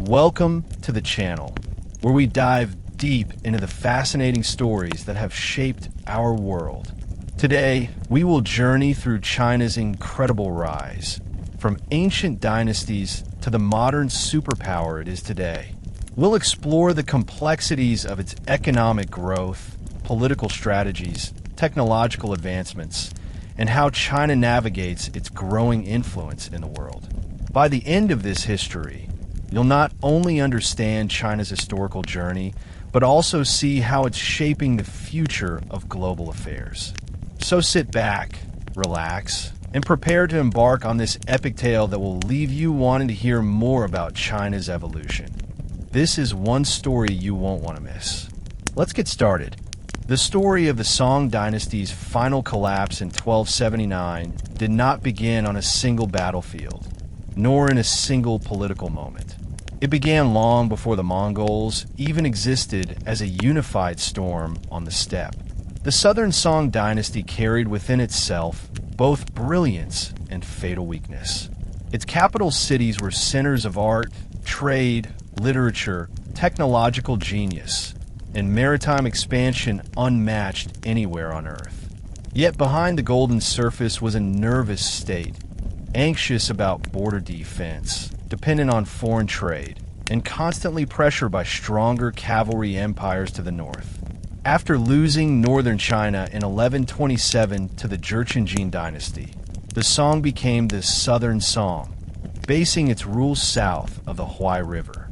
Welcome to the channel, where we dive deep into the fascinating stories that have shaped our world. Today, we will journey through China's incredible rise, from ancient dynasties to the modern superpower it is today. We'll explore the complexities of its economic growth, political strategies, technological advancements, and how China navigates its growing influence in the world. By the end of this history, you'll not only understand China's historical journey, but also see how it's shaping the future of global affairs. So sit back, relax, and prepare to embark on this epic tale that will leave you wanting to hear more about China's evolution. This is one story you won't want to miss. Let's get started. The story of the Song Dynasty's final collapse in 1279 did not begin on a single battlefield, nor in a single political moment. It began long before the Mongols even existed as a unified storm on the steppe. The Southern Song Dynasty carried within itself both brilliance and fatal weakness. Its capital cities were centers of art, trade, literature, technological genius, and maritime expansion unmatched anywhere on Earth. Yet behind the golden surface was a nervous state, anxious about border defense, dependent on foreign trade, and constantly pressured by stronger cavalry empires to the north. After losing northern China in 1127 to the Jurchen Dynasty, the Song became the Southern Song, basing its rule south of the Huai River.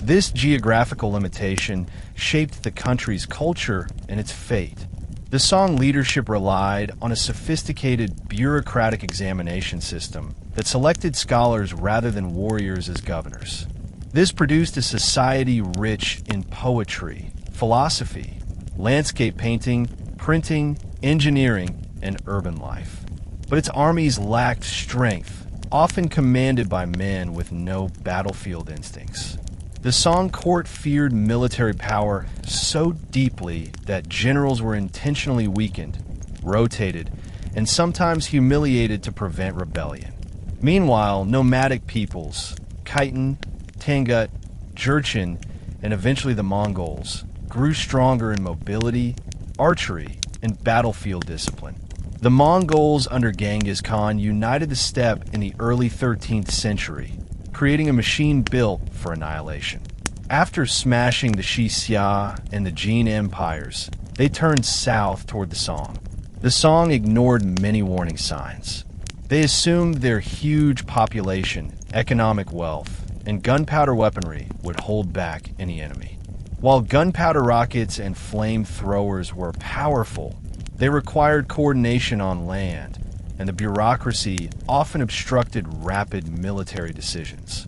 This geographical limitation shaped the country's culture and its fate. The Song leadership relied on a sophisticated bureaucratic examination system that selected scholars rather than warriors as governors. This produced a society rich in poetry, philosophy, landscape painting, printing, engineering, and urban life. But its armies lacked strength, often commanded by men with no battlefield instincts. The Song court feared military power so deeply that generals were intentionally weakened, rotated, and sometimes humiliated to prevent rebellion. Meanwhile, nomadic peoples, Khitan, Tangut, Jurchen, and eventually the Mongols, grew stronger in mobility, archery, and battlefield discipline. The Mongols under Genghis Khan united the steppe in the early 13th century, creating a machine built for annihilation. After smashing the Xia and the Jin empires, they turned south toward the Song. The Song ignored many warning signs. They assumed their huge population, economic wealth, and gunpowder weaponry would hold back any enemy. While gunpowder rockets and flamethrowers were powerful, they required coordination on land, and the bureaucracy often obstructed rapid military decisions.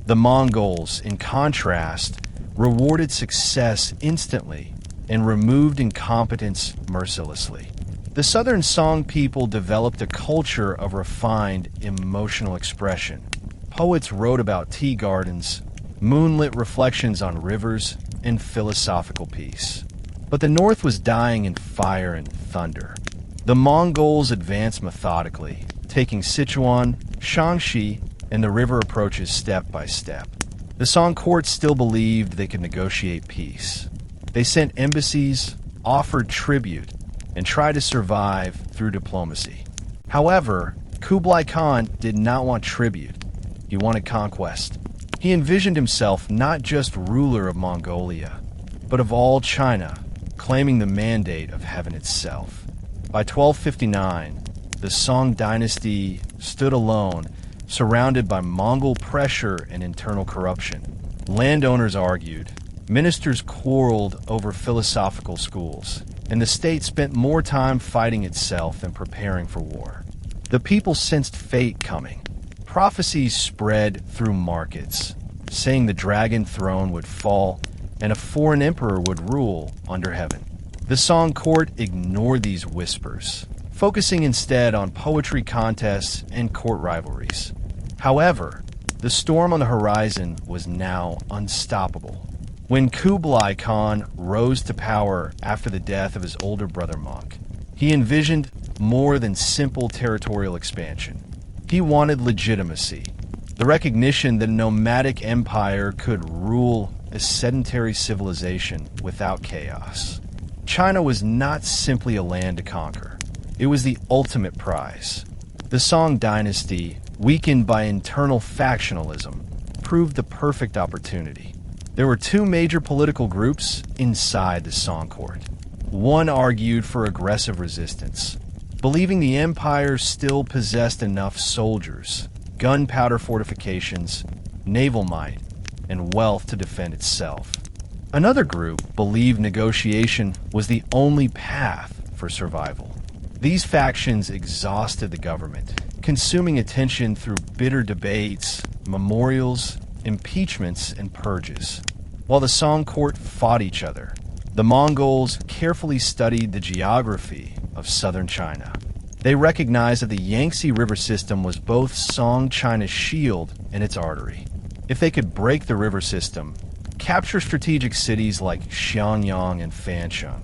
The Mongols, in contrast, rewarded success instantly and removed incompetence mercilessly. The Southern Song people developed a culture of refined emotional expression. Poets wrote about tea gardens, moonlit reflections on rivers, and philosophical peace. But the north was dying in fire and thunder. The Mongols advanced methodically, taking Sichuan, Shaanxi, and the river approaches step by step. The Song court still believed they could negotiate peace. They sent embassies, offered tribute, and tried to survive through diplomacy. However, Kublai Khan did not want tribute. He wanted conquest. He envisioned himself not just ruler of Mongolia, but of all China, claiming the mandate of heaven itself. By 1259, the Song dynasty stood alone, surrounded by Mongol pressure and internal corruption. Landowners argued, ministers quarreled over philosophical schools, and the state spent more time fighting itself than preparing for war. The people sensed fate coming. Prophecies spread through markets, saying the dragon throne would fall and a foreign emperor would rule under heaven. The Song court ignored these whispers, focusing instead on poetry contests and court rivalries. However, the storm on the horizon was now unstoppable. When Kublai Khan rose to power after the death of his older brother Monk, he envisioned more than simple territorial expansion. He wanted legitimacy. the recognition that a nomadic empire could rule a sedentary civilization without chaos. China was not simply a land to conquer. It was the ultimate prize. The Song dynasty, weakened by internal factionalism, proved the perfect opportunity. There were two major political groups inside the Song court. One argued for aggressive resistance, believing the empire still possessed enough soldiers, gunpowder fortifications, naval might, and wealth to defend itself. Another group believed negotiation was the only path for survival. These factions exhausted the government, consuming attention through bitter debates, memorials, impeachments, and purges. While the Song court fought each other, the Mongols carefully studied the geography of southern China. They recognized that the Yangtze River system was both Song China's shield and its artery. If they could break the river system, capture strategic cities like Xianyang and Fancheng,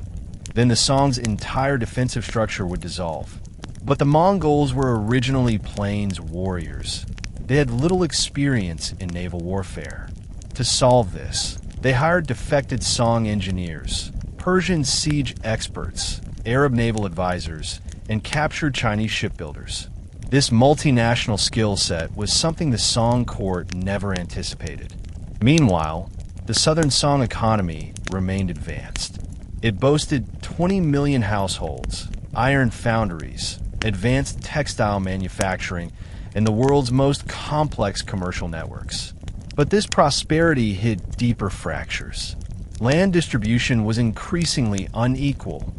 then the Song's entire defensive structure would dissolve. But the Mongols were originally plains warriors. They had little experience in naval warfare. To solve this, they hired defected Song engineers, Persian siege experts, Arab naval advisors, and captured Chinese shipbuilders. This multinational skill set was something the Song court never anticipated. Meanwhile, the southern Song economy remained advanced. It boasted 20 million households, iron foundries, advanced textile manufacturing, and the world's most complex commercial networks. But this prosperity hid deeper fractures. Land distribution was increasingly unequal.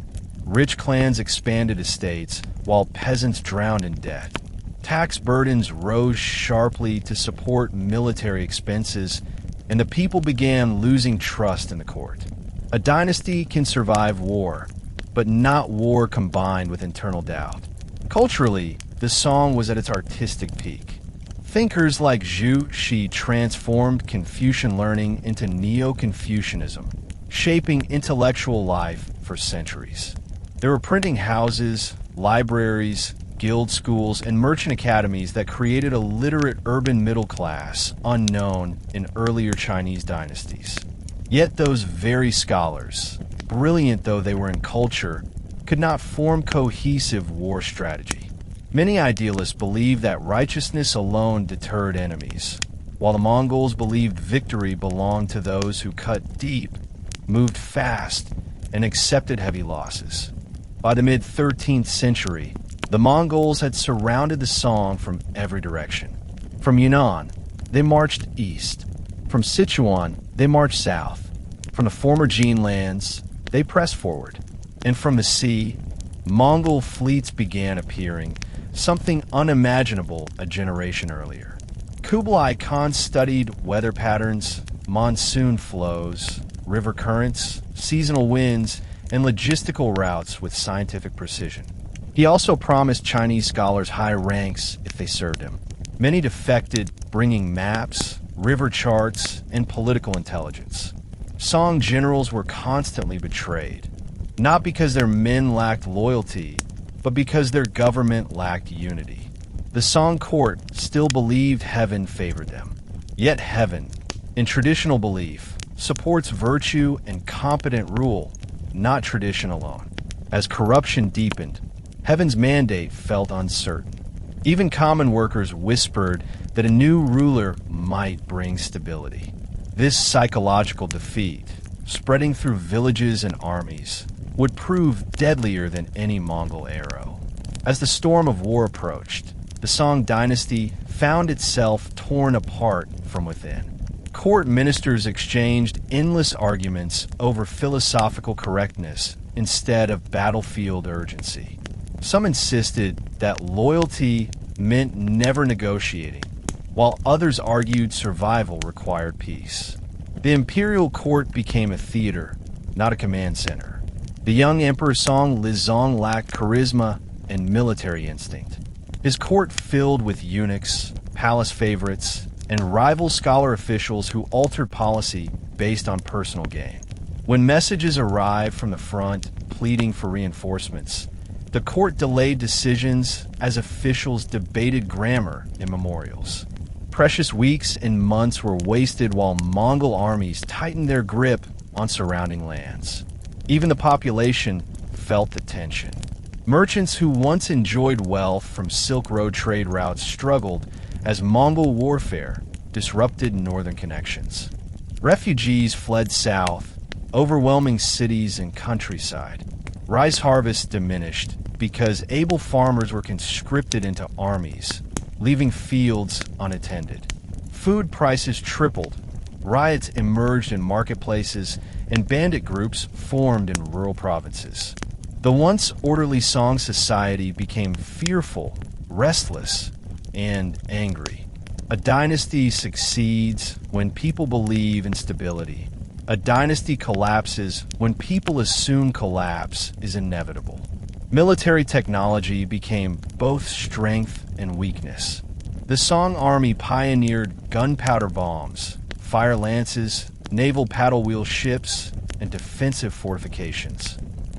Rich clans expanded estates, while peasants drowned in debt. Tax burdens rose sharply to support military expenses, and the people began losing trust in the court. A dynasty can survive war, but not war combined with internal doubt. Culturally, the Song was at its artistic peak. Thinkers like Zhu Xi transformed Confucian learning into Neo-Confucianism, shaping intellectual life for centuries. There were printing houses, libraries, guild schools, and merchant academies that created a literate urban middle class unknown in earlier Chinese dynasties. Yet those very scholars, brilliant though they were in culture, could not form cohesive war strategy. Many idealists believed that righteousness alone deterred enemies, while the Mongols believed victory belonged to those who cut deep, moved fast, and accepted heavy losses. By the mid-13th century, the Mongols had surrounded the Song from every direction. From Yunnan, they marched east. From Sichuan, they marched south. From the former Jin lands, they pressed forward. And from the sea, Mongol fleets began appearing, something unimaginable a generation earlier. Kublai Khan studied weather patterns, monsoon flows, river currents, seasonal winds, and logistical routes with scientific precision. He also promised Chinese scholars high ranks if they served him. Many defected, bringing maps, river charts, and political intelligence. Song generals were constantly betrayed, not because their men lacked loyalty, but because their government lacked unity. The Song court still believed heaven favored them. Yet heaven, in traditional belief, supports virtue and competent rule, not tradition alone. As corruption deepened, heaven's mandate felt uncertain. Even common workers whispered that a new ruler might bring stability. This psychological defeat, spreading through villages and armies, would prove deadlier than any Mongol arrow. As the storm of war approached, the Song dynasty found itself torn apart from within. Court ministers exchanged endless arguments over philosophical correctness instead of battlefield urgency. Some insisted that loyalty meant never negotiating, while others argued survival required peace. The imperial court became a theater, not a command center. The young Emperor Song Lizong lacked charisma and military instinct. His court filled with eunuchs, palace favorites, and rival scholar officials who altered policy based on personal gain. When messages arrived from the front pleading for reinforcements, the court delayed decisions as officials debated grammar in memorials. Precious weeks and months were wasted while Mongol armies tightened their grip on surrounding lands. Even the population felt the tension. Merchants who once enjoyed wealth from Silk Road trade routes struggled as Mongol warfare disrupted northern connections. Refugees fled south, overwhelming cities and countryside. Rice harvests diminished because able farmers were conscripted into armies, leaving fields unattended. Food prices tripled, riots emerged in marketplaces, and bandit groups formed in rural provinces. The once orderly Song society became fearful, restless, and angry. A dynasty succeeds when people believe in stability. A dynasty collapses when people assume collapse is inevitable. Military technology became both strength and weakness. The Song army pioneered gunpowder bombs, fire lances, naval paddle wheel ships, and defensive fortifications.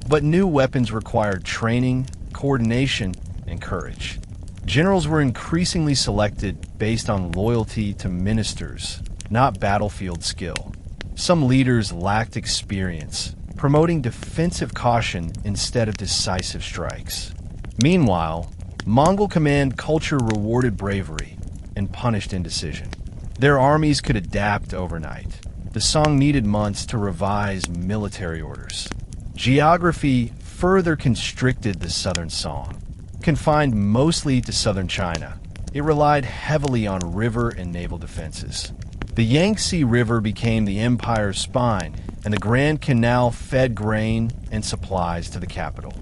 But new weapons required training, coordination, and courage. Generals were increasingly selected based on loyalty to ministers, not battlefield skill. Some leaders lacked experience, promoting defensive caution instead of decisive strikes. Meanwhile, Mongol command culture rewarded bravery and punished indecision. Their armies could adapt overnight. The Song needed months to revise military orders. Geography further constricted the southern Song. Confined mostly to southern China, it relied heavily on river and naval defenses. The Yangtze River became the empire's spine, and the Grand Canal fed grain and supplies to the capital.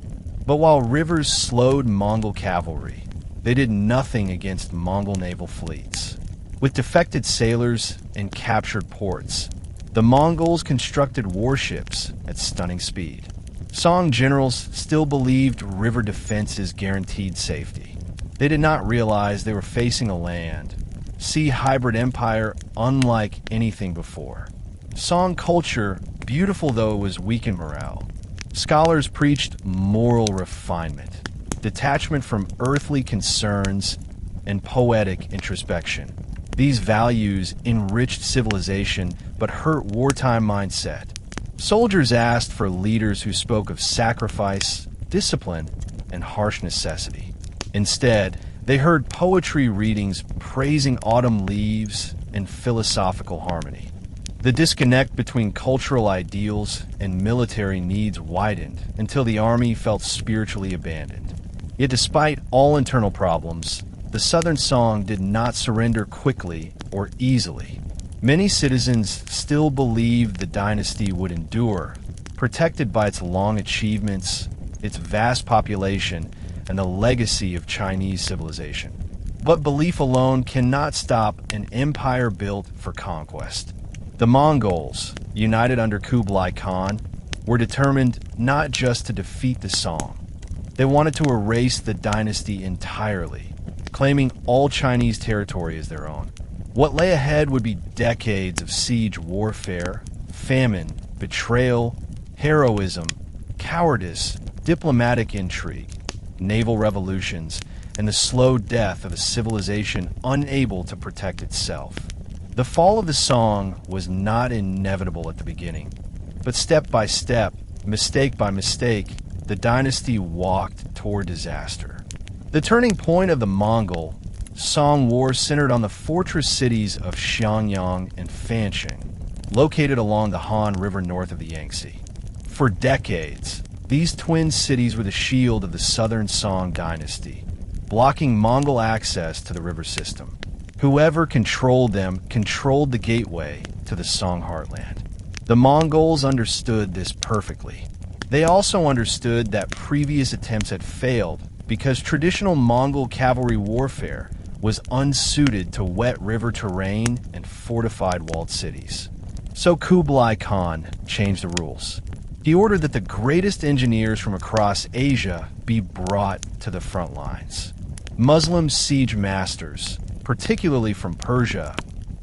But while rivers slowed Mongol cavalry, they did nothing against Mongol naval fleets. With defected sailors and captured ports, the Mongols constructed warships at stunning speed. Song generals still believed river defenses guaranteed safety. They did not realize they were facing a land, sea hybrid empire unlike anything before. Song culture, beautiful though it was weak in morale. Scholars preached moral refinement, detachment from earthly concerns, and poetic introspection. These values enriched civilization but hurt wartime mindset. Soldiers asked for leaders who spoke of sacrifice, discipline, and harsh necessity. Instead, they heard poetry readings praising autumn leaves and philosophical harmony. The disconnect between cultural ideals and military needs widened until the army felt spiritually abandoned. Yet despite all internal problems, the Southern Song did not surrender quickly or easily. Many citizens still believed the dynasty would endure, protected by its long achievements, its vast population, and the legacy of Chinese civilization. But belief alone cannot stop an empire built for conquest. The Mongols, united under Kublai Khan, were determined not just to defeat the Song. They wanted to erase the dynasty entirely, claiming all Chinese territory as their own. What lay ahead would be decades of siege warfare, famine, betrayal, heroism, cowardice, diplomatic intrigue, naval revolutions, and the slow death of a civilization unable to protect itself. The fall of the Song was not inevitable at the beginning, but step by step, mistake by mistake, the dynasty walked toward disaster. The turning point of the Mongol Song War centered on the fortress cities of Xiangyang and Fancheng, located along the Han River north of the Yangtze. For decades, these twin cities were the shield of the Southern Song dynasty, blocking Mongol access to the river system. Whoever controlled them controlled the gateway to the Song heartland. The Mongols understood this perfectly. They also understood that previous attempts had failed because traditional Mongol cavalry warfare was unsuited to wet river terrain and fortified walled cities. So Kublai Khan changed the rules. He ordered that the greatest engineers from across Asia be brought to the front lines. Muslim siege masters, particularly from Persia,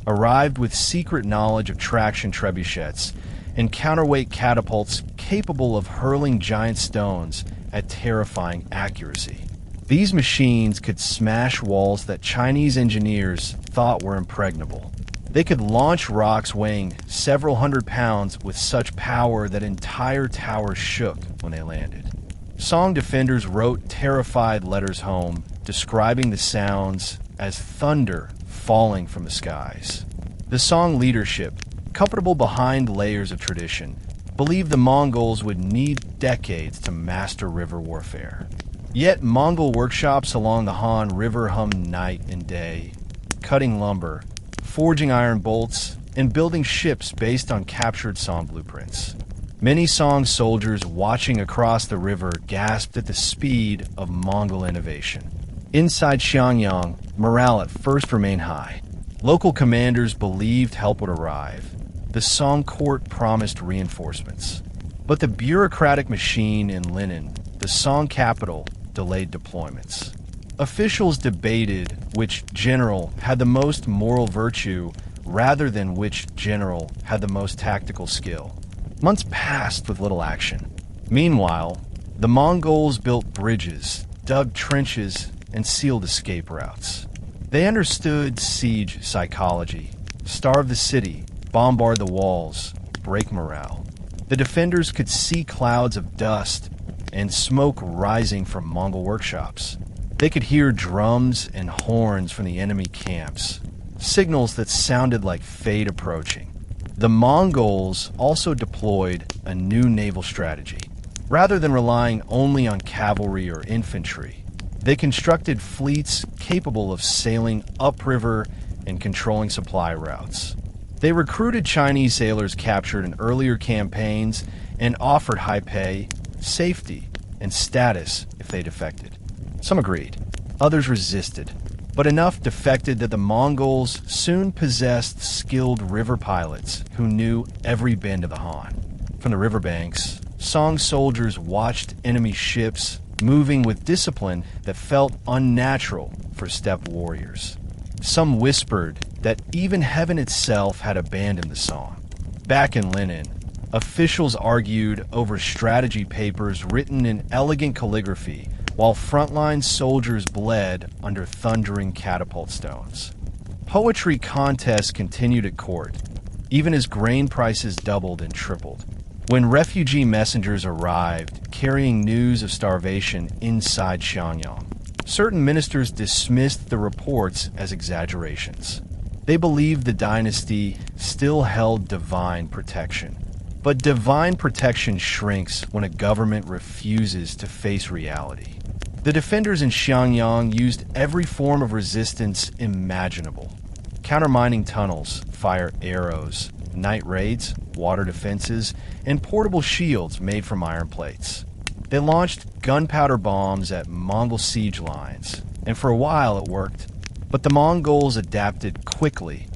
arrived with secret knowledge of traction trebuchets and counterweight catapults capable of hurling giant stones at terrifying accuracy. These machines could smash walls that Chinese engineers thought were impregnable. They could launch rocks weighing several hundred pounds with such power that entire towers shook when they landed. Song defenders wrote terrified letters home, describing the sounds as thunder falling from the skies. The Song leadership, comfortable behind layers of tradition, believed the Mongols would need decades to master river warfare. Yet Mongol workshops along the Han River hummed night and day, cutting lumber, forging iron bolts, and building ships based on captured Song blueprints. Many Song soldiers watching across the river gasped at the speed of Mongol innovation. Inside Xiangyang, morale at first remained high. Local commanders believed help would arrive. The Song court promised reinforcements. But the bureaucratic machine in Linen, the Song capital, delayed deployments. Officials debated which general had the most moral virtue rather than which general had the most tactical skill. Months passed with little action. Meanwhile, the Mongols built bridges, dug trenches, and sealed escape routes. They understood siege psychology, starve the city, bombard the walls, break morale. The defenders could see clouds of dust and smoke rising from Mongol workshops. They could hear drums and horns from the enemy camps, signals that sounded like fate approaching. The Mongols also deployed a new naval strategy. Rather than relying only on cavalry or infantry, they constructed fleets capable of sailing upriver and controlling supply routes. They recruited Chinese sailors captured in earlier campaigns and offered high pay, safety, and status if they defected. Some agreed, others resisted, but enough defected that the Mongols soon possessed skilled river pilots who knew every bend of the Han. From the riverbanks, Song soldiers watched enemy ships moving with discipline that felt unnatural for steppe warriors. Some whispered that even heaven itself had abandoned the Song. Back in Linen, officials argued over strategy papers written in elegant calligraphy, while frontline soldiers bled under thundering catapult stones. Poetry contests continued at court, even as grain prices doubled and tripled. When refugee messengers arrived, carrying news of starvation inside Xiangyang, certain ministers dismissed the reports as exaggerations. They believed the dynasty still held divine protection. But divine protection shrinks when a government refuses to face reality. The defenders in Xiangyang used every form of resistance imaginable. Countermining tunnels, fire arrows, night raids, water defenses, and portable shields made from iron plates. They launched gunpowder bombs at Mongol siege lines, and for a while it worked. But the Mongols adapted quickly,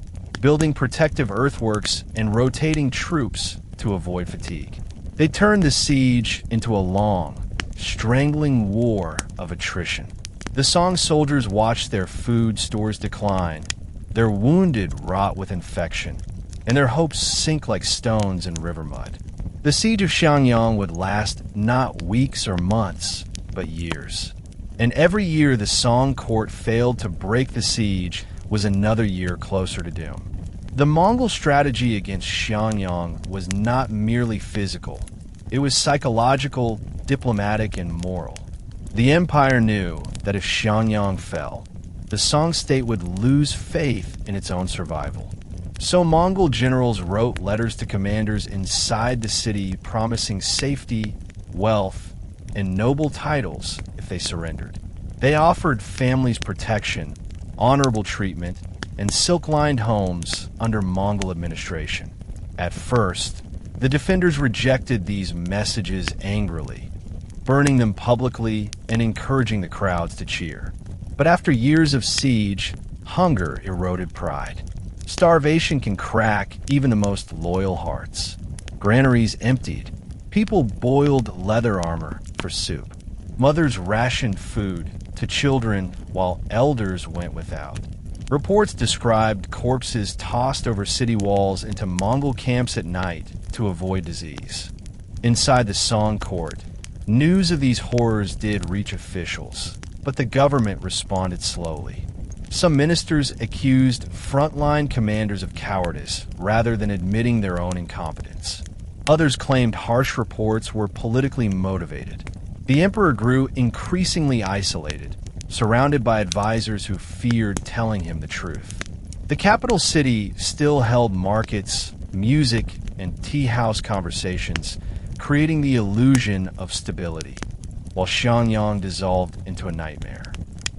building protective earthworks and rotating troops to avoid fatigue. They turned the siege into a long, strangling war of attrition. The Song soldiers watched their food stores decline, their wounded rot with infection, and their hopes sink like stones in river mud. The siege of Xiangyang would last not weeks or months, but years. And every year the Song court failed to break the siege was another year closer to doom. The Mongol strategy against Xiangyang was not merely physical. It was psychological, diplomatic, and moral. The empire knew that if Xiangyang fell, the Song state would lose faith in its own survival. So Mongol generals wrote letters to commanders inside the city promising safety, wealth, and noble titles if they surrendered. They offered families protection, honorable treatment, and silk-lined homes under Mongol administration. At first, the defenders rejected these messages angrily, burning them publicly and encouraging the crowds to cheer. But after years of siege, hunger eroded pride. Starvation can crack even the most loyal hearts. Granaries emptied. People boiled leather armor for soup. Mothers rationed food to children while elders went without. Reports described corpses tossed over city walls into Mongol camps at night to avoid disease. Inside the Song court, news of these horrors did reach officials, but but the government responded slowly. Some ministers accused frontline commanders of cowardice rather than admitting their own incompetence. Others claimed harsh reports were politically motivated. The emperor grew increasingly isolated, surrounded by advisors who feared telling him the truth. The capital city still held markets, music, and tea-house conversations, creating the illusion of stability, while Xiangyang dissolved into a nightmare.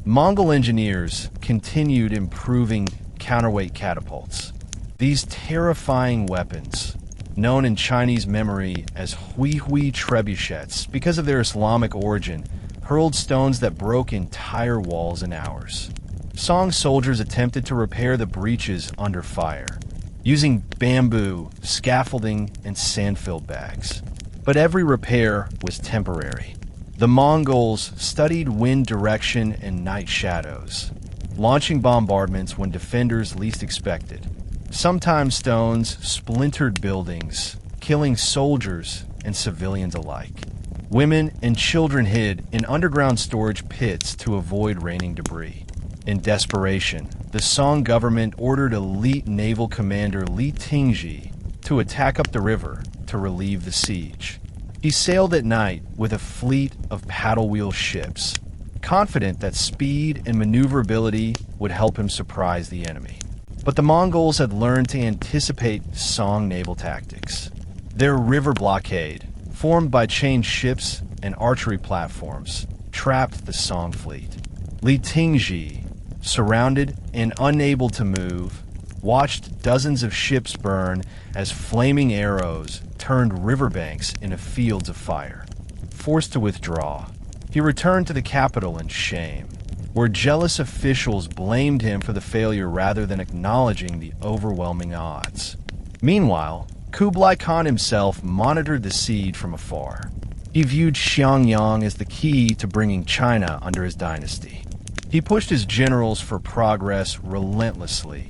Mongol engineers continued improving counterweight catapults. These terrifying weapons, known in Chinese memory as hui trebuchets because of their Islamic origin, hurled stones that broke entire walls in hours. Song soldiers attempted to repair the breaches under fire, using bamboo, scaffolding, and sand-filled bags. But every repair was temporary. The Mongols studied wind direction and night shadows, launching bombardments when defenders least expected. Sometimes stones splintered buildings, killing soldiers and civilians alike. Women and children hid in underground storage pits to avoid raining debris. In desperation, the Song government ordered elite naval commander Li Tingji to attack up the river to relieve the siege. He sailed at night with a fleet of paddle-wheel ships, confident that speed and maneuverability would help him surprise the enemy. But the Mongols had learned to anticipate Song naval tactics. Their river blockade, formed by chained ships and archery platforms, trapped the Song fleet. Li Tingji, surrounded and unable to move, watched dozens of ships burn as flaming arrows turned riverbanks into fields of fire. Forced to withdraw, he returned to the capital in shame, where jealous officials blamed him for the failure rather than acknowledging the overwhelming odds. Meanwhile, Kublai Khan himself monitored the siege from afar. He viewed Xiangyang as the key to bringing China under his dynasty. He pushed his generals for progress relentlessly,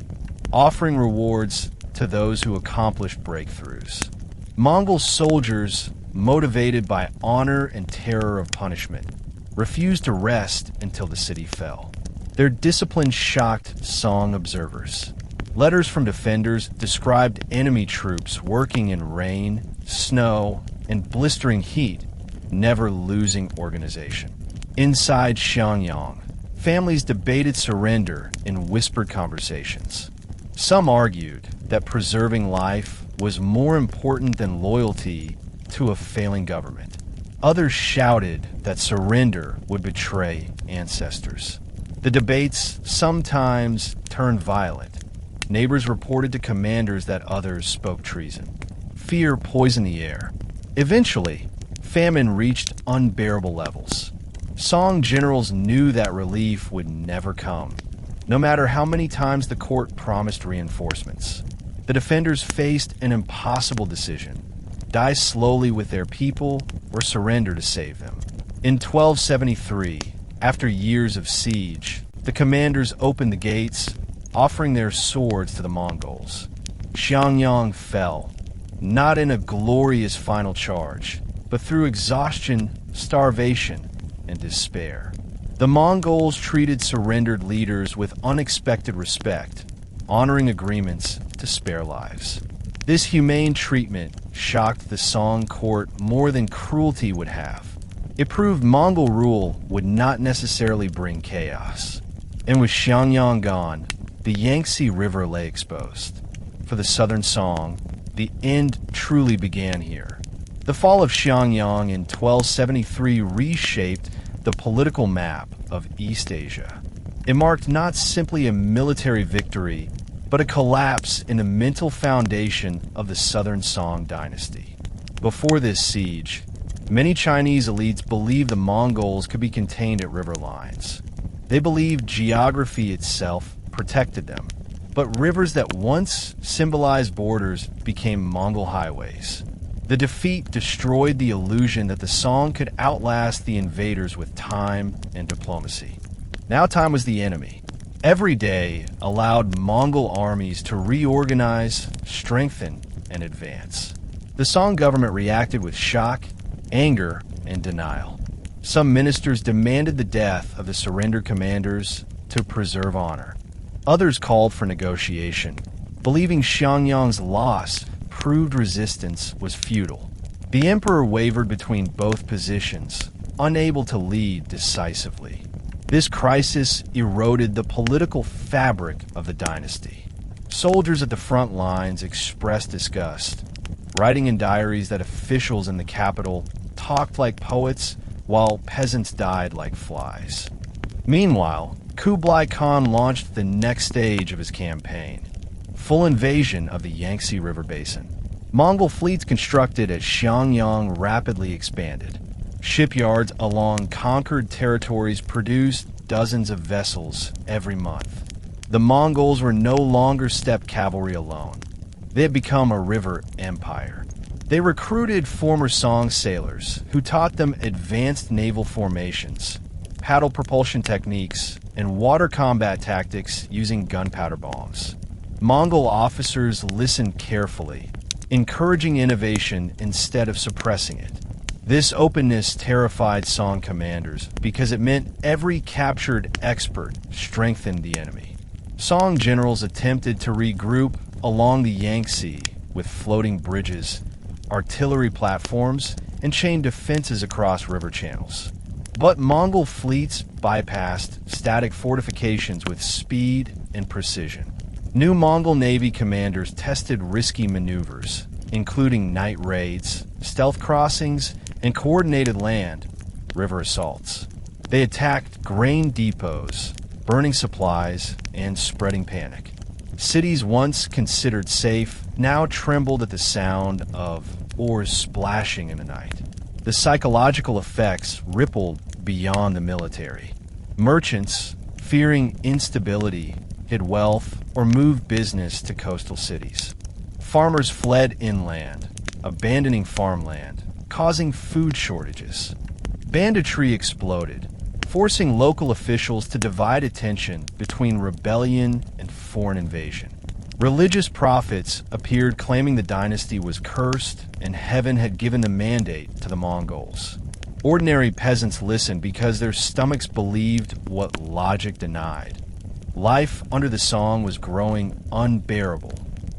offering rewards to those who accomplished breakthroughs. Mongol soldiers, motivated by honor and terror of punishment, refused to rest until the city fell. Their discipline shocked Song observers. Letters from defenders described enemy troops working in rain, snow, and blistering heat, never losing organization. Inside Xiangyang, families debated surrender in whispered conversations. Some argued that preserving life was more important than loyalty to a failing government. Others shouted that surrender would betray ancestors. The debates sometimes turned violent. Neighbors reported to commanders that others spoke treason. Fear poisoned the air. Eventually, famine reached unbearable levels. Song generals knew that relief would never come, no matter how many times the court promised reinforcements. The defenders faced an impossible decision: die slowly with their people or surrender to save them. In 1273, after years of siege, the commanders opened the gates, offering their swords to the Mongols. Xiangyang fell, not in a glorious final charge, but through exhaustion, starvation, and despair. The Mongols treated surrendered leaders with unexpected respect, honoring agreements to spare lives. This humane treatment shocked the Song court more than cruelty would have. It proved Mongol rule would not necessarily bring chaos. And with Xiangyang gone, the Yangtze River lay exposed. For the Southern Song, the end truly began here. The fall of Xiangyang in 1273 reshaped the political map of East Asia. It marked not simply a military victory, but a collapse in the mental foundation of the Southern Song dynasty. Before this siege, many Chinese elites believed the Mongols could be contained at river lines. They believed geography itself protected them, but rivers that once symbolized borders became Mongol highways. The defeat destroyed the illusion that the Song could outlast the invaders with time and diplomacy. Now time was the enemy. Every day allowed Mongol armies to reorganize, strengthen, and advance. The Song government reacted with shock, anger, and denial. Some ministers demanded the death of the surrendered commanders to preserve honor. Others called for negotiation, believing Xiangyang's loss proved resistance was futile. The emperor wavered between both positions, unable to lead decisively. This crisis eroded the political fabric of the dynasty. Soldiers at the front lines expressed disgust, writing in diaries that officials in the capital talked like poets while peasants died like flies. Meanwhile, Kublai Khan launched the next stage of his campaign, full invasion of the Yangtze River basin. Mongol fleets constructed at Xiangyang rapidly expanded. Shipyards along conquered territories produced dozens of vessels every month. The Mongols were no longer steppe cavalry alone. They had become a river empire. They recruited former Song sailors who taught them advanced naval formations, paddle propulsion techniques, and water combat tactics using gunpowder bombs. Mongol officers listened carefully, encouraging innovation instead of suppressing it. This openness terrified Song commanders because it meant every captured expert strengthened the enemy. Song generals attempted to regroup along the Yangtze with floating bridges, artillery platforms, and chain defenses across river channels. But Mongol fleets bypassed static fortifications with speed and precision. New Mongol Navy commanders tested risky maneuvers, including night raids, stealth crossings, and coordinated land-river assaults. They attacked grain depots, burning supplies, and spreading panic. Cities once considered safe now trembled at the sound of oars splashing in the night. The psychological effects rippled beyond the military. Merchants, fearing instability, hid wealth or moved business to coastal cities. Farmers fled inland, abandoning farmland, causing food shortages. Banditry exploded, forcing local officials to divide attention between rebellion and foreign invasion. Religious prophets appeared claiming the dynasty was cursed and heaven had given the mandate to the Mongols. Ordinary peasants listened because their stomachs believed what logic denied. Life under the Song was growing unbearable.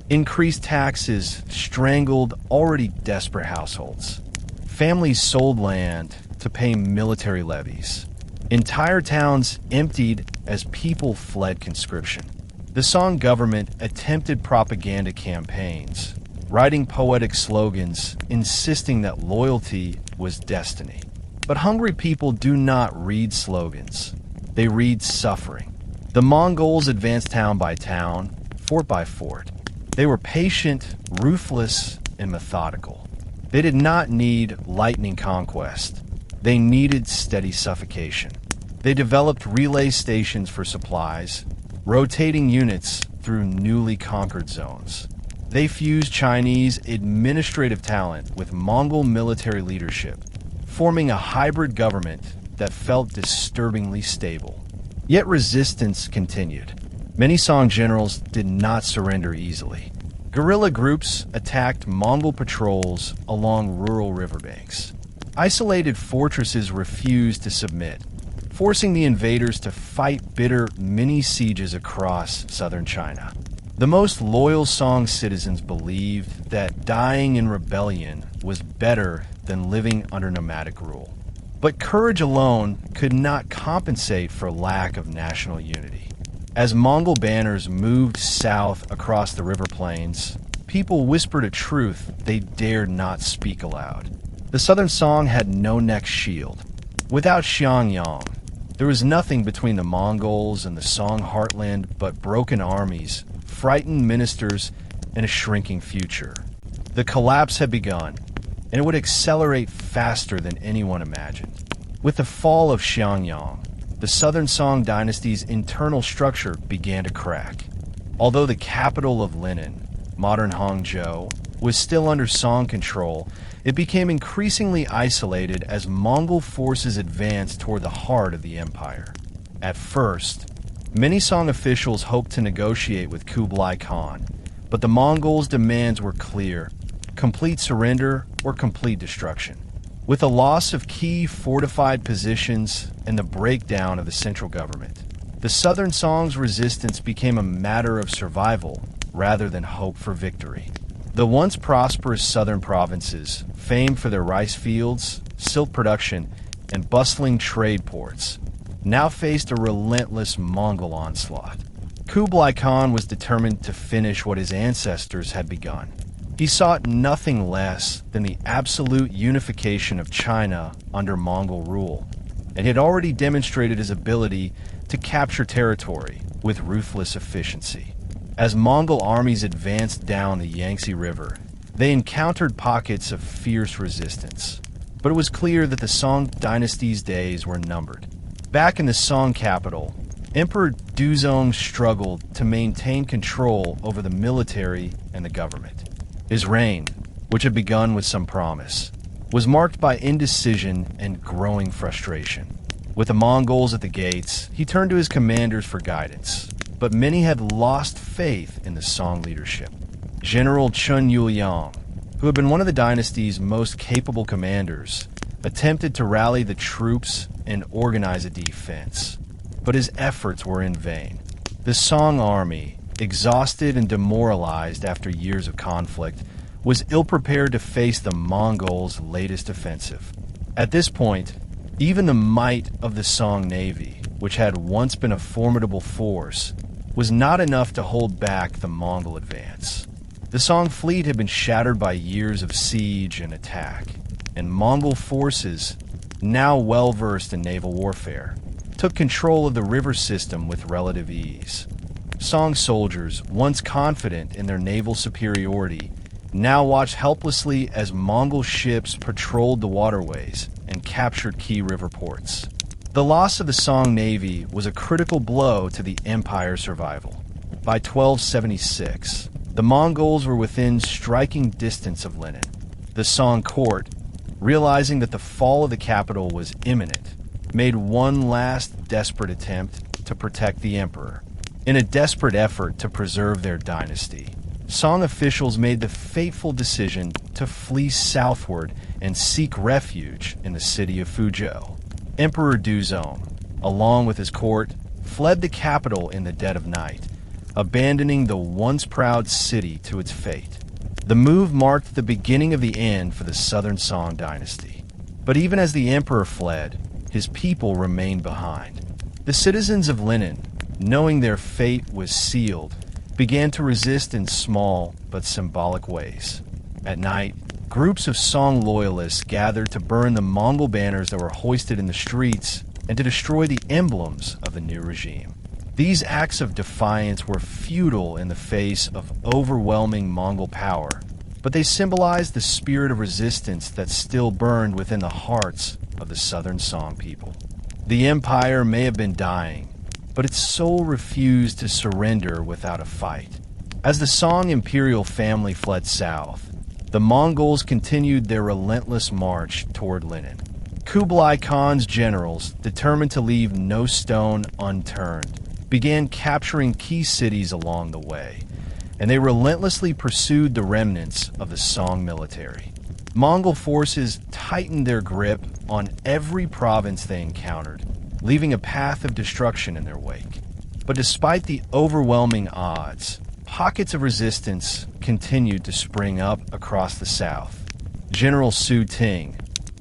Increased taxes strangled already desperate households. Families sold land to pay military levies. Entire towns emptied as people fled conscription. The Song government attempted propaganda campaigns, writing poetic slogans insisting that loyalty was destiny. But hungry people do not read slogans. They read suffering. The Mongols advanced town by town, fort by fort. They were patient, ruthless, and methodical. They did not need lightning conquest. They needed steady suffocation. They developed relay stations for supplies, rotating units through newly conquered zones. They fused Chinese administrative talent with Mongol military leadership, forming a hybrid government that felt disturbingly stable. Yet resistance continued. Many Song generals did not surrender easily. Guerrilla groups attacked Mongol patrols along rural riverbanks. Isolated fortresses refused to submit, forcing the invaders to fight bitter mini-sieges across southern China. The most loyal Song citizens believed that dying in rebellion was better than living under nomadic rule. But courage alone could not compensate for lack of national unity. As Mongol banners moved south across the river plains, people whispered a truth they dared not speak aloud. The Southern Song had no next shield. Without Xiangyang, there was nothing between the Mongols and the Song heartland but broken armies, frightened ministers, and a shrinking future. The collapse had begun, and it would accelerate faster than anyone imagined. With the fall of Xiangyang, the Southern Song dynasty's internal structure began to crack. Although the capital of Linen, modern Hangzhou, was still under Song control, it became increasingly isolated as Mongol forces advanced toward the heart of the empire. At first, many Song officials hoped to negotiate with Kublai Khan, but the Mongols' demands were clear: complete surrender or complete destruction. With the loss of key fortified positions and the breakdown of the central government, the Southern Song's resistance became a matter of survival rather than hope for victory. The once prosperous southern provinces, famed for their rice fields, silk production, and bustling trade ports, now faced a relentless Mongol onslaught. Kublai Khan was determined to finish what his ancestors had begun. He sought nothing less than the absolute unification of China under Mongol rule, and had already demonstrated his ability to capture territory with ruthless efficiency. As Mongol armies advanced down the Yangtze River, they encountered pockets of fierce resistance, but it was clear that the Song dynasty's days were numbered. Back in the Song capital, Emperor Duzong struggled to maintain control over the military and the government. His reign, which had begun with some promise, was marked by indecision and growing frustration. With the Mongols at the gates, he turned to his commanders for guidance, but many had lost faith in the Song leadership. General Chun Yuliang, who had been one of the dynasty's most capable commanders, attempted to rally the troops and organize a defense, but his efforts were in vain. The Song army, exhausted and demoralized after years of conflict, was ill-prepared to face the Mongols' latest offensive. At this point, even the might of the Song navy, which had once been a formidable force, was not enough to hold back the Mongol advance. The Song fleet had been shattered by years of siege and attack, and Mongol forces, now well-versed in naval warfare, took control of the river system with relative ease. Song soldiers, once confident in their naval superiority, now watched helplessly as Mongol ships patrolled the waterways and captured key river ports. The loss of the Song navy was a critical blow to the empire's survival. By 1276, the Mongols were within striking distance of Linen. The Song court, realizing that the fall of the capital was imminent, made one last desperate attempt to protect the emperor. In a desperate effort to preserve their dynasty, Song officials made the fateful decision to flee southward and seek refuge in the city of Fuzhou. Emperor Duzong, along with his court, fled the capital in the dead of night, abandoning the once proud city to its fate. The move marked the beginning of the end for the Southern Song dynasty. But even as the emperor fled, his people remained behind. The citizens of Linen, knowing their fate was sealed, began to resist in small but symbolic ways. At night, groups of Song loyalists gathered to burn the Mongol banners that were hoisted in the streets and to destroy the emblems of the new regime. These acts of defiance were futile in the face of overwhelming Mongol power, but they symbolized the spirit of resistance that still burned within the hearts of the Southern Song people. The empire may have been dying, but its soul refused to surrender without a fight. As the Song imperial family fled south, the Mongols continued their relentless march toward Linen. Kublai Khan's generals, determined to leave no stone unturned, began capturing key cities along the way, and they relentlessly pursued the remnants of the Song military. Mongol forces tightened their grip on every province they encountered, leaving a path of destruction in their wake. But despite the overwhelming odds, pockets of resistance continued to spring up across the south. General Su Ting,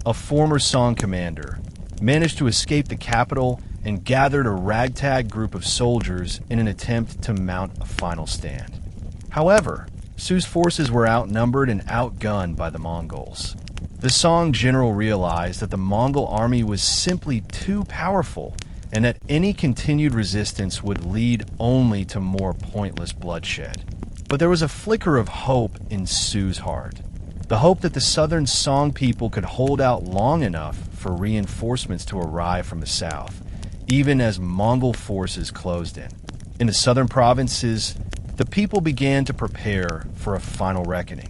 a former Song commander, managed to escape the capital and gathered a ragtag group of soldiers in an attempt to mount a final stand. However, Su's forces were outnumbered and outgunned by the Mongols. The Song general realized that the Mongol army was simply too powerful and that any continued resistance would lead only to more pointless bloodshed. But there was a flicker of hope in Su's heart. The hope that the Southern Song people could hold out long enough for reinforcements to arrive from the south, even as Mongol forces closed in. In the southern provinces, the people began to prepare for a final reckoning.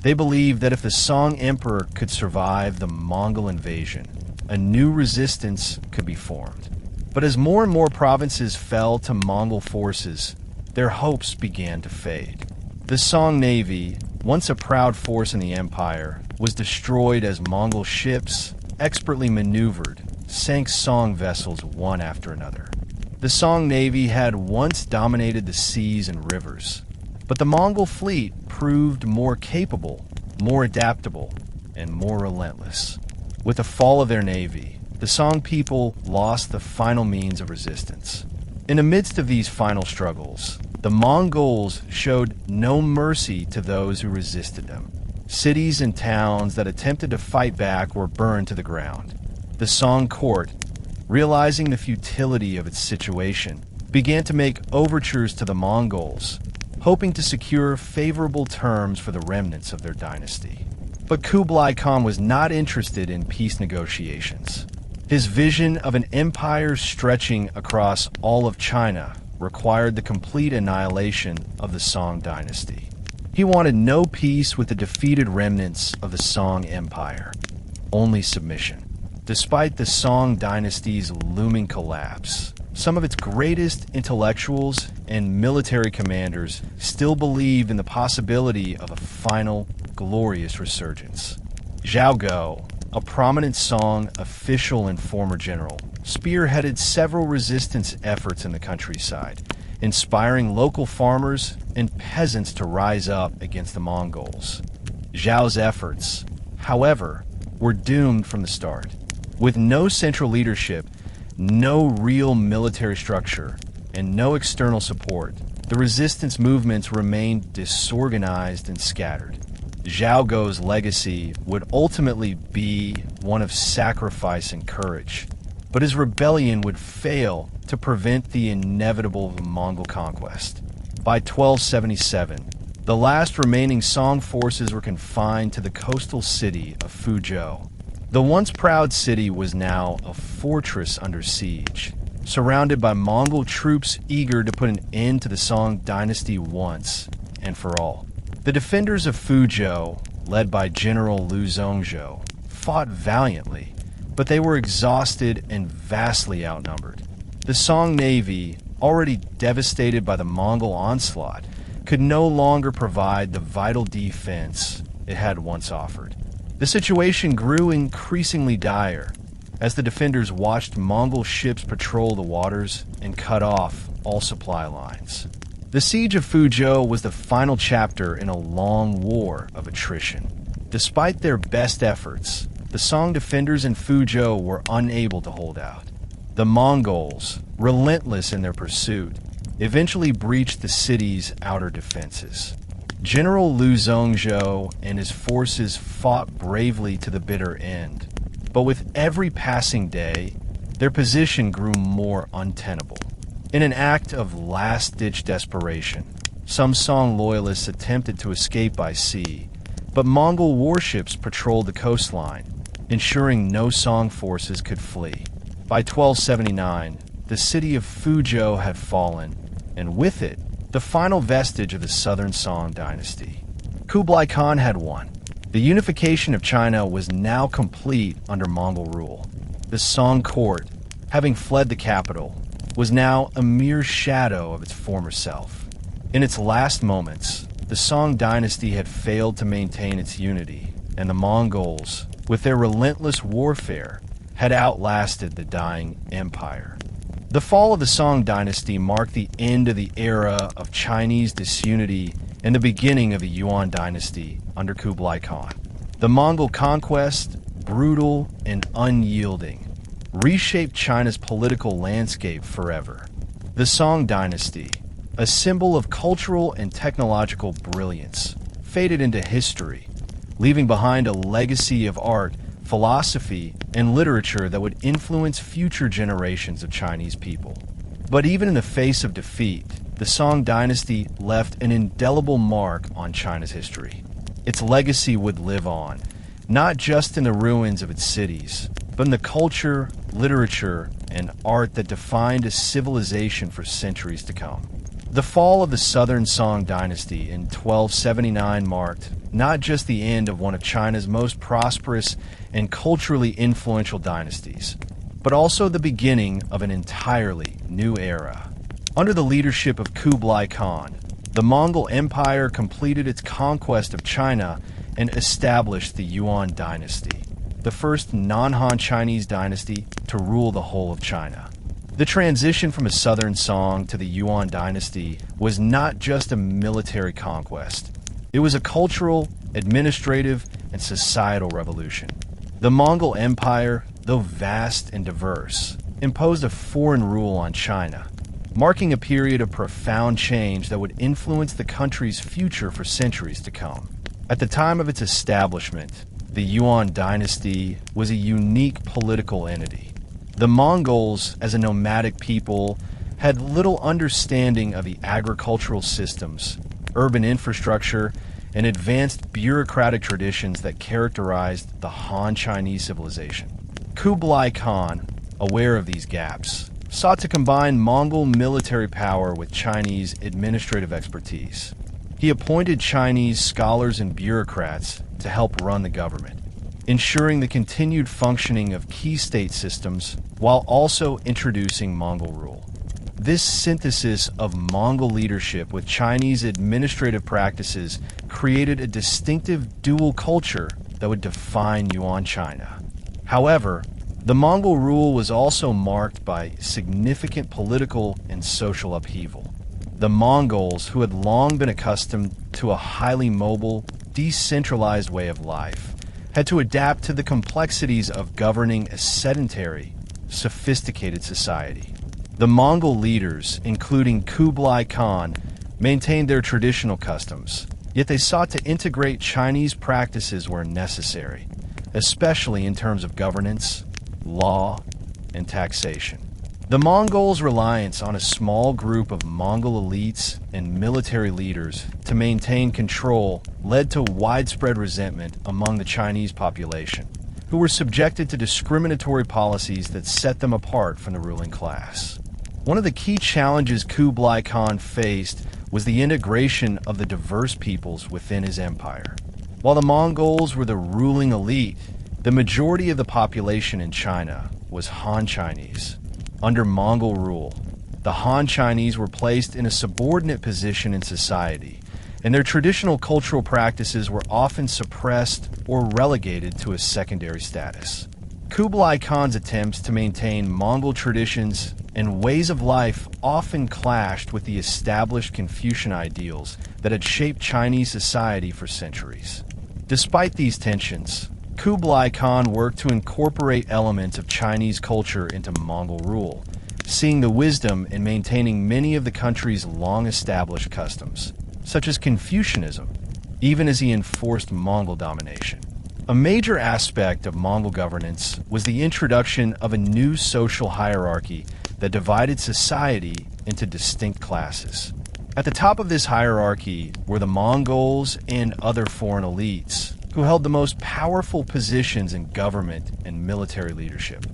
They believed that if the Song emperor could survive the Mongol invasion, a new resistance could be formed. But as more and more provinces fell to Mongol forces, their hopes began to fade. The Song navy, once a proud force in the empire, was destroyed as Mongol ships, expertly maneuvered, sank Song vessels one after another. The Song navy had once dominated the seas and rivers, but the Mongol fleet proved more capable, more adaptable, and more relentless. With the fall of their navy, the Song people lost the final means of resistance. In the midst of these final struggles, the Mongols showed no mercy to those who resisted them. Cities and towns that attempted to fight back were burned to the ground. The Song court, realizing the futility of its situation, began to make overtures to the Mongols, hoping to secure favorable terms for the remnants of their dynasty. But Kublai Khan was not interested in peace negotiations. His vision of an empire stretching across all of China required the complete annihilation of the Song dynasty. He wanted no peace with the defeated remnants of the Song Empire, only submission. Despite the Song dynasty's looming collapse, some of its greatest intellectuals and military commanders still believed in the possibility of a final, glorious resurgence. Zhao Guo, a prominent Song official and former general, spearheaded several resistance efforts in the countryside, inspiring local farmers and peasants to rise up against the Mongols. Zhao's efforts, however, were doomed from the start. With no central leadership, no real military structure, and no external support, the resistance movements remained disorganized and scattered. Zhao Guo's legacy would ultimately be one of sacrifice and courage, but his rebellion would fail to prevent the inevitable Mongol conquest. By 1277, the last remaining Song forces were confined to the coastal city of Fuzhou. The once proud city was now a fortress under siege, surrounded by Mongol troops eager to put an end to the Song dynasty once and for all. The defenders of Fuzhou, led by General Liu Zhongzhou, fought valiantly, but they were exhausted and vastly outnumbered. The Song navy, already devastated by the Mongol onslaught, could no longer provide the vital defense it had once offered. The situation grew increasingly dire as the defenders watched Mongol ships patrol the waters and cut off all supply lines. The siege of Fuzhou was the final chapter in a long war of attrition. Despite their best efforts, the Song defenders in Fuzhou were unable to hold out. The Mongols, relentless in their pursuit, eventually breached the city's outer defenses. General Liu Zhongzhou and his forces fought bravely to the bitter end, but with every passing day, their position grew more untenable. In an act of last-ditch desperation, some Song loyalists attempted to escape by sea, but Mongol warships patrolled the coastline, ensuring no Song forces could flee. By 1279, the city of Fuzhou had fallen, and with it, the final vestige of the southern Song dynasty. Kublai Khan had won. The unification of China was now complete under Mongol rule. The Song court, having fled the capital, was now a mere shadow of its former self. In its last moments, the Song dynasty had failed to maintain its unity, and the Mongols, with their relentless warfare, had outlasted the dying empire. The fall of the Song dynasty marked the end of the era of Chinese disunity and the beginning of the Yuan Dynasty under Kublai Khan. The Mongol conquest, brutal and unyielding, reshaped China's political landscape forever. The Song dynasty, a symbol of cultural and technological brilliance, faded into history, leaving behind a legacy of art, philosophy, and literature that would influence future generations of Chinese people. But even in the face of defeat, the Song dynasty left an indelible mark on China's history. Its legacy would live on, not just in the ruins of its cities, but in the culture, literature, and art that defined a civilization for centuries to come. The fall of the Southern Song dynasty in 1279 marked not just the end of one of China's most prosperous and culturally influential dynasties, but also the beginning of an entirely new era. Under the leadership of Kublai Khan, The Mongol Empire completed its conquest of China and established the Yuan Dynasty, the first non-Han Chinese dynasty to rule the whole of China. The transition from a southern Song to the Yuan Dynasty was not just a military conquest. It was a cultural, administrative, and societal revolution. The Mongol Empire, though vast and diverse, imposed a foreign rule on China, marking a period of profound change that would influence the country's future for centuries to come. At the time of its establishment, the Yuan Dynasty was a unique political entity. The Mongols, as a nomadic people, had little understanding of the agricultural systems, urban infrastructure, and advanced bureaucratic traditions that characterized the Han Chinese civilization. Kublai Khan, aware of these gaps, sought to combine Mongol military power with Chinese administrative expertise. He appointed Chinese scholars and bureaucrats to help run the government, ensuring the continued functioning of key state systems while also introducing Mongol rule. This synthesis of Mongol leadership with Chinese administrative practices created a distinctive dual culture that would define Yuan China. However, the Mongol rule was also marked by significant political and social upheaval. The Mongols, who had long been accustomed to a highly mobile, decentralized way of life, had to adapt to the complexities of governing a sedentary, sophisticated society. The Mongol leaders, including Kublai Khan, maintained their traditional customs, yet they sought to integrate Chinese practices where necessary, especially in terms of governance, law, and taxation. The Mongols' reliance on a small group of Mongol elites and military leaders to maintain control led to widespread resentment among the Chinese population, who were subjected to discriminatory policies that set them apart from the ruling class. One of the key challenges Kublai Khan faced was the integration of the diverse peoples within his empire. While the Mongols were the ruling elite, the majority of the population in China was Han Chinese. Under Mongol rule, the Han Chinese were placed in a subordinate position in society, and their traditional cultural practices were often suppressed or relegated to a secondary status. Kublai Khan's attempts to maintain Mongol traditions and ways of life often clashed with the established Confucian ideals that had shaped Chinese society for centuries. Despite these tensions, Kublai Khan worked to incorporate elements of Chinese culture into Mongol rule, seeing the wisdom in maintaining many of the country's long-established customs, such as Confucianism, even as he enforced Mongol domination. A major aspect of Mongol governance was the introduction of a new social hierarchy that divided society into distinct classes. At the top of this hierarchy were the Mongols and other foreign elites, who held the most powerful positions in government and military leadership.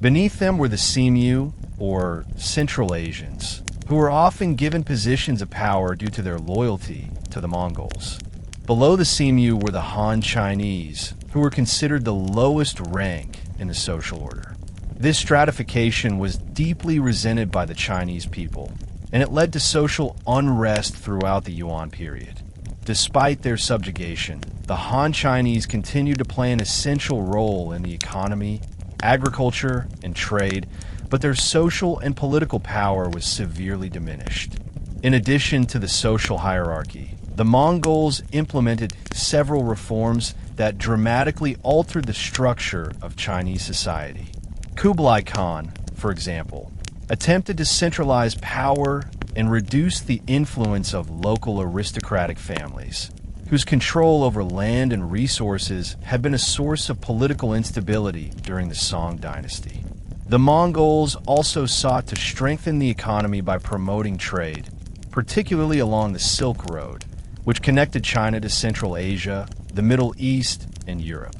Beneath them were the Simu, or Central Asians, who were often given positions of power due to their loyalty to the Mongols. Below the Simu were the Han Chinese, who were considered the lowest rank in the social order. This stratification was deeply resented by the Chinese people, and it led to social unrest throughout the Yuan period. Despite their subjugation, the Han Chinese continued to play an essential role in the economy, agriculture, and trade, but their social and political power was severely diminished. In addition to the social hierarchy, the Mongols implemented several reforms that dramatically altered the structure of Chinese society. Kublai Khan, for example, attempted to centralize power and reduce the influence of local aristocratic families, whose control over land and resources had been a source of political instability during the Song dynasty. The Mongols also sought to strengthen the economy by promoting trade, particularly along the Silk Road, which connected China to Central Asia, the Middle East, and Europe.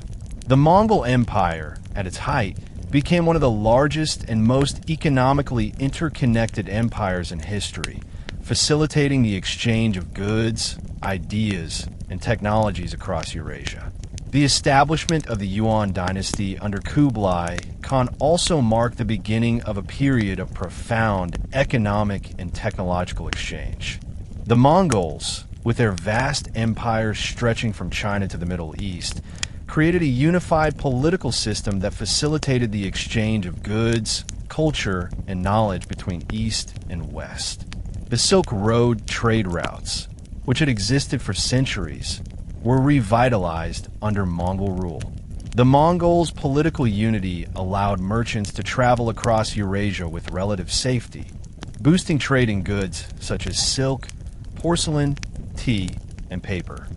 The Mongol Empire, at its height, became one of the largest and most economically interconnected empires in history, facilitating the exchange of goods, ideas, and technologies across Eurasia. The establishment of the Yuan Dynasty under Kublai Khan also marked the beginning of a period of profound economic and technological exchange. The Mongols, with their vast empires stretching from China to the Middle East, created a unified political system that facilitated the exchange of goods, culture, and knowledge between East and West. The Silk Road trade routes, which had existed for centuries, were revitalized under Mongol rule. The Mongols' political unity allowed merchants to travel across Eurasia with relative safety, boosting trade in goods such as silk, porcelain, tea, and paper.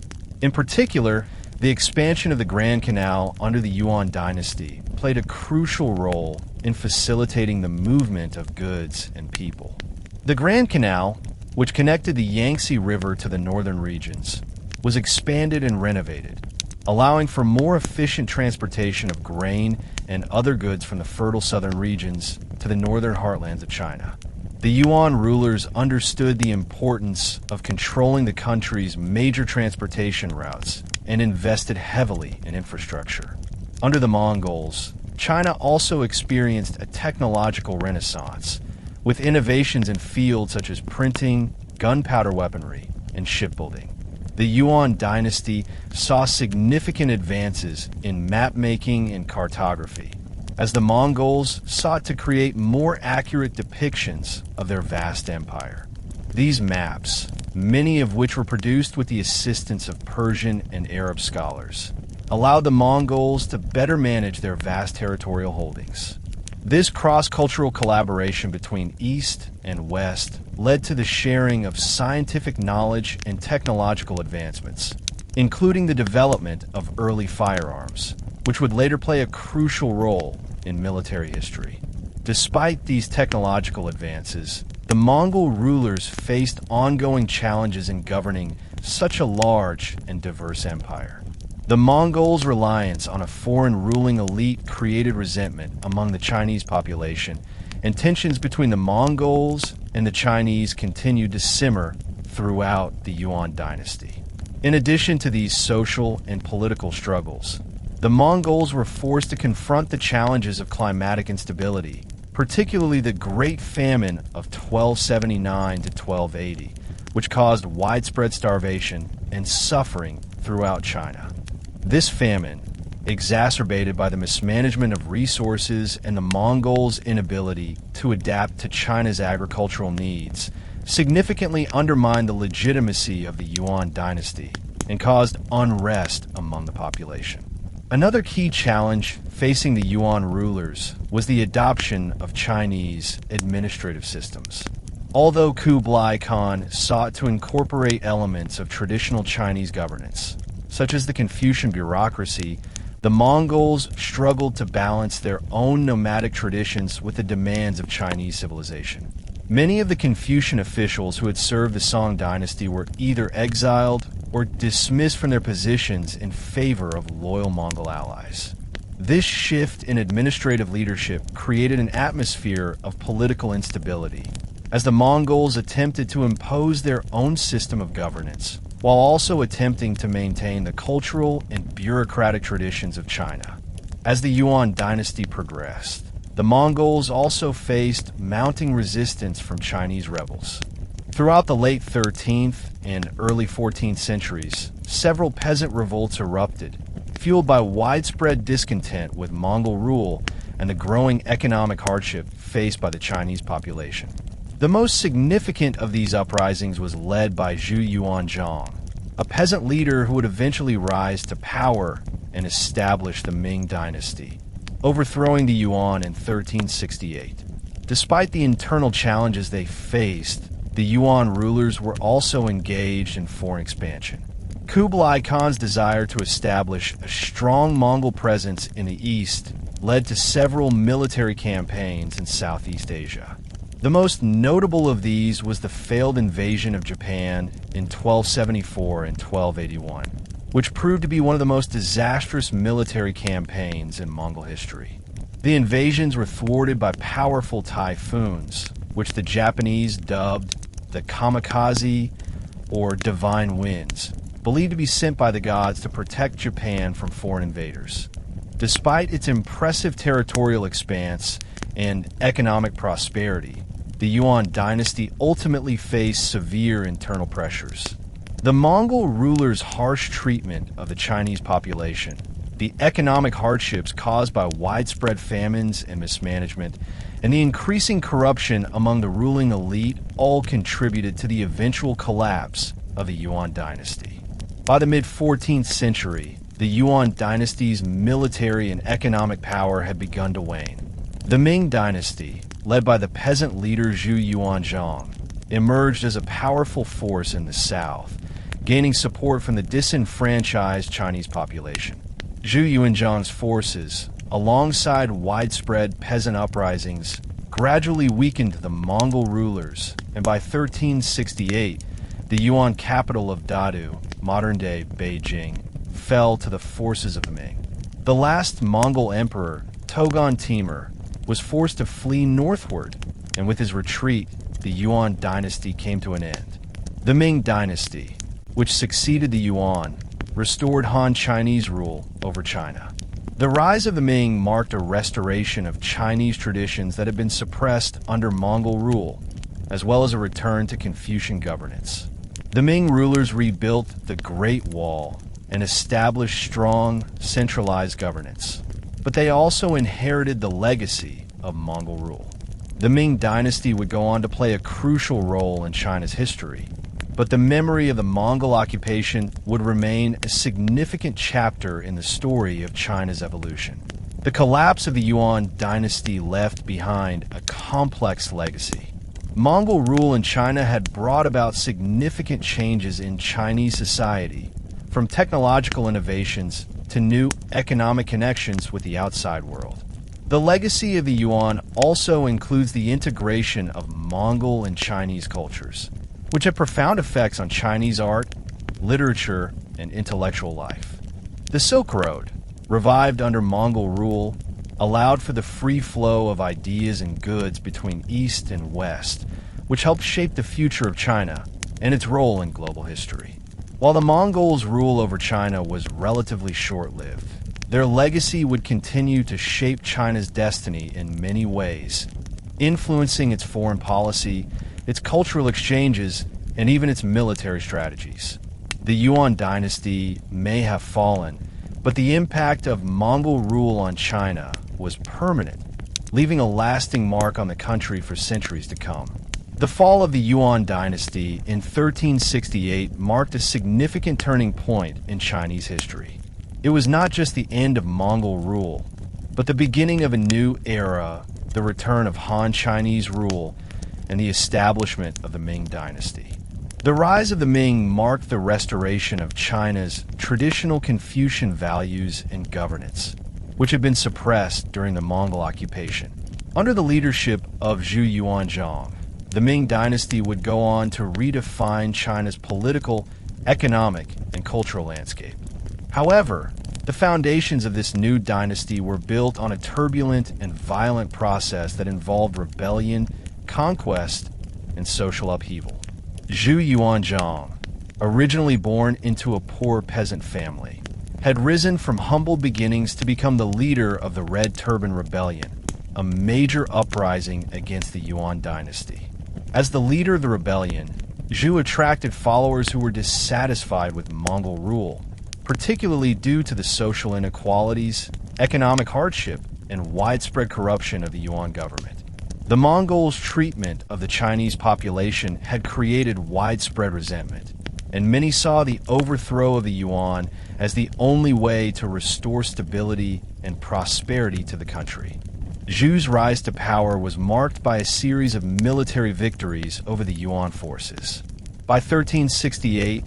In particular, the expansion of the Grand Canal under the Yuan Dynasty played a crucial role in facilitating the movement of goods and people. The Grand Canal, which connected the Yangtze River to the northern regions, was expanded and renovated, allowing for more efficient transportation of grain and other goods from the fertile southern regions to the northern heartlands of China. The Yuan rulers understood the importance of controlling the country's major transportation routes and invested heavily in infrastructure. Under the Mongols, China also experienced a technological renaissance, with innovations in fields such as printing, gunpowder weaponry, and shipbuilding. The Yuan Dynasty saw significant advances in map-making and cartography, as the Mongols sought to create more accurate depictions of their vast empire. These maps, many of which were produced with the assistance of Persian and Arab scholars, allowed the Mongols to better manage their vast territorial holdings. This cross-cultural collaboration between East and West led to the sharing of scientific knowledge and technological advancements, including the development of early firearms, which would later play a crucial role in military history. Despite these technological advances, the Mongol rulers faced ongoing challenges in governing such a large and diverse empire. The Mongols' reliance on a foreign ruling elite created resentment among the Chinese population, and tensions between the Mongols and the Chinese continued to simmer throughout the Yuan dynasty. In addition to these social and political struggles, the Mongols were forced to confront the challenges of climatic instability, particularly the Great Famine of 1279 to 1280, which caused widespread starvation and suffering throughout China. This famine, exacerbated by the mismanagement of resources and the Mongols' inability to adapt to China's agricultural needs, significantly undermined the legitimacy of the Yuan dynasty and caused unrest among the population. Another key challenge facing the Yuan rulers was the adoption of Chinese administrative systems. Although Kublai Khan sought to incorporate elements of traditional Chinese governance, such as the Confucian bureaucracy, the Mongols struggled to balance their own nomadic traditions with the demands of Chinese civilization. Many of the Confucian officials who had served the Song dynasty were either exiled or dismissed from their positions in favor of loyal Mongol allies. This shift in administrative leadership created an atmosphere of political instability, as the Mongols attempted to impose their own system of governance, while also attempting to maintain the cultural and bureaucratic traditions of China. As the Yuan dynasty progressed, the Mongols also faced mounting resistance from Chinese rebels. Throughout the late 13th and early 14th centuries, several peasant revolts erupted, fueled by widespread discontent with Mongol rule and the growing economic hardship faced by the Chinese population. The most significant of these uprisings was led by Zhu Yuanzhang, a peasant leader who would eventually rise to power and establish the Ming Dynasty, overthrowing the Yuan in 1368. Despite the internal challenges they faced, the Yuan rulers were also engaged in foreign expansion. Kublai Khan's desire to establish a strong Mongol presence in the east led to several military campaigns in Southeast Asia. The most notable of these was the failed invasion of Japan in 1274 and 1281, which proved to be one of the most disastrous military campaigns in Mongol history. The invasions were thwarted by powerful typhoons, which the Japanese dubbed the kamikaze or divine winds, believed to be sent by the gods to protect Japan from foreign invaders. Despite its impressive territorial expanse and economic prosperity, the Yuan Dynasty ultimately faced severe internal pressures. The Mongol rulers' harsh treatment of the Chinese population, the economic hardships caused by widespread famines and mismanagement, and the increasing corruption among the ruling elite all contributed to the eventual collapse of the Yuan Dynasty. By the mid-14th century, the Yuan Dynasty's military and economic power had begun to wane. The Ming Dynasty, led by the peasant leader Zhu Yuanzhang, emerged as a powerful force in the south, gaining support from the disenfranchised Chinese population. Zhu Yuanzhang's forces, alongside widespread peasant uprisings, gradually weakened the Mongol rulers, and by 1368, the Yuan capital of Dadu, modern-day Beijing, fell to the forces of the Ming. The last Mongol emperor, Togon Timur, was forced to flee northward, and with his retreat, the Yuan dynasty came to an end. The Ming Dynasty, which succeeded the Yuan, restored Han Chinese rule over China. The rise of the Ming marked a restoration of Chinese traditions that had been suppressed under Mongol rule, as well as a return to Confucian governance. The Ming rulers rebuilt the Great Wall and established strong, centralized governance. But they also inherited the legacy of Mongol rule. The Ming Dynasty would go on to play a crucial role in China's history, but the memory of the Mongol occupation would remain a significant chapter in the story of China's evolution. The collapse of the Yuan Dynasty left behind a complex legacy. Mongol rule in China had brought about significant changes in Chinese society, from technological innovations to new economic connections with the outside world. The legacy of the Yuan also includes the integration of Mongol and Chinese cultures, which had profound effects on Chinese art, literature, and intellectual life. The Silk Road, revived under Mongol rule, allowed for the free flow of ideas and goods between East and West, which helped shape the future of China and its role in global history. While the Mongols' rule over China was relatively short-lived, their legacy would continue to shape China's destiny in many ways, influencing its foreign policy, its cultural exchanges, and even its military strategies. The Yuan dynasty may have fallen, but the impact of Mongol rule on China was permanent, leaving a lasting mark on the country for centuries to come. The fall of the Yuan dynasty in 1368 marked a significant turning point in Chinese history. It was not just the end of Mongol rule, but the beginning of a new era, the return of Han Chinese rule, and the establishment of the Ming Dynasty. The rise of the Ming marked the restoration of China's traditional Confucian values and governance, which had been suppressed during the Mongol occupation. Under the leadership of Zhu Yuanzhang, the Ming Dynasty would go on to redefine China's political, economic, and cultural landscape. However, the foundations of this new dynasty were built on a turbulent and violent process that involved rebellion, conquest, and social upheaval. Zhu Yuanzhang, originally born into a poor peasant family, had risen from humble beginnings to become the leader of the Red Turban Rebellion, a major uprising against the Yuan dynasty. As the leader of the rebellion, Zhu attracted followers who were dissatisfied with Mongol rule, particularly due to the social inequalities, economic hardship, and widespread corruption of the Yuan government. The Mongols' treatment of the Chinese population had created widespread resentment, and many saw the overthrow of the Yuan as the only way to restore stability and prosperity to the country. Zhu's rise to power was marked by a series of military victories over the Yuan forces. By 1368,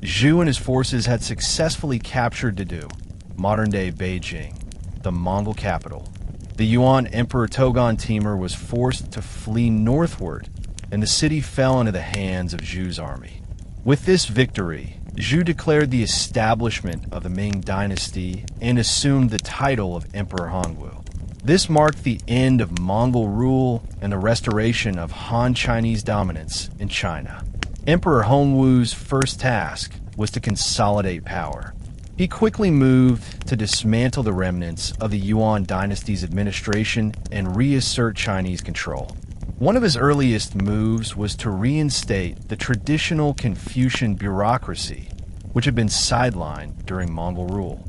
Zhu and his forces had successfully captured Dadu, modern-day Beijing, the Mongol capital. The Yuan Emperor Togon Timur was forced to flee northward, and the city fell into the hands of Zhu's army. With this victory, Zhu declared the establishment of the Ming Dynasty and assumed the title of Emperor Hongwu. This marked the end of Mongol rule and the restoration of Han Chinese dominance in China. Emperor Hongwu's first task was to consolidate power. He quickly moved to dismantle the remnants of the Yuan dynasty's administration and reassert Chinese control. One of his earliest moves was to reinstate the traditional Confucian bureaucracy, which had been sidelined during Mongol rule.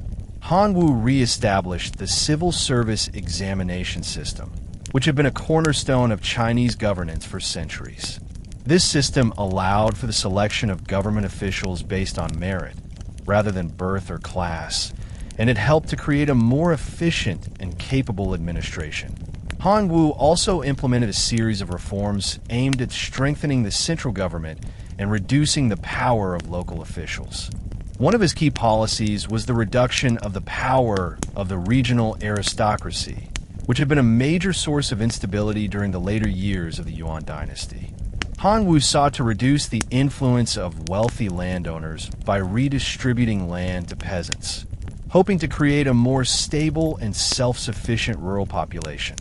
Han Wu re-established the civil service examination system, which had been a cornerstone of Chinese governance for centuries. This system allowed for the selection of government officials based on merit, rather than birth or class, and it helped to create a more efficient and capable administration. Han Wu also implemented a series of reforms aimed at strengthening the central government and reducing the power of local officials. One of his key policies was the reduction of the power of the regional aristocracy, which had been a major source of instability during the later years of the Yuan Dynasty. Han Wu sought to reduce the influence of wealthy landowners by redistributing land to peasants, hoping to create a more stable and self-sufficient rural population.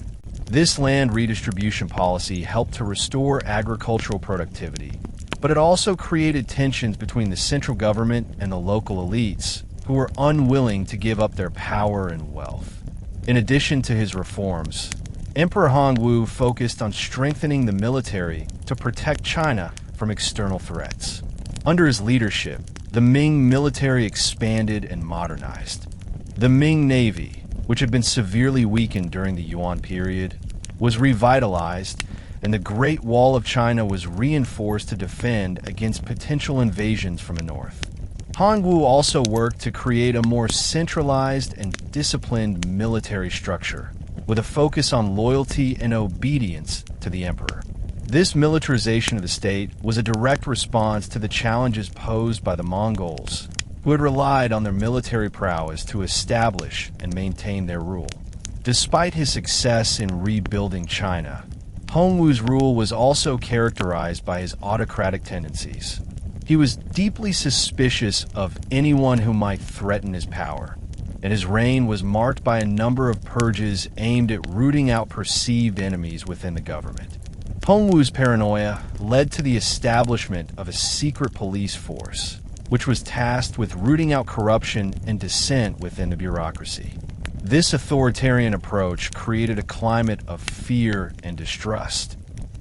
This land redistribution policy helped to restore agricultural productivity, but it also created tensions between the central government and the local elites, who were unwilling to give up their power and wealth. In addition to his reforms, Emperor Han Wu focused on strengthening the military to protect China from external threats. Under his leadership, the Ming military expanded and modernized. The Ming Navy, which had been severely weakened during the Yuan period, was revitalized, and the Great Wall of China was reinforced to defend against potential invasions from the north. Han Wu also worked to create a more centralized and disciplined military structure, with a focus on loyalty and obedience to the emperor. This militarization of the state was a direct response to the challenges posed by the Mongols, who had relied on their military prowess to establish and maintain their rule. Despite his success in rebuilding China, Han Wu's rule was also characterized by his autocratic tendencies. He was deeply suspicious of anyone who might threaten his power, and his reign was marked by a number of purges aimed at rooting out perceived enemies within the government. Han Wu's paranoia led to the establishment of a secret police force, which was tasked with rooting out corruption and dissent within the bureaucracy. This authoritarian approach created a climate of fear and distrust,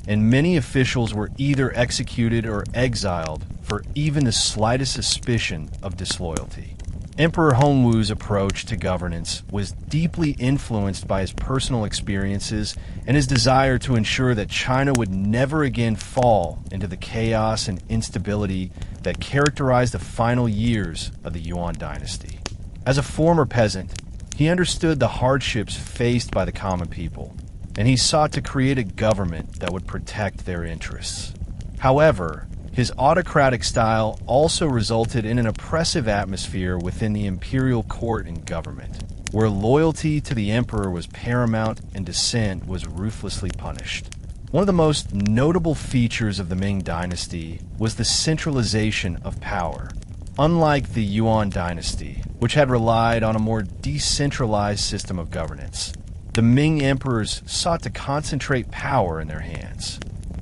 and many officials were either executed or exiled for even the slightest suspicion of disloyalty. Emperor Han Wu's approach to governance was deeply influenced by his personal experiences and his desire to ensure that China would never again fall into the chaos and instability that characterized the final years of the Yuan Dynasty. As a former peasant, he understood the hardships faced by the common people, and he sought to create a government that would protect their interests. However, his autocratic style also resulted in an oppressive atmosphere within the imperial court and government, where loyalty to the emperor was paramount and dissent was ruthlessly punished. One of the most notable features of the Ming Dynasty was the centralization of power. Unlike the Yuan Dynasty, which had relied on a more decentralized system of governance, the Ming emperors sought to concentrate power in their hands.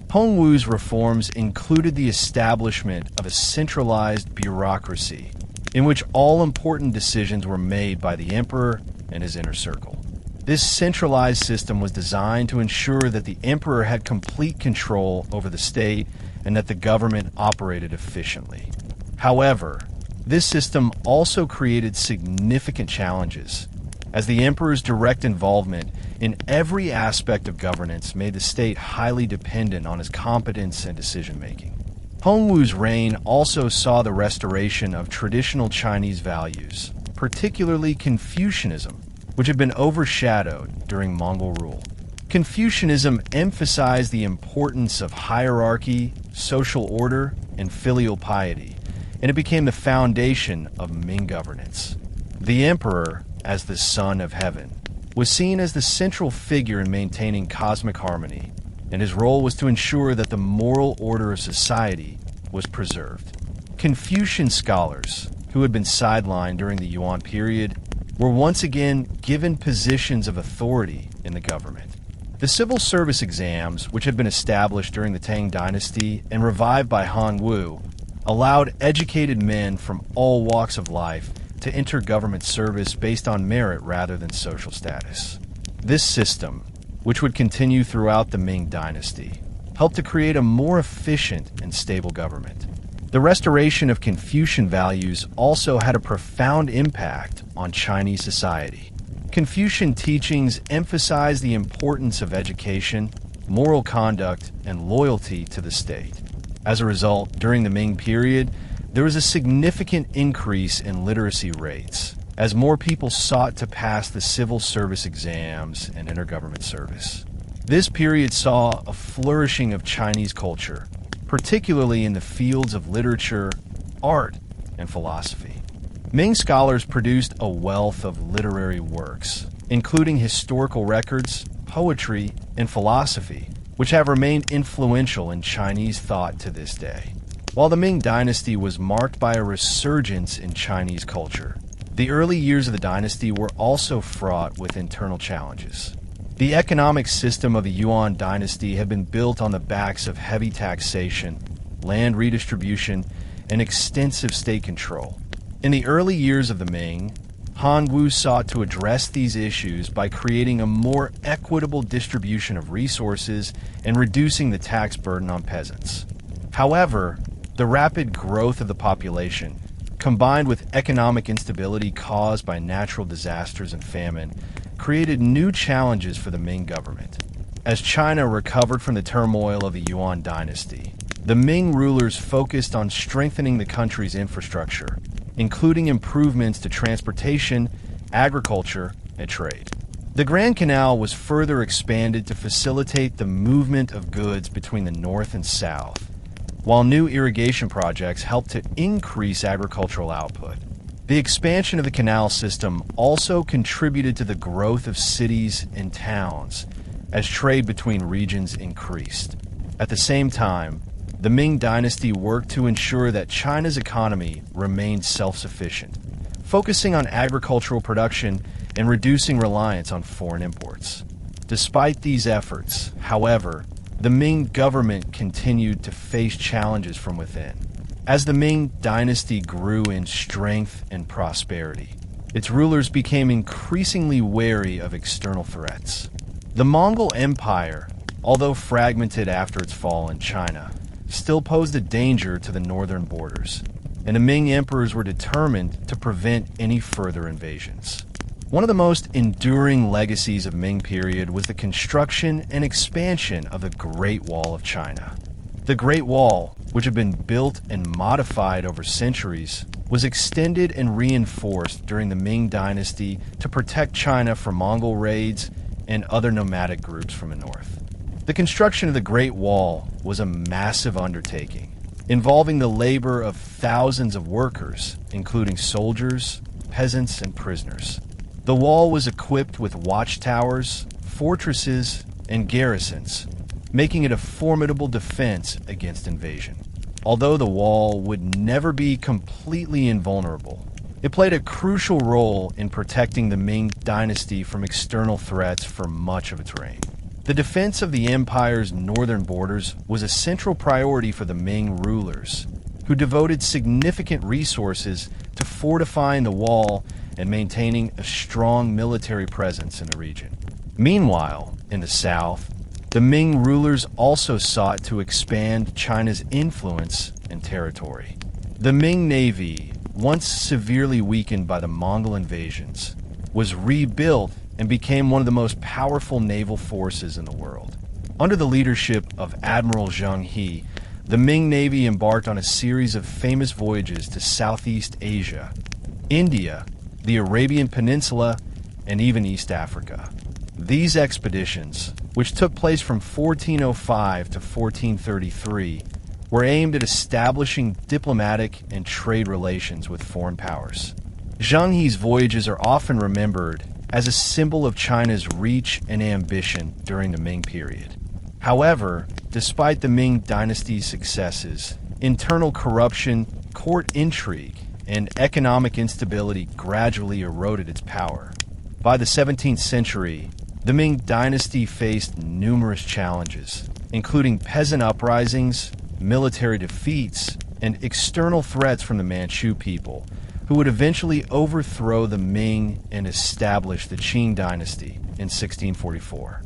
Han Wu's reforms included the establishment of a centralized bureaucracy, in which all important decisions were made by the emperor and his inner circle. This centralized system was designed to ensure that the emperor had complete control over the state and that the government operated efficiently. However, this system also created significant challenges, as the emperor's direct involvement in every aspect of governance made the state highly dependent on his competence and decision-making. Han Wu's reign also saw the restoration of traditional Chinese values, particularly Confucianism, which had been overshadowed during Mongol rule. Confucianism emphasized the importance of hierarchy, social order, and filial piety, and it became the foundation of Ming governance. The emperor, as the son of heaven, was seen as the central figure in maintaining cosmic harmony, and his role was to ensure that the moral order of society was preserved. Confucian scholars, who had been sidelined during the Yuan period, were once again given positions of authority in the government. The civil service exams, which had been established during the Tang Dynasty and revived by Han Wu, allowed educated men from all walks of life to enter government service based on merit rather than social status. This system, which would continue throughout the Ming Dynasty, helped to create a more efficient and stable government. The restoration of Confucian values also had a profound impact on Chinese society. Confucian teachings emphasized the importance of education, moral conduct, and loyalty to the state. As a result, during the Ming period, there was a significant increase in literacy rates, as more people sought to pass the civil service exams and intergovernment service. This period saw a flourishing of Chinese culture, particularly in the fields of literature, art, and philosophy. Ming scholars produced a wealth of literary works, including historical records, poetry, and philosophy, which have remained influential in Chinese thought to this day. While the Ming Dynasty was marked by a resurgence in Chinese culture, the early years of the dynasty were also fraught with internal challenges. The economic system of the Yuan Dynasty had been built on the backs of heavy taxation, land redistribution, and extensive state control. In the early years of the Ming, Han Wu sought to address these issues by creating a more equitable distribution of resources and reducing the tax burden on peasants. However, the rapid growth of the population, combined with economic instability caused by natural disasters and famine, created new challenges for the Ming government. As China recovered from the turmoil of the Yuan Dynasty, the Ming rulers focused on strengthening the country's infrastructure, including improvements to transportation, agriculture, and trade. The Grand Canal was further expanded to facilitate the movement of goods between the north and south, while new irrigation projects helped to increase agricultural output. The expansion of the canal system also contributed to the growth of cities and towns as trade between regions increased. At the same time, the Ming Dynasty worked to ensure that China's economy remained self-sufficient, focusing on agricultural production and reducing reliance on foreign imports. Despite these efforts, however, the Ming government continued to face challenges from within. As the Ming Dynasty grew in strength and prosperity, its rulers became increasingly wary of external threats. The Mongol Empire, although fragmented after its fall in China, still posed a danger to the northern borders, and the Ming emperors were determined to prevent any further invasions. One of the most enduring legacies of Ming period was the construction and expansion of the Great Wall of China. The Great Wall, which had been built and modified over centuries, was extended and reinforced during the Ming Dynasty to protect China from Mongol raids and other nomadic groups from the north. The construction of the Great Wall was a massive undertaking, involving the labor of thousands of workers, including soldiers, peasants, and prisoners. The wall was equipped with watchtowers, fortresses, and garrisons, making it a formidable defense against invasion. Although the wall would never be completely invulnerable, it played a crucial role in protecting the Ming Dynasty from external threats for much of its reign. The defense of the empire's northern borders was a central priority for the Ming rulers, who devoted significant resources to fortifying the wall and maintaining a strong military presence in the region. Meanwhile, in the south, the Ming rulers also sought to expand China's influence and territory. The Ming Navy, once severely weakened by the Mongol invasions, was rebuilt and became one of the most powerful naval forces in the world. Under the leadership of Admiral Zheng He, the Ming Navy embarked on a series of famous voyages to Southeast Asia, India, the Arabian Peninsula, and even East Africa. These expeditions, which took place from 1405 to 1433, were aimed at establishing diplomatic and trade relations with foreign powers. Zheng He's voyages are often remembered as a symbol of China's reach and ambition during the Ming period. However, despite the Ming Dynasty's successes, internal corruption, court intrigue, and economic instability gradually eroded its power. By the 17th century, the Ming Dynasty faced numerous challenges, including peasant uprisings, military defeats, and external threats from the Manchu people, who would eventually overthrow the Ming and establish the Qing Dynasty in 1644.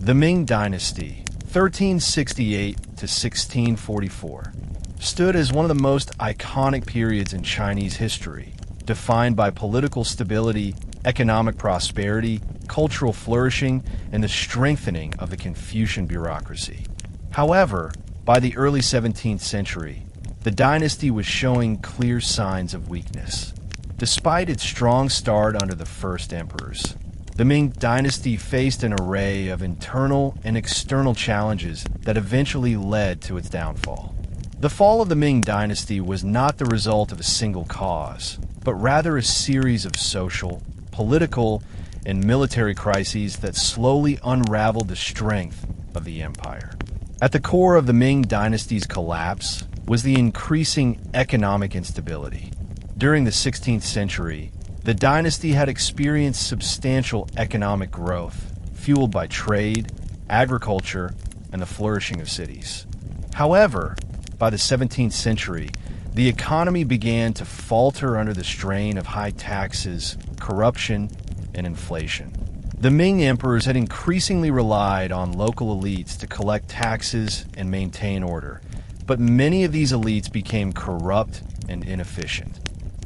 The Ming Dynasty, 1368 to 1644, stood as one of the most iconic periods in Chinese history, defined by political stability, economic prosperity, cultural flourishing, and the strengthening of the Confucian bureaucracy. However, by the early 17th century, the dynasty was showing clear signs of weakness. Despite its strong start under the first emperors, the Ming Dynasty faced an array of internal and external challenges that eventually led to its downfall. The fall of the Ming Dynasty was not the result of a single cause, but rather a series of social, political, and military crises that slowly unraveled the strength of the empire. At the core of the Ming Dynasty's collapse was the increasing economic instability. During the 16th century, the dynasty had experienced substantial economic growth, fueled by trade, agriculture, and the flourishing of cities. However, by the 17th century, the economy began to falter under the strain of high taxes, corruption, and inflation. The Ming emperors had increasingly relied on local elites to collect taxes and maintain order, but many of these elites became corrupt and inefficient.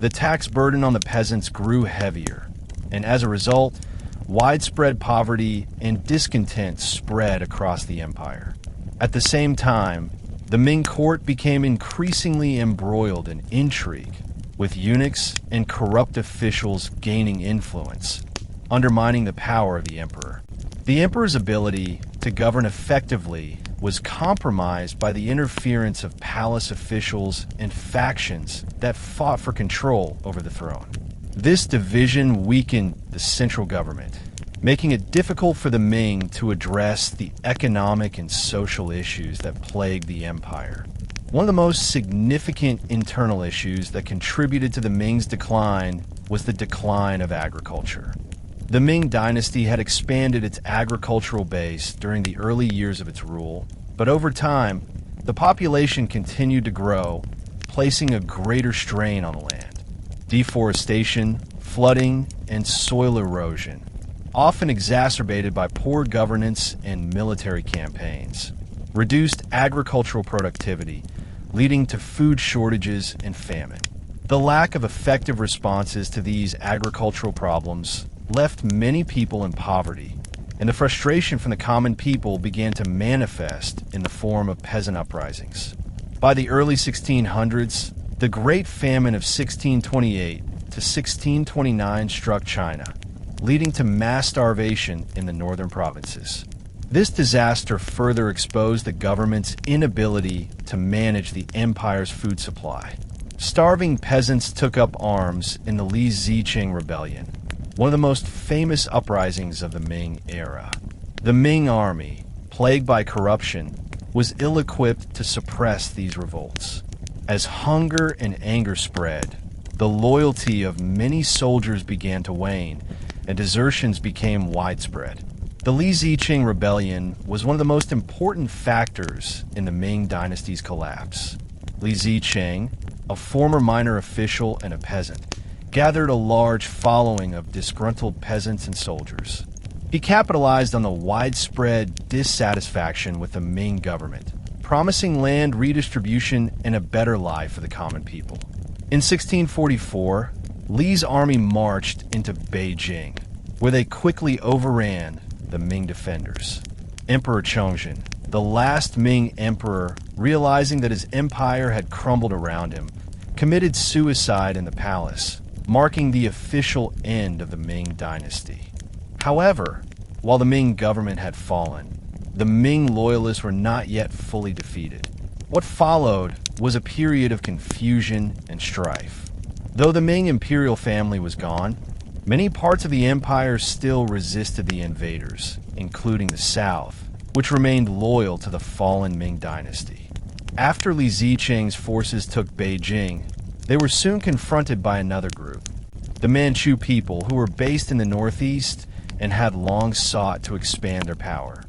The tax burden on the peasants grew heavier, and as a result, widespread poverty and discontent spread across the empire. At the same time, the Ming court became increasingly embroiled in intrigue, with eunuchs and corrupt officials gaining influence, undermining the power of the emperor. The emperor's ability to govern effectively was compromised by the interference of palace officials and factions that fought for control over the throne. This division weakened the central government, making it difficult for the Ming to address the economic and social issues that plagued the empire. One of the most significant internal issues that contributed to the Ming's decline was the decline of agriculture. The Ming Dynasty had expanded its agricultural base during the early years of its rule, but over time, the population continued to grow, placing a greater strain on the land. Deforestation, flooding, and soil erosion, often exacerbated by poor governance and military campaigns, reduced agricultural productivity, leading to food shortages and famine. The lack of effective responses to these agricultural problems left many people in poverty, and the frustration from the common people began to manifest in the form of peasant uprisings. By the early 1600s, the Great Famine of 1628 to 1629 struck China, leading to mass starvation in the northern provinces. This disaster further exposed the government's inability to manage the empire's food supply. Starving peasants took up arms in the Li Ziqing Rebellion, one of the most famous uprisings of the Ming era. The Ming army, plagued by corruption, was ill-equipped to suppress these revolts. As hunger and anger spread, the loyalty of many soldiers began to wane, and desertions became widespread. The Li Ziqing Rebellion was one of the most important factors in the Ming Dynasty's collapse. Li Ziqing, a former minor official and a peasant, gathered a large following of disgruntled peasants and soldiers. He capitalized on the widespread dissatisfaction with the Ming government, promising land redistribution and a better life for the common people. In 1644, Li's army marched into Beijing, where they quickly overran the Ming defenders. Emperor Chongzhen, the last Ming emperor, realizing that his empire had crumbled around him, committed suicide in the palace, marking the official end of the Ming Dynasty. However, while the Ming government had fallen, the Ming loyalists were not yet fully defeated. What followed was a period of confusion and strife. Though the Ming imperial family was gone, many parts of the empire still resisted the invaders, including the south, which remained loyal to the fallen Ming Dynasty. After Li Ziqing's forces took Beijing, they were soon confronted by another group, the Manchu people, who were based in the northeast and had long sought to expand their power.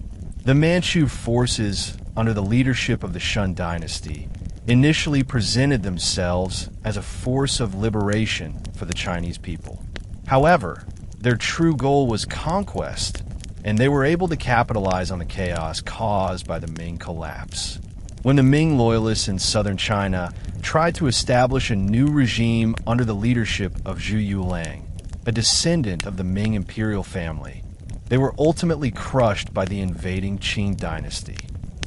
The Manchu forces, under the leadership of the Yuan Dynasty, initially presented themselves as a force of liberation for the Chinese people. However, their true goal was conquest and they were able to capitalize on the chaos caused by the Ming collapse. When the Ming loyalists in southern China tried to establish a new regime under the leadership of Zhu Yulang, a descendant of the Ming imperial family, they were ultimately crushed by the invading Qing dynasty.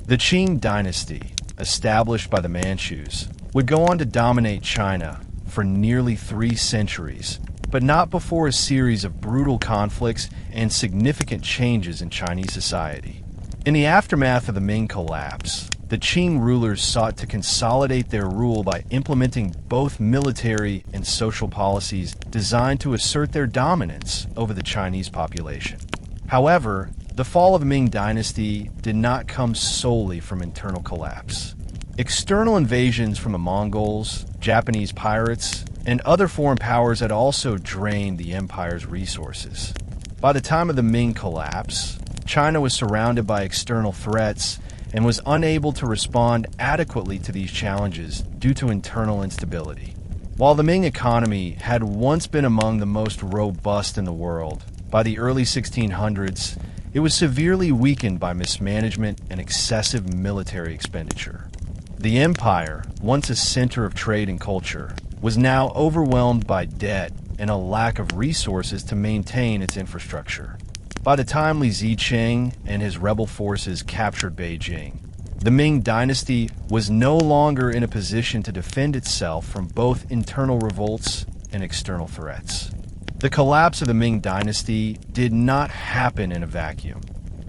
The Qing dynasty, established by the Manchus, would go on to dominate China for nearly 3 centuries, but not before a series of brutal conflicts and significant changes in Chinese society. In the aftermath of the Ming collapse, the Qing rulers sought to consolidate their rule by implementing both military and social policies designed to assert their dominance over the Chinese population. However, the fall of the Ming Dynasty did not come solely from internal collapse. External invasions from the Mongols, Japanese pirates, and other foreign powers had also drained the empire's resources. By the time of the Ming collapse, China was surrounded by external threats and was unable to respond adequately to these challenges due to internal instability. While the Ming economy had once been among the most robust in the world, by the early 1600s, it was severely weakened by mismanagement and excessive military expenditure. The empire, once a center of trade and culture, was now overwhelmed by debt and a lack of resources to maintain its infrastructure. By the time Li Zicheng and his rebel forces captured Beijing, the Ming Dynasty was no longer in a position to defend itself from both internal revolts and external threats. The collapse of the Ming Dynasty did not happen in a vacuum.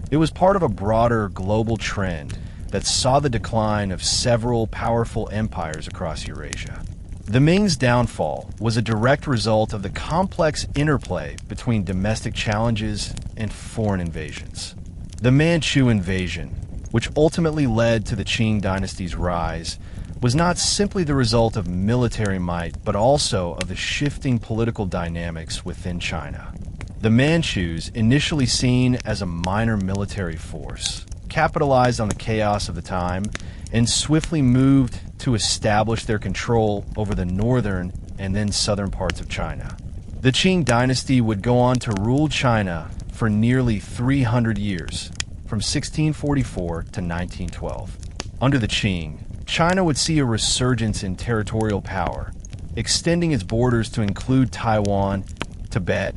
It was part of a broader global trend that saw the decline of several powerful empires across Eurasia. The Ming's downfall was a direct result of the complex interplay between domestic challenges and foreign invasions. The Manchu invasion, which ultimately led to the Qing dynasty's rise, was not simply the result of military might, but also of the shifting political dynamics within China. The Manchus, initially seen as a minor military force, capitalized on the chaos of the time and swiftly moved to establish their control over the northern and then southern parts of China. The Qing dynasty would go on to rule China for nearly 300 years, from 1644 to 1912. Under the Qing, China would see a resurgence in territorial power, extending its borders to include Taiwan, Tibet,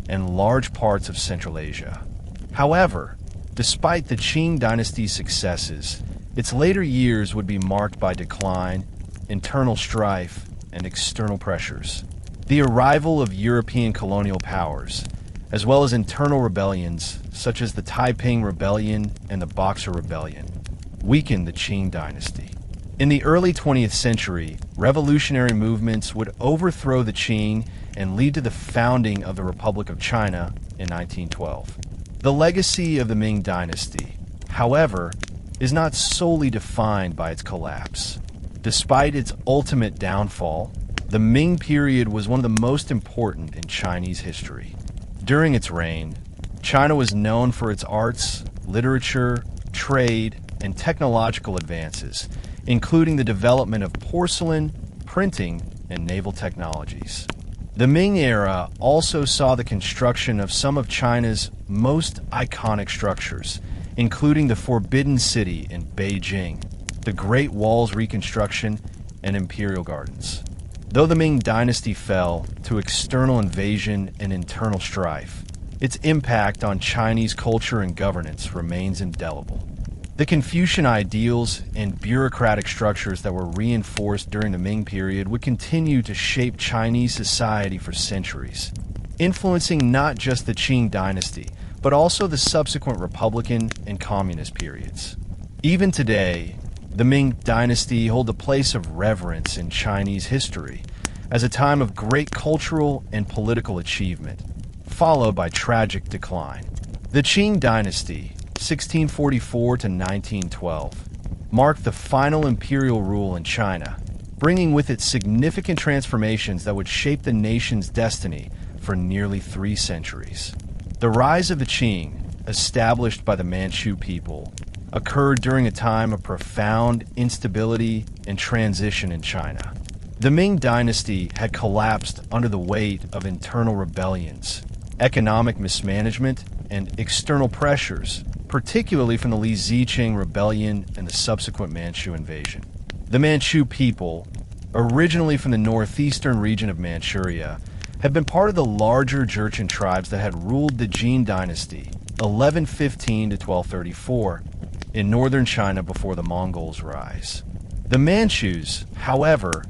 and large parts of Central Asia. However, despite the Qing dynasty's successes, its later years would be marked by decline, internal strife, and external pressures. The arrival of European colonial powers, as well as internal rebellions such as the Taiping Rebellion and the Boxer Rebellion, weakened the Qing dynasty. In the early 20th century, revolutionary movements would overthrow the Qing and lead to the founding of the Republic of China in 1912. The legacy of the Ming Dynasty, however, is not solely defined by its collapse. Despite its ultimate downfall, the Ming period was one of the most important in Chinese history. During its reign, China was known for its arts, literature, trade, and technological advances, including the development of porcelain, printing, and naval technologies. The Ming era also saw the construction of some of China's most iconic structures, including the Forbidden City in Beijing, the Great Wall's reconstruction, and imperial gardens. Though the Ming Dynasty fell to external invasion and internal strife, its impact on Chinese culture and governance remains indelible. The Confucian ideals and bureaucratic structures that were reinforced during the Ming period would continue to shape Chinese society for centuries, influencing not just the Qing dynasty, but also the subsequent Republican and Communist periods. Even today, the Ming Dynasty holds a place of reverence in Chinese history as a time of great cultural and political achievement, followed by tragic decline. The Qing Dynasty, 1644 to 1912, marked the final imperial rule in China, bringing with it significant transformations that would shape the nation's destiny for nearly 3 centuries. The rise of the Qing, established by the Manchu people, occurred during a time of profound instability and transition in China. The Ming Dynasty had collapsed under the weight of internal rebellions, economic mismanagement, and external pressures, particularly from the Li Ziqing rebellion and the subsequent Manchu invasion. The Manchu people, originally from the northeastern region of Manchuria, had been part of the larger Jurchen tribes that had ruled the Yuan Dynasty, 1115 to 1234, in northern China before the Mongols' rise. The Manchus, however,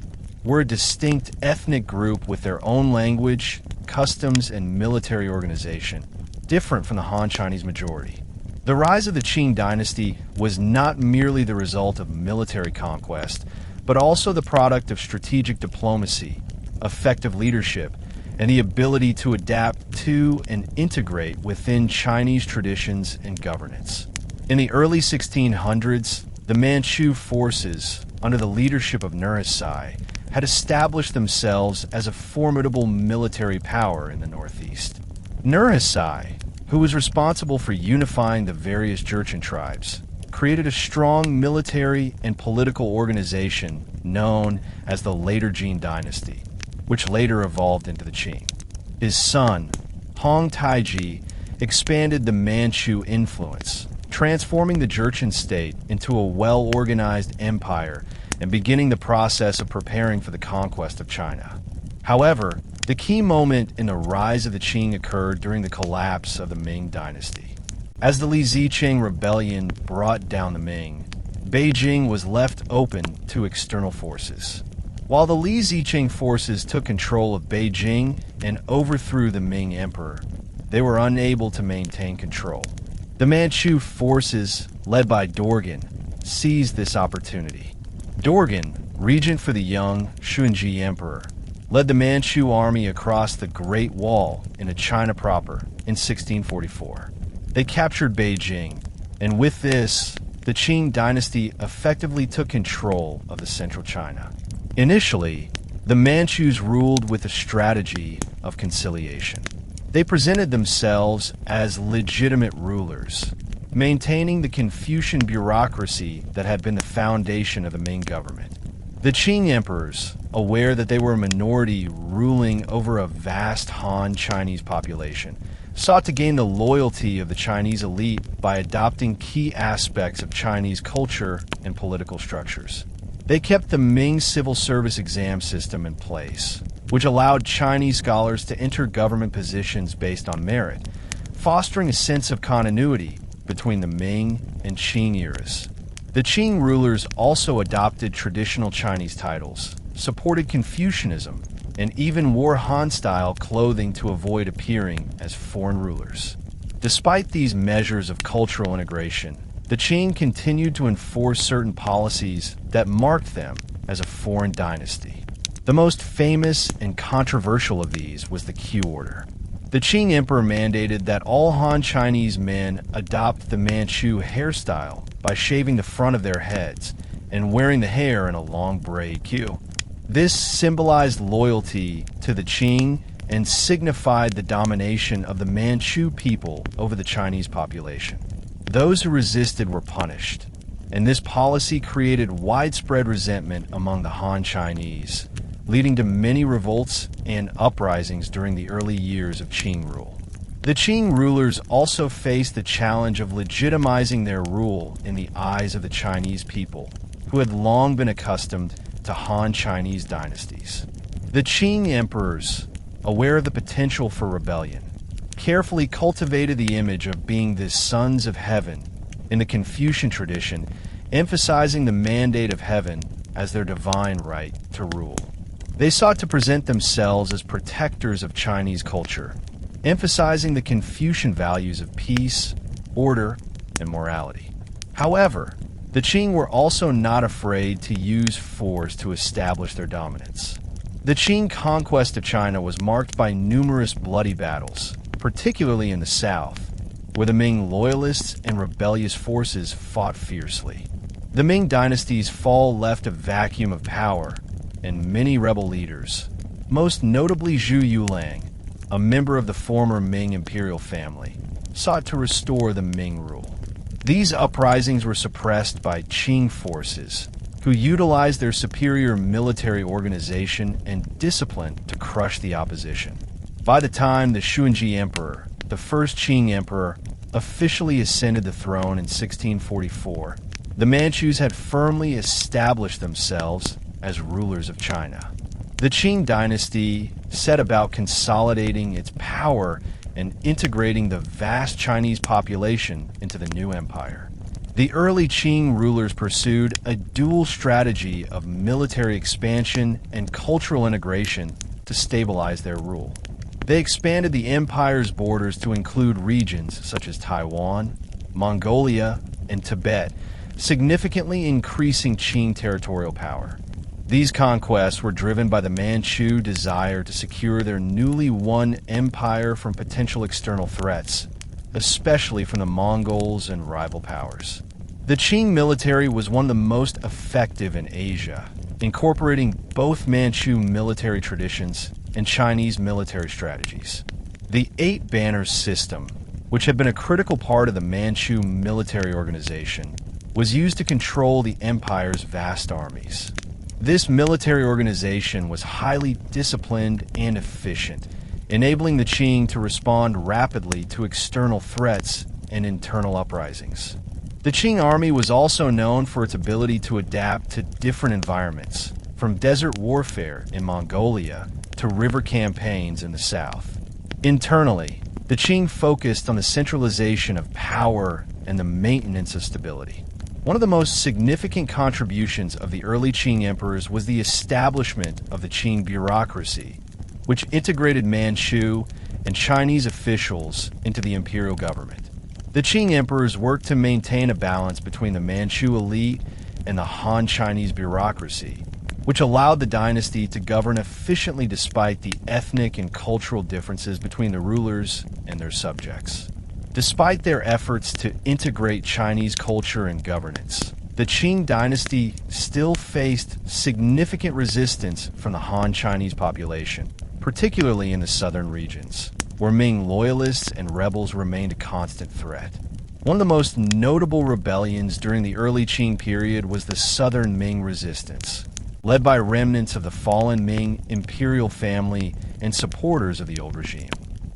were a distinct ethnic group with their own language, customs, and military organization, different from the Han Chinese majority. The rise of the Qing dynasty was not merely the result of military conquest, but also the product of strategic diplomacy, effective leadership, and the ability to adapt to and integrate within Chinese traditions and governance. In the early 1600s, the Manchu forces, under the leadership of Nurhaci, had established themselves as a formidable military power in the northeast. Nurhaci, who was responsible for unifying the various Jurchen tribes, created a strong military and political organization known as the later Yuan Dynasty, which later evolved into the Qing. His son, Hong Taiji, expanded the Manchu influence, transforming the Jurchen state into a well-organized empire and beginning the process of preparing for the conquest of China. However, the key moment in the rise of the Qing occurred during the collapse of the Ming Dynasty. As the Li Ziqing rebellion brought down the Ming, Beijing was left open to external forces. While the Li Ziqing forces took control of Beijing and overthrew the Ming emperor, they were unable to maintain control. The Manchu forces, led by Dorgan, seized this opportunity. Dorgan, regent for the young Shunji emperor, led the Manchu army across the Great Wall into China proper in 1644. They captured Beijing, and with this, the Qing dynasty effectively took control of the central China. Initially, the Manchus ruled with a strategy of conciliation. They presented themselves as legitimate rulers, maintaining the Confucian bureaucracy that had been the foundation of the Ming government. The Qing emperors, aware that they were a minority ruling over a vast Han Chinese population, sought to gain the loyalty of the Chinese elite by adopting key aspects of Chinese culture and political structures. They kept the Ming civil service exam system in place, which allowed Chinese scholars to enter government positions based on merit, fostering a sense of continuity between the Ming and Qing eras. The Qing rulers also adopted traditional Chinese titles, supported Confucianism, and even wore Han-style clothing to avoid appearing as foreign rulers. Despite these measures of cultural integration, the Qing continued to enforce certain policies that marked them as a foreign dynasty. The most famous and controversial of these was the Q Order. The Qing emperor mandated that all Han Chinese men adopt the Manchu hairstyle by shaving the front of their heads and wearing the hair in a long braid queue. This symbolized loyalty to the Qing and signified the domination of the Manchu people over the Chinese population. Those who resisted were punished, and this policy created widespread resentment among the Han Chinese, leading to many revolts and uprisings during the early years of Qing rule. The Qing rulers also faced the challenge of legitimizing their rule in the eyes of the Chinese people, who had long been accustomed to Han Chinese dynasties. The Qing emperors, aware of the potential for rebellion, carefully cultivated the image of being the sons of heaven in the Confucian tradition, emphasizing the mandate of heaven as their divine right to rule. They sought to present themselves as protectors of Chinese culture, emphasizing the Confucian values of peace, order, and morality. However, the Qing were also not afraid to use force to establish their dominance. The Qing conquest of China was marked by numerous bloody battles, particularly in the south, where the Ming loyalists and rebellious forces fought fiercely. The Ming dynasty's fall left a vacuum of power, and many rebel leaders, most notably Zhu Yulang, a member of the former Ming imperial family, sought to restore the Ming rule. These uprisings were suppressed by Qing forces, who utilized their superior military organization and discipline to crush the opposition. By the time the Shunji emperor, the first Qing emperor, officially ascended the throne in 1644, the Manchus had firmly established themselves as rulers of China. The Qing dynasty set about consolidating its power and integrating the vast Chinese population into the new empire. The early Qing rulers pursued a dual strategy of military expansion and cultural integration to stabilize their rule. They expanded the empire's borders to include regions such as Taiwan, Mongolia, and Tibet, significantly increasing Qing territorial power. These conquests were driven by the Manchu desire to secure their newly won empire from potential external threats, especially from the Mongols and rival powers. The Qing military was one of the most effective in Asia, incorporating both Manchu military traditions and Chinese military strategies. The Eight Banners system, which had been a critical part of the Manchu military organization, was used to control the empire's vast armies. This military organization was highly disciplined and efficient, enabling the Qing to respond rapidly to external threats and internal uprisings. The Qing army was also known for its ability to adapt to different environments, from desert warfare in Mongolia to river campaigns in the south. Internally, the Qing focused on the centralization of power and the maintenance of stability. One of the most significant contributions of the early Qing emperors was the establishment of the Qing bureaucracy, which integrated Manchu and Chinese officials into the imperial government. The Qing emperors worked to maintain a balance between the Manchu elite and the Han Chinese bureaucracy, which allowed the dynasty to govern efficiently despite the ethnic and cultural differences between the rulers and their subjects. Despite their efforts to integrate Chinese culture and governance, the Qing dynasty still faced significant resistance from the Han Chinese population, particularly in the southern regions, where Ming loyalists and rebels remained a constant threat. One of the most notable rebellions during the early Qing period was the Southern Ming Resistance, led by remnants of the fallen Ming imperial family and supporters of the old regime.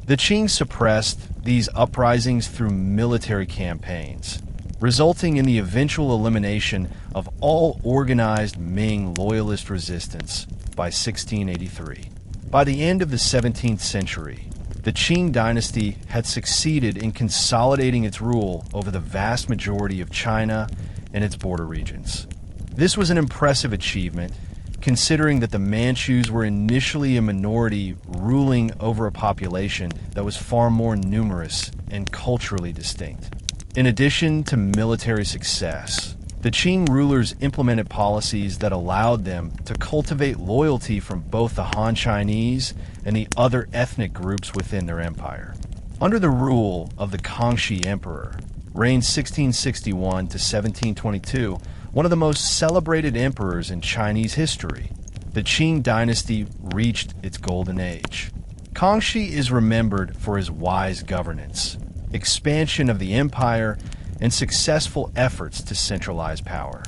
The Qing suppressed these uprisings through military campaigns, resulting in the eventual elimination of all organized Ming loyalist resistance by 1683. By the end of the 17th century, the Qing dynasty had succeeded in consolidating its rule over the vast majority of China and its border regions. This was an impressive achievement, considering that the Manchus were initially a minority ruling over a population that was far more numerous and culturally distinct. In addition to military success, the Qing rulers implemented policies that allowed them to cultivate loyalty from both the Han Chinese and the other ethnic groups within their empire. Under the rule of the Kangxi Emperor, reigned 1661 to 1722, one of the most celebrated emperors in Chinese history, the Qing dynasty reached its golden age. Kangxi is remembered for his wise governance, expansion of the empire, and successful efforts to centralize power.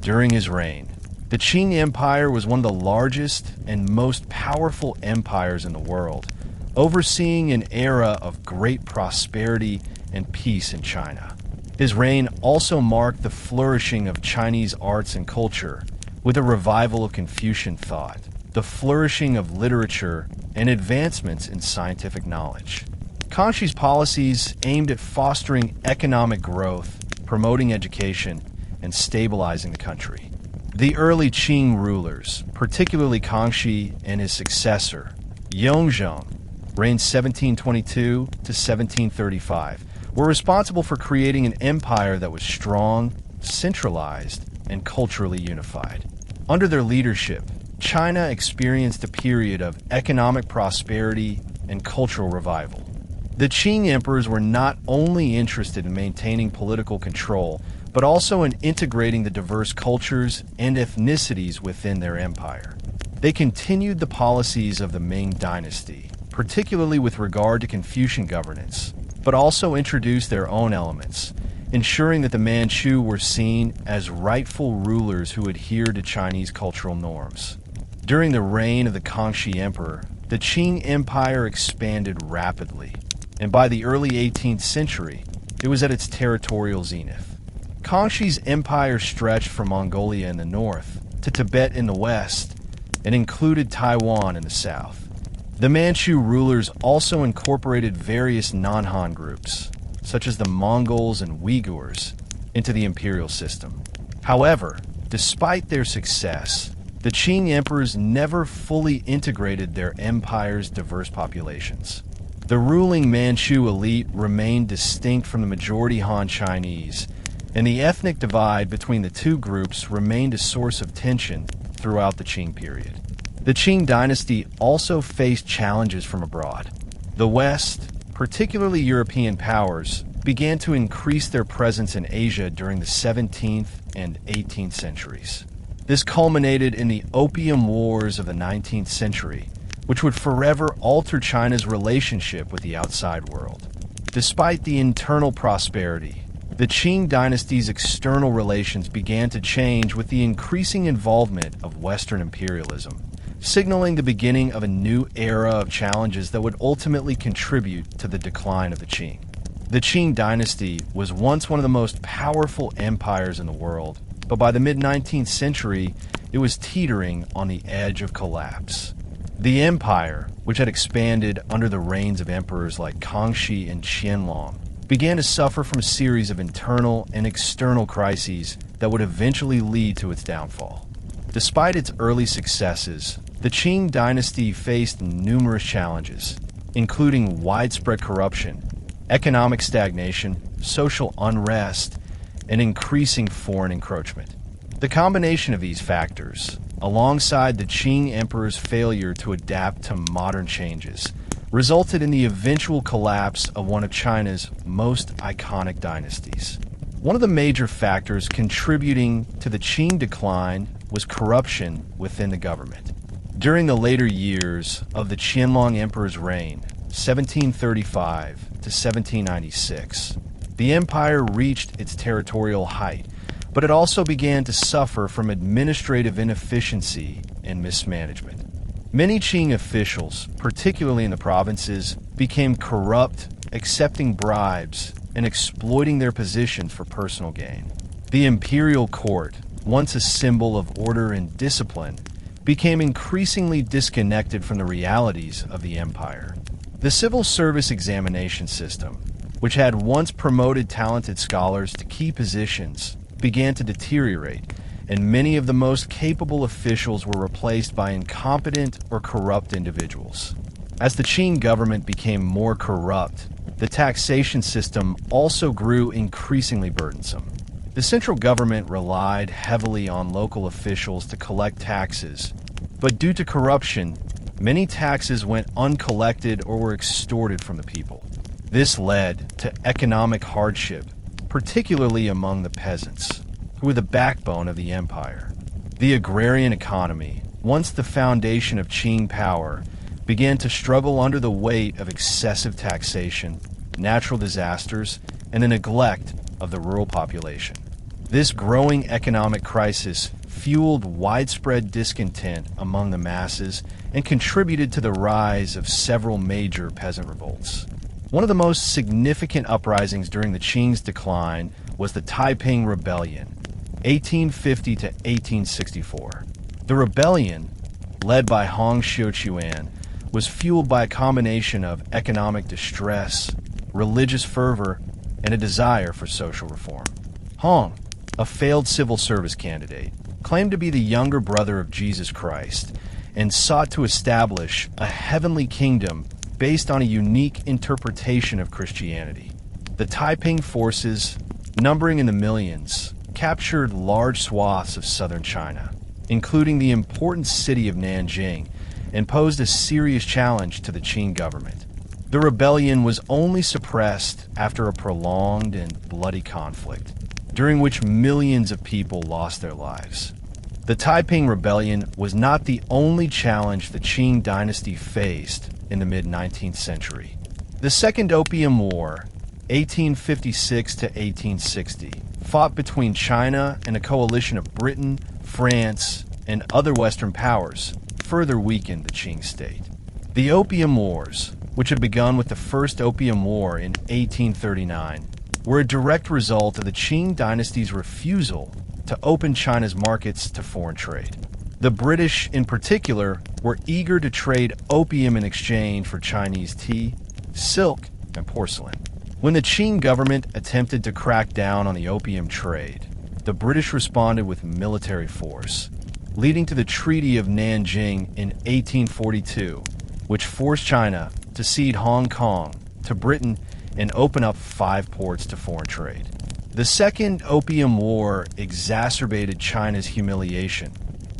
During his reign, the Qing Empire was one of the largest and most powerful empires in the world, overseeing an era of great prosperity and peace in China. His reign also marked the flourishing of Chinese arts and culture, with a revival of Confucian thought, the flourishing of literature, and advancements in scientific knowledge. Kangxi's policies aimed at fostering economic growth, promoting education, and stabilizing the country. The early Qing rulers, particularly Kangxi and his successor, Yongzheng, reigned 1722 to 1735, were responsible for creating an empire that was strong, centralized, and culturally unified. Under their leadership, China experienced a period of economic prosperity and cultural revival. The Qing emperors were not only interested in maintaining political control, but also in integrating the diverse cultures and ethnicities within their empire. They continued the policies of the Ming Dynasty, particularly with regard to Confucian governance, but also introduced their own elements, ensuring that the Manchu were seen as rightful rulers who adhered to Chinese cultural norms. During the reign of the Kangxi Emperor, the Qing Empire expanded rapidly. and by the early 18th century, it was at its territorial zenith. Kangshi's empire stretched from Mongolia in the north to Tibet in the west and included Taiwan in the south. The Manchu rulers also incorporated various non-Han groups, such as the Mongols and Uyghurs, into the imperial system. However, despite their success, the Qing emperors never fully integrated their empire's diverse populations. The ruling Manchu elite remained distinct from the majority Han Chinese, and the ethnic divide between the two groups remained a source of tension throughout the Qing period. The Qing dynasty also faced challenges from abroad. The West, particularly European powers, began to increase their presence in Asia during the 17th and 18th centuries. This culminated in the Opium Wars of the 19th century, which would forever alter China's relationship with the outside world. Despite the internal prosperity, the Qing dynasty's external relations began to change with the increasing involvement of Western imperialism, signaling the beginning of a new era of challenges that would ultimately contribute to the decline of the Qing. The Qing dynasty was once one of the most powerful empires in the world, but by the mid-19th century, it was teetering on the edge of collapse. The empire, which had expanded under the reigns of emperors like Kangxi and Qianlong, began to suffer from a series of internal and external crises that would eventually lead to its downfall. Despite its early successes, the Qing dynasty faced numerous challenges, including widespread corruption, economic stagnation, social unrest, and increasing foreign encroachment. The combination of these factors, alongside the Qing emperor's failure to adapt to modern changes, resulted in the eventual collapse of one of China's most iconic dynasties. One of the major factors contributing to the Qing decline was corruption within the government. During the later years of the Qianlong Emperor's reign, 1735 to 1796, the empire reached its territorial height, but it also began to suffer from administrative inefficiency and mismanagement. Many Qing officials, particularly in the provinces, became corrupt, accepting bribes and exploiting their positions for personal gain. The imperial court, once a symbol of order and discipline, became increasingly disconnected from the realities of the empire. The civil service examination system, which had once promoted talented scholars to key positions, began to deteriorate, and many of the most capable officials were replaced by incompetent or corrupt individuals. As the Qing government became more corrupt, the taxation system also grew increasingly burdensome. The central government relied heavily on local officials to collect taxes, but due to corruption, many taxes went uncollected or were extorted from the people. This led to economic hardship, particularly among the peasants, who were the backbone of the empire. The agrarian economy, once the foundation of Qing power, began to struggle under the weight of excessive taxation, natural disasters, and the neglect of the rural population. This growing economic crisis fueled widespread discontent among the masses and contributed to the rise of several major peasant revolts. One of the most significant uprisings during the Qing's decline was the Taiping Rebellion, 1850 to 1864. The rebellion, led by Hong Xiuquan, was fueled by a combination of economic distress, religious fervor, and a desire for social reform. Hong, a failed civil service candidate, claimed to be the younger brother of Jesus Christ and sought to establish a heavenly kingdom based on a unique interpretation of Christianity. The Taiping forces, numbering in the millions, captured large swaths of southern China, including the important city of Nanjing, and posed a serious challenge to the Qing government. The rebellion was only suppressed after a prolonged and bloody conflict, during which millions of people lost their lives. The Taiping Rebellion was not the only challenge the Qing dynasty faced in the mid-19th century. The Second Opium War, 1856 to 1860, fought between China and a coalition of Britain, France, and other Western powers, further weakened the Qing state. The Opium Wars, which had begun with the First Opium War in 1839, were a direct result of the Qing dynasty's refusal to open China's markets to foreign trade. The British, in particular, were eager to trade opium in exchange for Chinese tea, silk, and porcelain. When the Qing government attempted to crack down on the opium trade, the British responded with military force, leading to the Treaty of Nanjing in 1842, which forced China to cede Hong Kong to Britain and open up 5 ports to foreign trade. The Second Opium War exacerbated China's humiliation,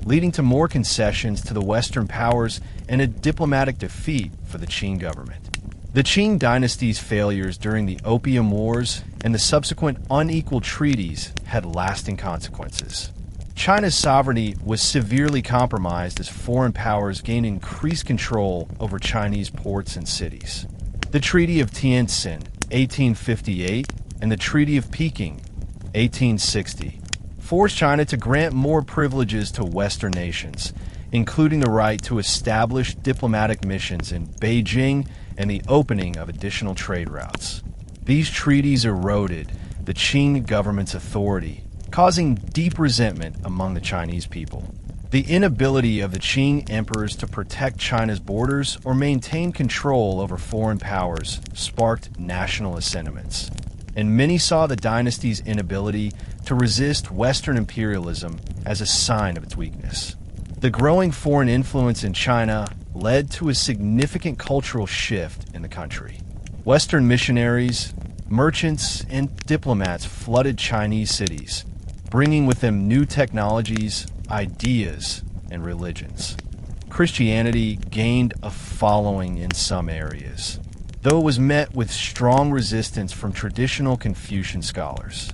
leading to more concessions to the Western powers and a diplomatic defeat for the Qing government. The Qing dynasty's failures during the Opium Wars and the subsequent unequal treaties had lasting consequences. China's sovereignty was severely compromised as foreign powers gained increased control over Chinese ports and cities. The Treaty of Tientsin, 1858, and the Treaty of Peking, 1860, forced China to grant more privileges to Western nations, including the right to establish diplomatic missions in Beijing and the opening of additional trade routes. These treaties eroded the Qing government's authority, causing deep resentment among the Chinese people. The inability of the Qing emperors to protect China's borders or maintain control over foreign powers sparked nationalist sentiments, and many saw the dynasty's inability to resist Western imperialism as a sign of its weakness. The growing foreign influence in China led to a significant cultural shift in the country. Western missionaries, merchants, and diplomats flooded Chinese cities, bringing with them new technologies, ideas, and religions. Christianity gained a following in some areas, though it was met with strong resistance from traditional Confucian scholars.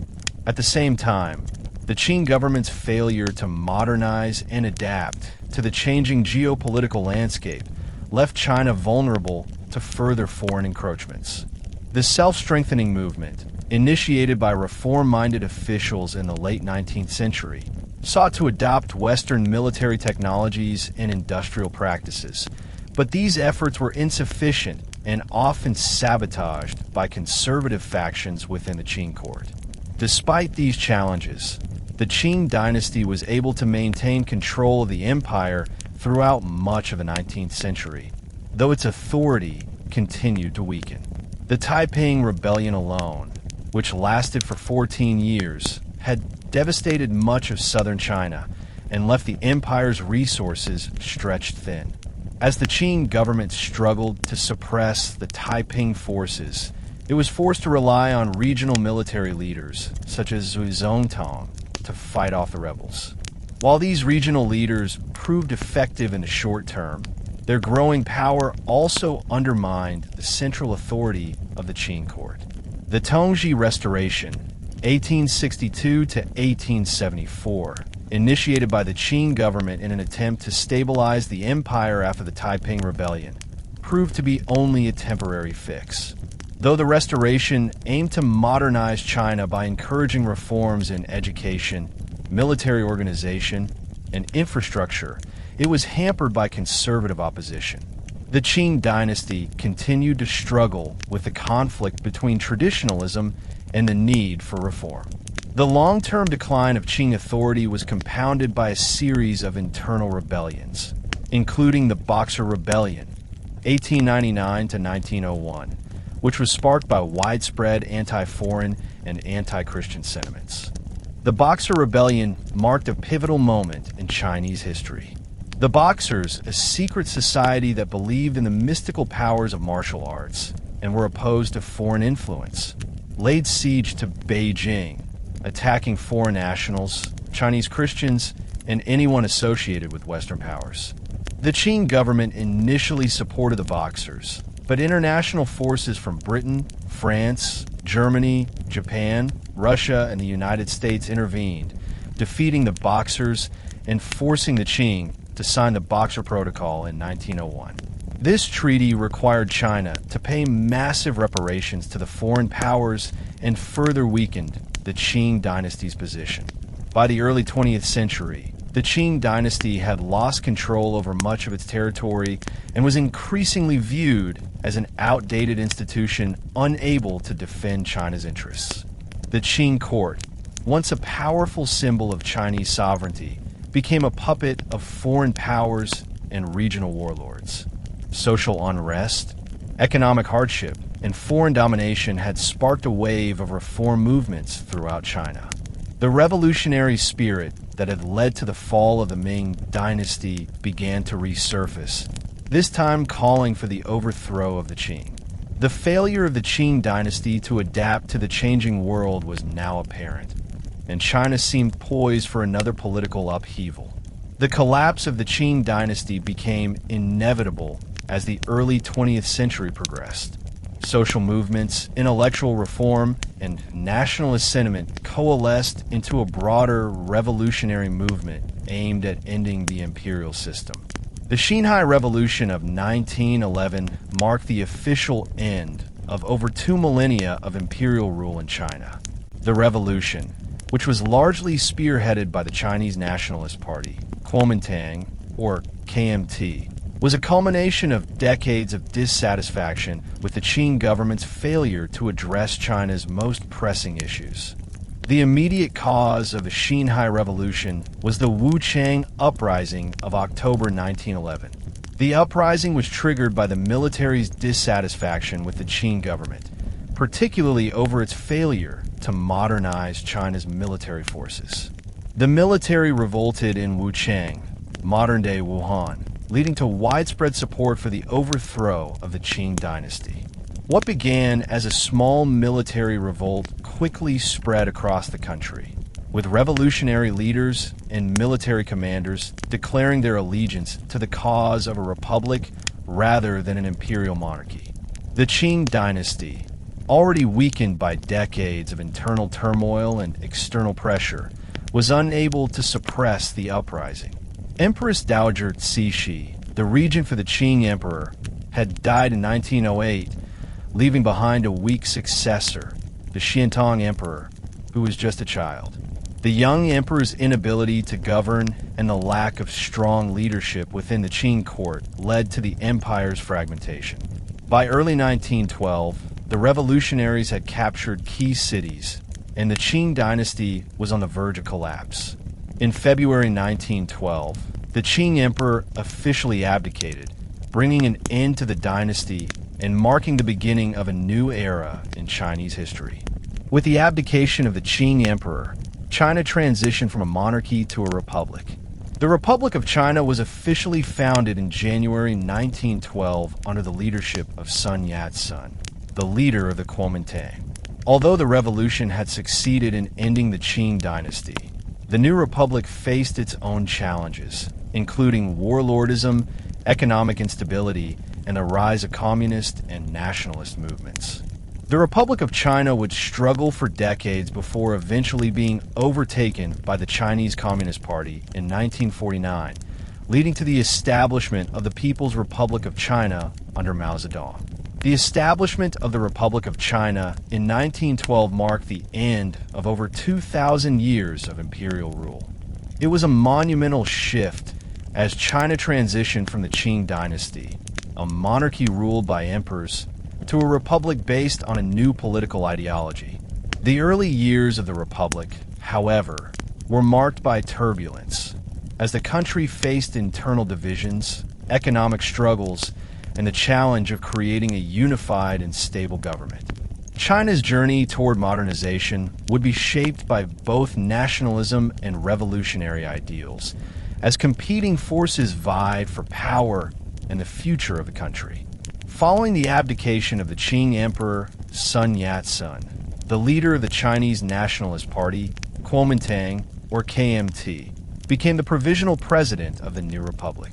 At the same time, the Qing government's failure to modernize and adapt to the changing geopolitical landscape left China vulnerable to further foreign encroachments. The self-strengthening movement, initiated by reform-minded officials in the late 19th century, sought to adopt Western military technologies and industrial practices, but these efforts were insufficient and often sabotaged by conservative factions within the Qing court. Despite these challenges, the Qing dynasty was able to maintain control of the empire throughout much of the 19th century, though its authority continued to weaken. The Taiping Rebellion alone, which lasted for 14 years, had devastated much of southern China and left the empire's resources stretched thin. As the Qing government struggled to suppress the Taiping forces, it was forced to rely on regional military leaders, such as Zhu Zongtong, to fight off the rebels. While these regional leaders proved effective in the short term, their growing power also undermined the central authority of the Qing court. The Tongji Restoration, 1862 to 1874, initiated by the Qing government in an attempt to stabilize the empire after the Taiping Rebellion, proved to be only a temporary fix. Though the restoration aimed to modernize China by encouraging reforms in education, military organization, and infrastructure, it was hampered by conservative opposition. The Qing dynasty continued to struggle with the conflict between traditionalism and the need for reform. The long-term decline of Qing authority was compounded by a series of internal rebellions, including the Boxer Rebellion, 1899 to 1901, which was sparked by widespread anti-foreign and anti-Christian sentiments. The Boxer Rebellion marked a pivotal moment in Chinese history. The Boxers, a secret society that believed in the mystical powers of martial arts and were opposed to foreign influence, laid siege to Beijing, attacking foreign nationals, Chinese Christians, and anyone associated with Western powers. The Qing government initially supported the Boxers, but international forces from Britain, France, Germany, Japan, Russia, and the United States intervened, defeating the Boxers and forcing the Qing to sign the Boxer Protocol in 1901. This treaty required China to pay massive reparations to the foreign powers and further weakened the Qing dynasty's position. By the early 20th century, The Qing dynasty had lost control over much of its territory and was increasingly viewed as an outdated institution unable to defend China's interests. The Qing court, once a powerful symbol of Chinese sovereignty, became a puppet of foreign powers and regional warlords. Social unrest, economic hardship, and foreign domination had sparked a wave of reform movements throughout China. The revolutionary spirit that had led to the fall of the Ming Dynasty began to resurface, this time calling for the overthrow of the Qing. The failure of the Qing dynasty to adapt to the changing world was now apparent, and China seemed poised for another political upheaval. The collapse of the Qing dynasty became inevitable as the early 20th century progressed. Social movements, intellectual reform, and nationalist sentiment coalesced into a broader revolutionary movement aimed at ending the imperial system. The Xinhai Revolution of 1911 marked the official end of over 2 millennia of imperial rule in China. The revolution, which was largely spearheaded by the Chinese Nationalist Party, Kuomintang, or KMT, was a culmination of decades of dissatisfaction with the Qing government's failure to address China's most pressing issues. The immediate cause of the Xinhai Revolution was the Wuchang Uprising of October 1911. The uprising was triggered by the military's dissatisfaction with the Qing government, particularly over its failure to modernize China's military forces. The military revolted in Wuchang, modern-day Wuhan, leading to widespread support for the overthrow of the Qing dynasty. What began as a small military revolt quickly spread across the country, with revolutionary leaders and military commanders declaring their allegiance to the cause of a republic rather than an imperial monarchy. The Qing dynasty, already weakened by decades of internal turmoil and external pressure, was unable to suppress the uprising. Empress Dowager Cixi, the regent for the Qing emperor, had died in 1908, leaving behind a weak successor, the Xiantong emperor, who was just a child. The young emperor's inability to govern and the lack of strong leadership within the Qing court led to the empire's fragmentation. By early 1912, the revolutionaries had captured key cities, and the Qing dynasty was on the verge of collapse. In February 1912, the Qing emperor officially abdicated, bringing an end to the dynasty and marking the beginning of a new era in Chinese history. With the abdication of the Qing emperor, China transitioned from a monarchy to a republic. The Republic of China was officially founded in January 1912 under the leadership of Sun Yat-sen, the leader of the Kuomintang. Although the revolution had succeeded in ending the Qing dynasty, the new republic faced its own challenges, including warlordism, economic instability, and the rise of communist and nationalist movements. The Republic of China would struggle for decades before eventually being overtaken by the Chinese Communist Party in 1949, leading to the establishment of the People's Republic of China under Mao Zedong. The establishment of the Republic of China in 1912 marked the end of over 2,000 years of imperial rule. It was a monumental shift as China transitioned from the Qing dynasty, a monarchy ruled by emperors, to a republic based on a new political ideology. The early years of the republic, however, were marked by turbulence, as the country faced internal divisions, economic struggles, and the challenge of creating a unified and stable government. China's journey toward modernization would be shaped by both nationalism and revolutionary ideals, as competing forces vied for power and the future of the country. Following the abdication of the Qing Emperor Sun Yat-sen, the leader of the Chinese Nationalist Party, Kuomintang, or KMT, became the provisional president of the new republic.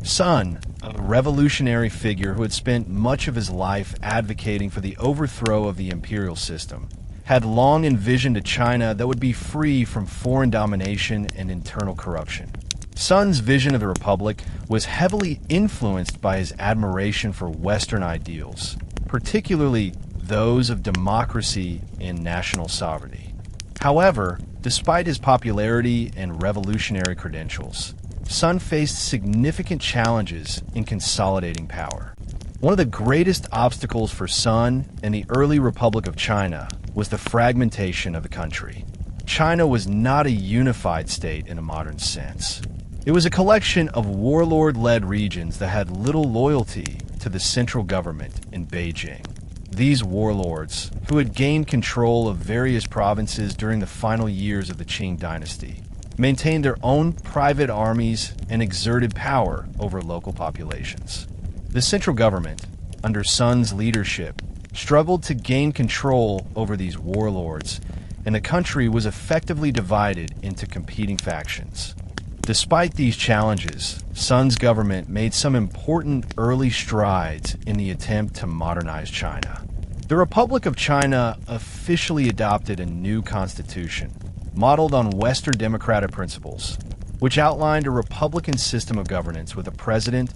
Sun, a revolutionary figure who had spent much of his life advocating for the overthrow of the imperial system, had long envisioned a China that would be free from foreign domination and internal corruption. Sun's vision of the republic was heavily influenced by his admiration for Western ideals, particularly those of democracy and national sovereignty. However, despite his popularity and revolutionary credentials, Sun faced significant challenges in consolidating power. One of the greatest obstacles for Sun and the early Republic of China was the fragmentation of the country. China was not a unified state in a modern sense. It was a collection of warlord-led regions that had little loyalty to the central government in Beijing. These warlords, who had gained control of various provinces during the final years of the Ming Dynasty, maintained their own private armies and exerted power over local populations. The central government, under Sun's leadership, struggled to gain control over these warlords, and the country was effectively divided into competing factions. Despite these challenges, Sun's government made some important early strides in the attempt to modernize China. The Republic of China officially adopted a new constitution, modeled on Western democratic principles, which outlined a republican system of governance with a president,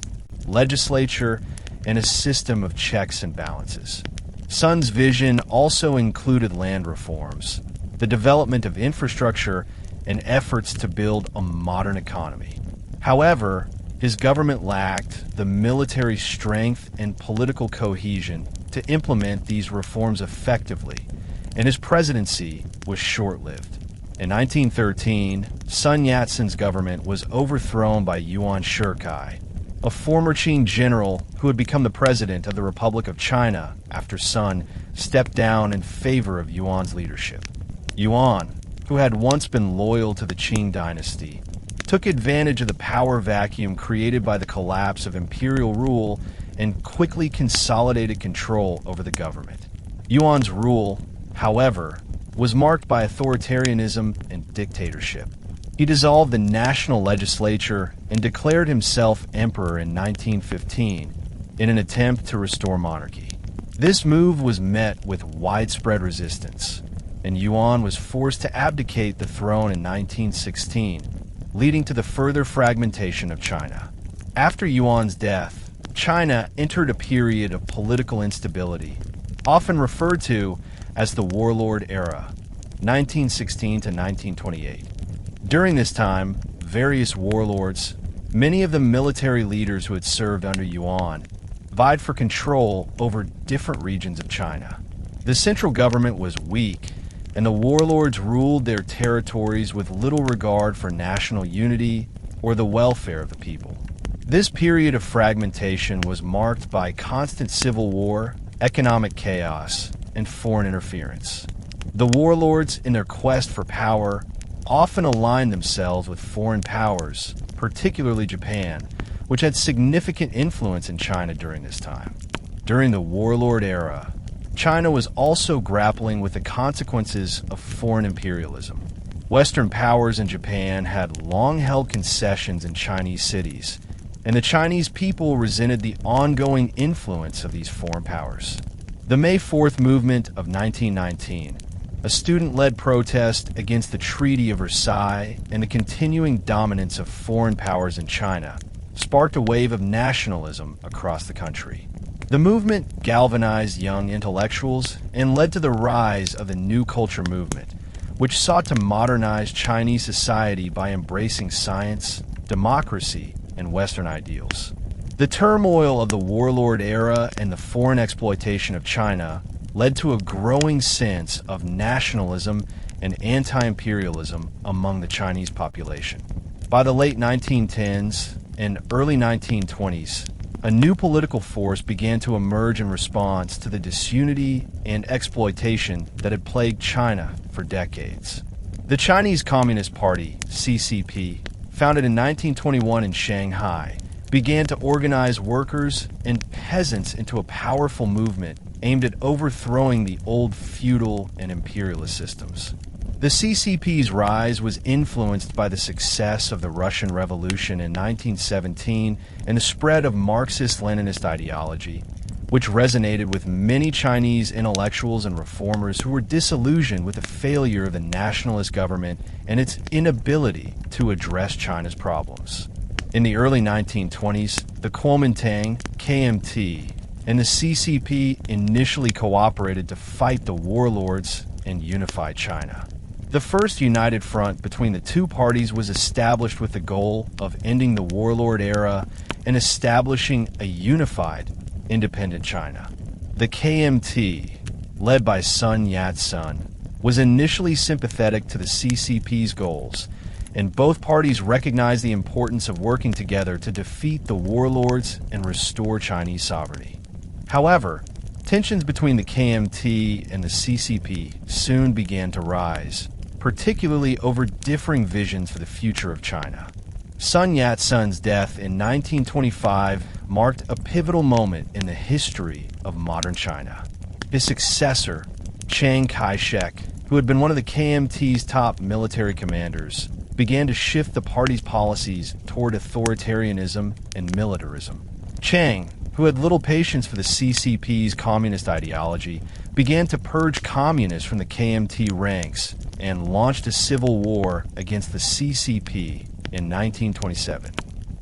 legislature, and a system of checks and balances. Sun's vision also included land reforms, the development of infrastructure, and efforts to build a modern economy. However, his government lacked the military strength and political cohesion to implement these reforms effectively, and his presidency was short-lived. In 1913, Sun Yat-sen's government was overthrown by Yuan Shikai, a former Qing general who had become the president of the Republic of China after Sun stepped down in favor of Yuan's leadership. Yuan, who had once been loyal to the Qing dynasty, took advantage of the power vacuum created by the collapse of imperial rule and quickly consolidated control over the government. Yuan's rule, however, was marked by authoritarianism and dictatorship. He dissolved the national legislature and declared himself emperor in 1915 in an attempt to restore monarchy. This move was met with widespread resistance, and Yuan was forced to abdicate the throne in 1916, leading to the further fragmentation of China. After Yuan's death, China entered a period of political instability, often referred to as the Warlord Era, 1916 to 1928. During this time, various warlords, many of the military leaders who had served under Yuan, vied for control over different regions of China. The central government was weak, and the warlords ruled their territories with little regard for national unity or the welfare of the people. This period of fragmentation was marked by constant civil war, economic chaos, and foreign interference. The warlords, in their quest for power, often aligned themselves with foreign powers, particularly Japan, which had significant influence in China during this time. During the warlord era, China was also grappling with the consequences of foreign imperialism. Western powers and Japan had long held concessions in Chinese cities, and the Chinese people resented the ongoing influence of these foreign powers. The May 4th movement of 1919, a student-led protest against the Treaty of Versailles and the continuing dominance of foreign powers in China, sparked a wave of nationalism across the country. The movement galvanized young intellectuals and led to the rise of the New Culture movement, which sought to modernize Chinese society by embracing science, democracy, and Western ideals. The turmoil of the warlord era and the foreign exploitation of China led to a growing sense of nationalism and anti-imperialism among the Chinese population. By the late 1910s and early 1920s, a new political force began to emerge in response to the disunity and exploitation that had plagued China for decades. The Chinese Communist Party, CCP, founded in 1921 in Shanghai, began to organize workers and peasants into a powerful movement aimed at overthrowing the old feudal and imperialist systems. The CCP's rise was influenced by the success of the Russian Revolution in 1917 and the spread of Marxist-Leninist ideology, which resonated with many Chinese intellectuals and reformers who were disillusioned with the failure of the nationalist government and its inability to address China's problems. In the early 1920s, the Kuomintang, KMT, and the CCP initially cooperated to fight the warlords and unify China. The first united front between the two parties was established with the goal of ending the warlord era and establishing a unified, independent China. The KMT, led by Sun Yat-sen, was initially sympathetic to the CCP's goals, and both parties recognized the importance of working together to defeat the warlords and restore Chinese sovereignty. However, tensions between the KMT and the CCP soon began to rise, particularly over differing visions for the future of China. Sun Yat-sen's death in 1925 marked a pivotal moment in the history of modern China. His successor, Chiang Kai-shek, who had been one of the KMT's top military commanders, began to shift the party's policies toward authoritarianism and militarism. Chiang, who had little patience for the CCP's communist ideology, began to purge communists from the KMT ranks and launched a civil war against the CCP in 1927.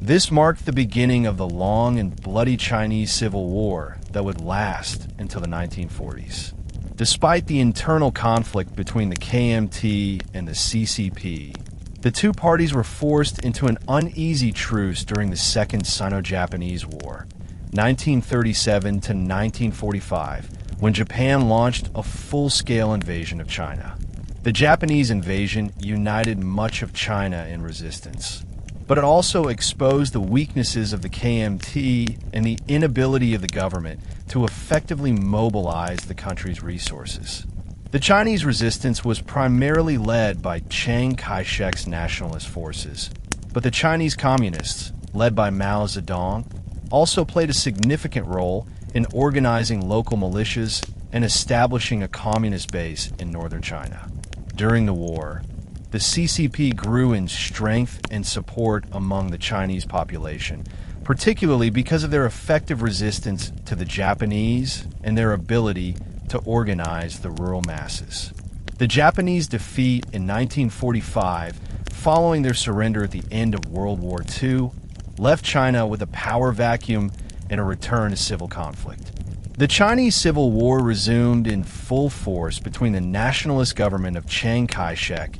This marked the beginning of the long and bloody Chinese Civil War that would last until the 1940s. Despite the internal conflict between the KMT and the CCP, the two parties were forced into an uneasy truce during the Second Sino-Japanese War, 1937 to 1945, when Japan launched a full-scale invasion of China. The Japanese invasion united much of China in resistance, but it also exposed the weaknesses of the KMT and the inability of the government to effectively mobilize the country's resources. The Chinese resistance was primarily led by Chiang Kai-shek's nationalist forces, but the Chinese communists, led by Mao Zedong, also played a significant role in organizing local militias and establishing a communist base in northern China. During the war, the CCP grew in strength and support among the Chinese population, particularly because of their effective resistance to the Japanese and their ability to organize the rural masses. The Japanese defeat in 1945, following their surrender at the end of World War II, left China with a power vacuum and a return to civil conflict. The Chinese Civil War resumed in full force between the nationalist government of Chiang Kai-shek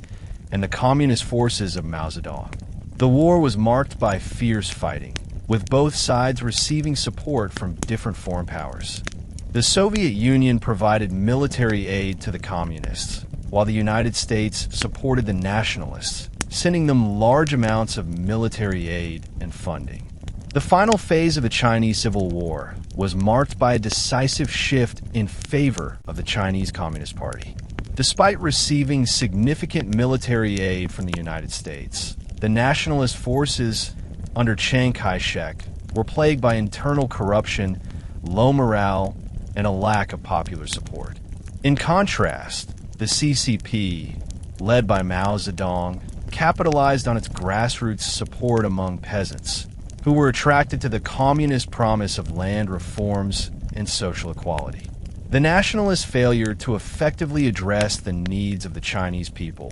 and the communist forces of Mao Zedong. The war was marked by fierce fighting, with both sides receiving support from different foreign powers. The Soviet Union provided military aid to the communists, while the United States supported the nationalists, sending them large amounts of military aid and funding. The final phase of the Chinese Civil War was marked by a decisive shift in favor of the Chinese Communist Party. Despite receiving significant military aid from the United States, the nationalist forces under Chiang Kai-shek were plagued by internal corruption, low morale, and a lack of popular support. In contrast, the CCP, led by Mao Zedong, capitalized on its grassroots support among peasants, who were attracted to the communist promise of land reforms and social equality. The nationalist failure to effectively address the needs of the Chinese people,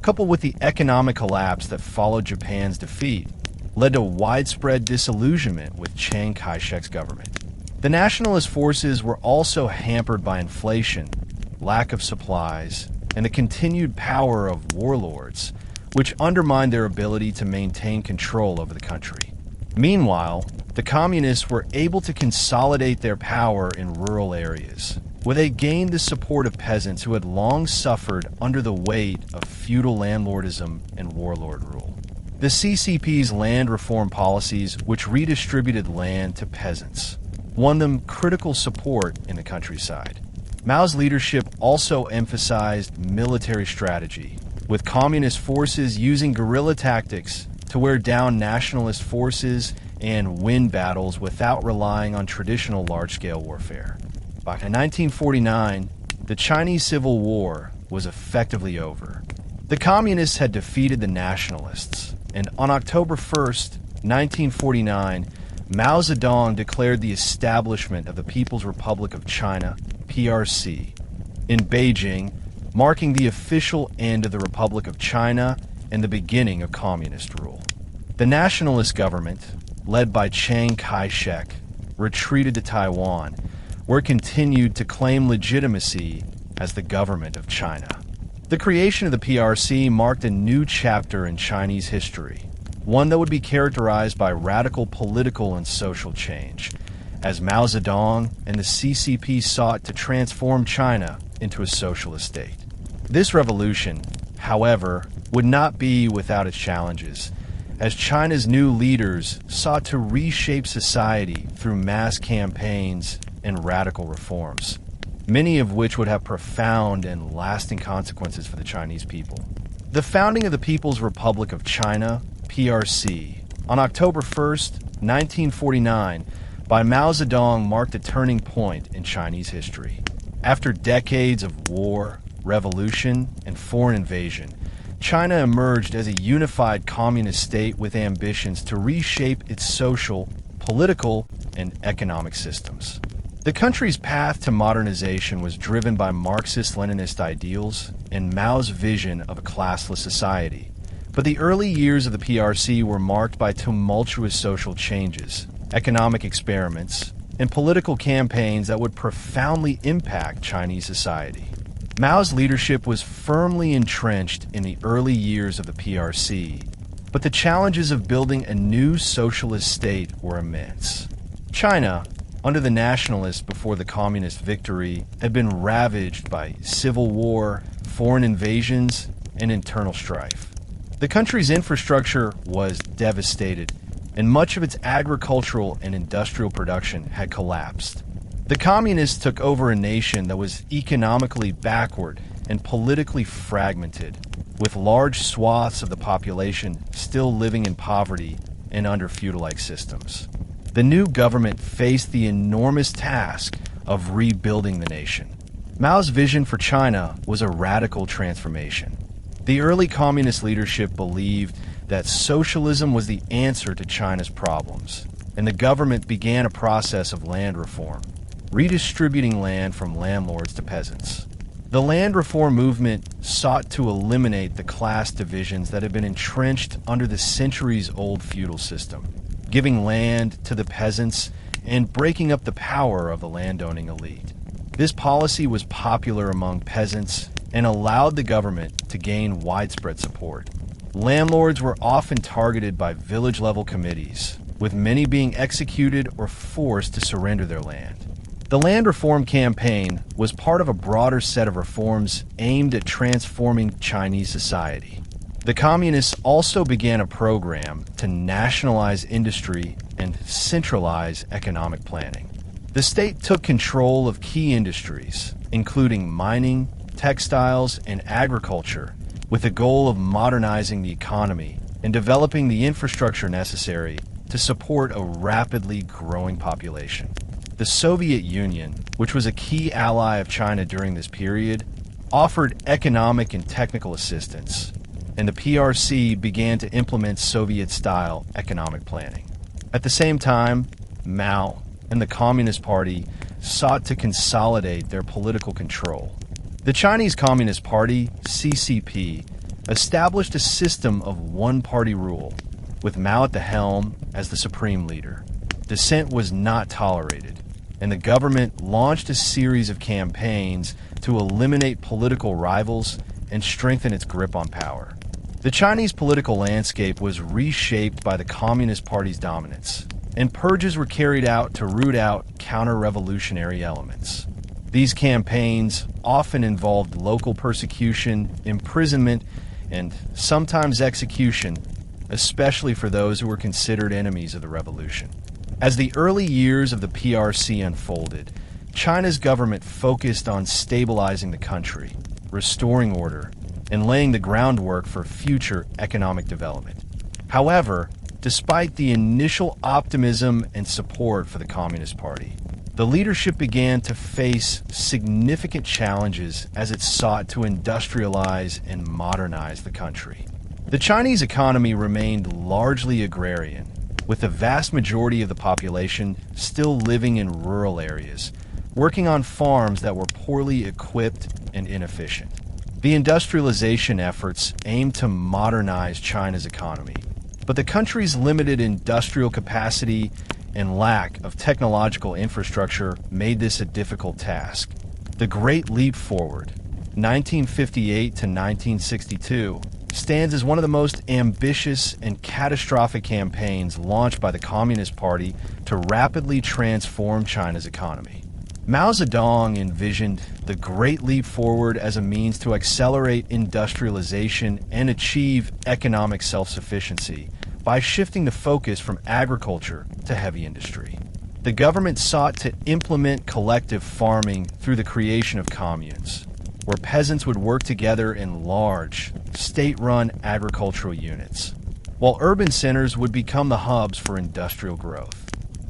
coupled with the economic collapse that followed Japan's defeat, led to widespread disillusionment with Chiang Kai-shek's government. The nationalist forces were also hampered by inflation, lack of supplies, and the continued power of warlords, which undermined their ability to maintain control over the country. Meanwhile, the communists were able to consolidate their power in rural areas, where they gained the support of peasants who had long suffered under the weight of feudal landlordism and warlord rule. The CCP's land reform policies, which redistributed land to peasants, won them critical support in the countryside. Mao's leadership also emphasized military strategy, with communist forces using guerrilla tactics to wear down nationalist forces and win battles without relying on traditional large-scale warfare. By 1949, the Chinese Civil War was effectively over. The communists had defeated the nationalists, and on October 1st, 1949, Mao Zedong declared the establishment of the People's Republic of China, PRC, in Beijing, marking the official end of the Republic of China and the beginning of communist rule. The nationalist government, led by Chiang Kai-shek, retreated to Taiwan, where it continued to claim legitimacy as the government of China. The creation of the PRC marked a new chapter in Chinese history, one that would be characterized by radical political and social change, as Mao Zedong and the CCP sought to transform China into a socialist state. This revolution, however, would not be without its challenges, as China's new leaders sought to reshape society through mass campaigns and radical reforms, many of which would have profound and lasting consequences for the Chinese people. The founding of the People's Republic of China, PRC, on October 1st, 1949, by Mao Zedong marked a turning point in Chinese history. After decades of war, revolution, and foreign invasion, China emerged as a unified communist state with ambitions to reshape its social, political, and economic systems. The country's path to modernization was driven by Marxist-Leninist ideals and Mao's vision of a classless society. But the early years of the PRC were marked by tumultuous social changes, economic experiments, and political campaigns that would profoundly impact Chinese society. Mao's leadership was firmly entrenched in the early years of the PRC, but the challenges of building a new socialist state were immense. China, under the nationalists before the communist victory, had been ravaged by civil war, foreign invasions, and internal strife. The country's infrastructure was devastated, and much of its agricultural and industrial production had collapsed. The communists took over a nation that was economically backward and politically fragmented, with large swaths of the population still living in poverty and under feudal-like systems. The new government faced the enormous task of rebuilding the nation. Mao's vision for China was a radical transformation. The early communist leadership believed that socialism was the answer to China's problems, and the government began a process of land reform, redistributing land from landlords to peasants. The land reform movement sought to eliminate the class divisions that had been entrenched under the centuries-old feudal system, giving land to the peasants and breaking up the power of the landowning elite. This policy was popular among peasants and allowed the government to gain widespread support. Landlords were often targeted by village-level committees, with many being executed or forced to surrender their land. The land reform campaign was part of a broader set of reforms aimed at transforming Chinese society. The communists also began a program to nationalize industry and centralize economic planning. The state took control of key industries, including mining, textiles, and agriculture, with the goal of modernizing the economy and developing the infrastructure necessary to support a rapidly growing population. The Soviet Union, which was a key ally of China during this period, offered economic and technical assistance, and the PRC began to implement Soviet-style economic planning. At the same time, Mao and the Communist Party sought to consolidate their political control. The Chinese Communist Party, CCP, established a system of one-party rule, with Mao at the helm as the supreme leader. Dissent was not tolerated, and the government launched a series of campaigns to eliminate political rivals and strengthen its grip on power. The Chinese political landscape was reshaped by the Communist Party's dominance, and purges were carried out to root out counter-revolutionary elements. These campaigns often involved local persecution, imprisonment, and sometimes execution, especially for those who were considered enemies of the revolution. As the early years of the PRC unfolded, China's government focused on stabilizing the country, restoring order, and laying the groundwork for future economic development. However, despite the initial optimism and support for the Communist Party, the leadership began to face significant challenges as it sought to industrialize and modernize the country. The Chinese economy remained largely agrarian, with the vast majority of the population still living in rural areas, working on farms that were poorly equipped and inefficient. The industrialization efforts aimed to modernize China's economy, but the country's limited industrial capacity and lack of technological infrastructure made this a difficult task. The Great Leap Forward, (1958 to 1962), stands as one of the most ambitious and catastrophic campaigns launched by the Communist Party to rapidly transform China's economy. Mao Zedong envisioned the Great Leap Forward as a means to accelerate industrialization and achieve economic self-sufficiency by shifting the focus from agriculture to heavy industry. The government sought to implement collective farming through the creation of communes, where peasants would work together in large, state-run agricultural units, while urban centers would become the hubs for industrial growth.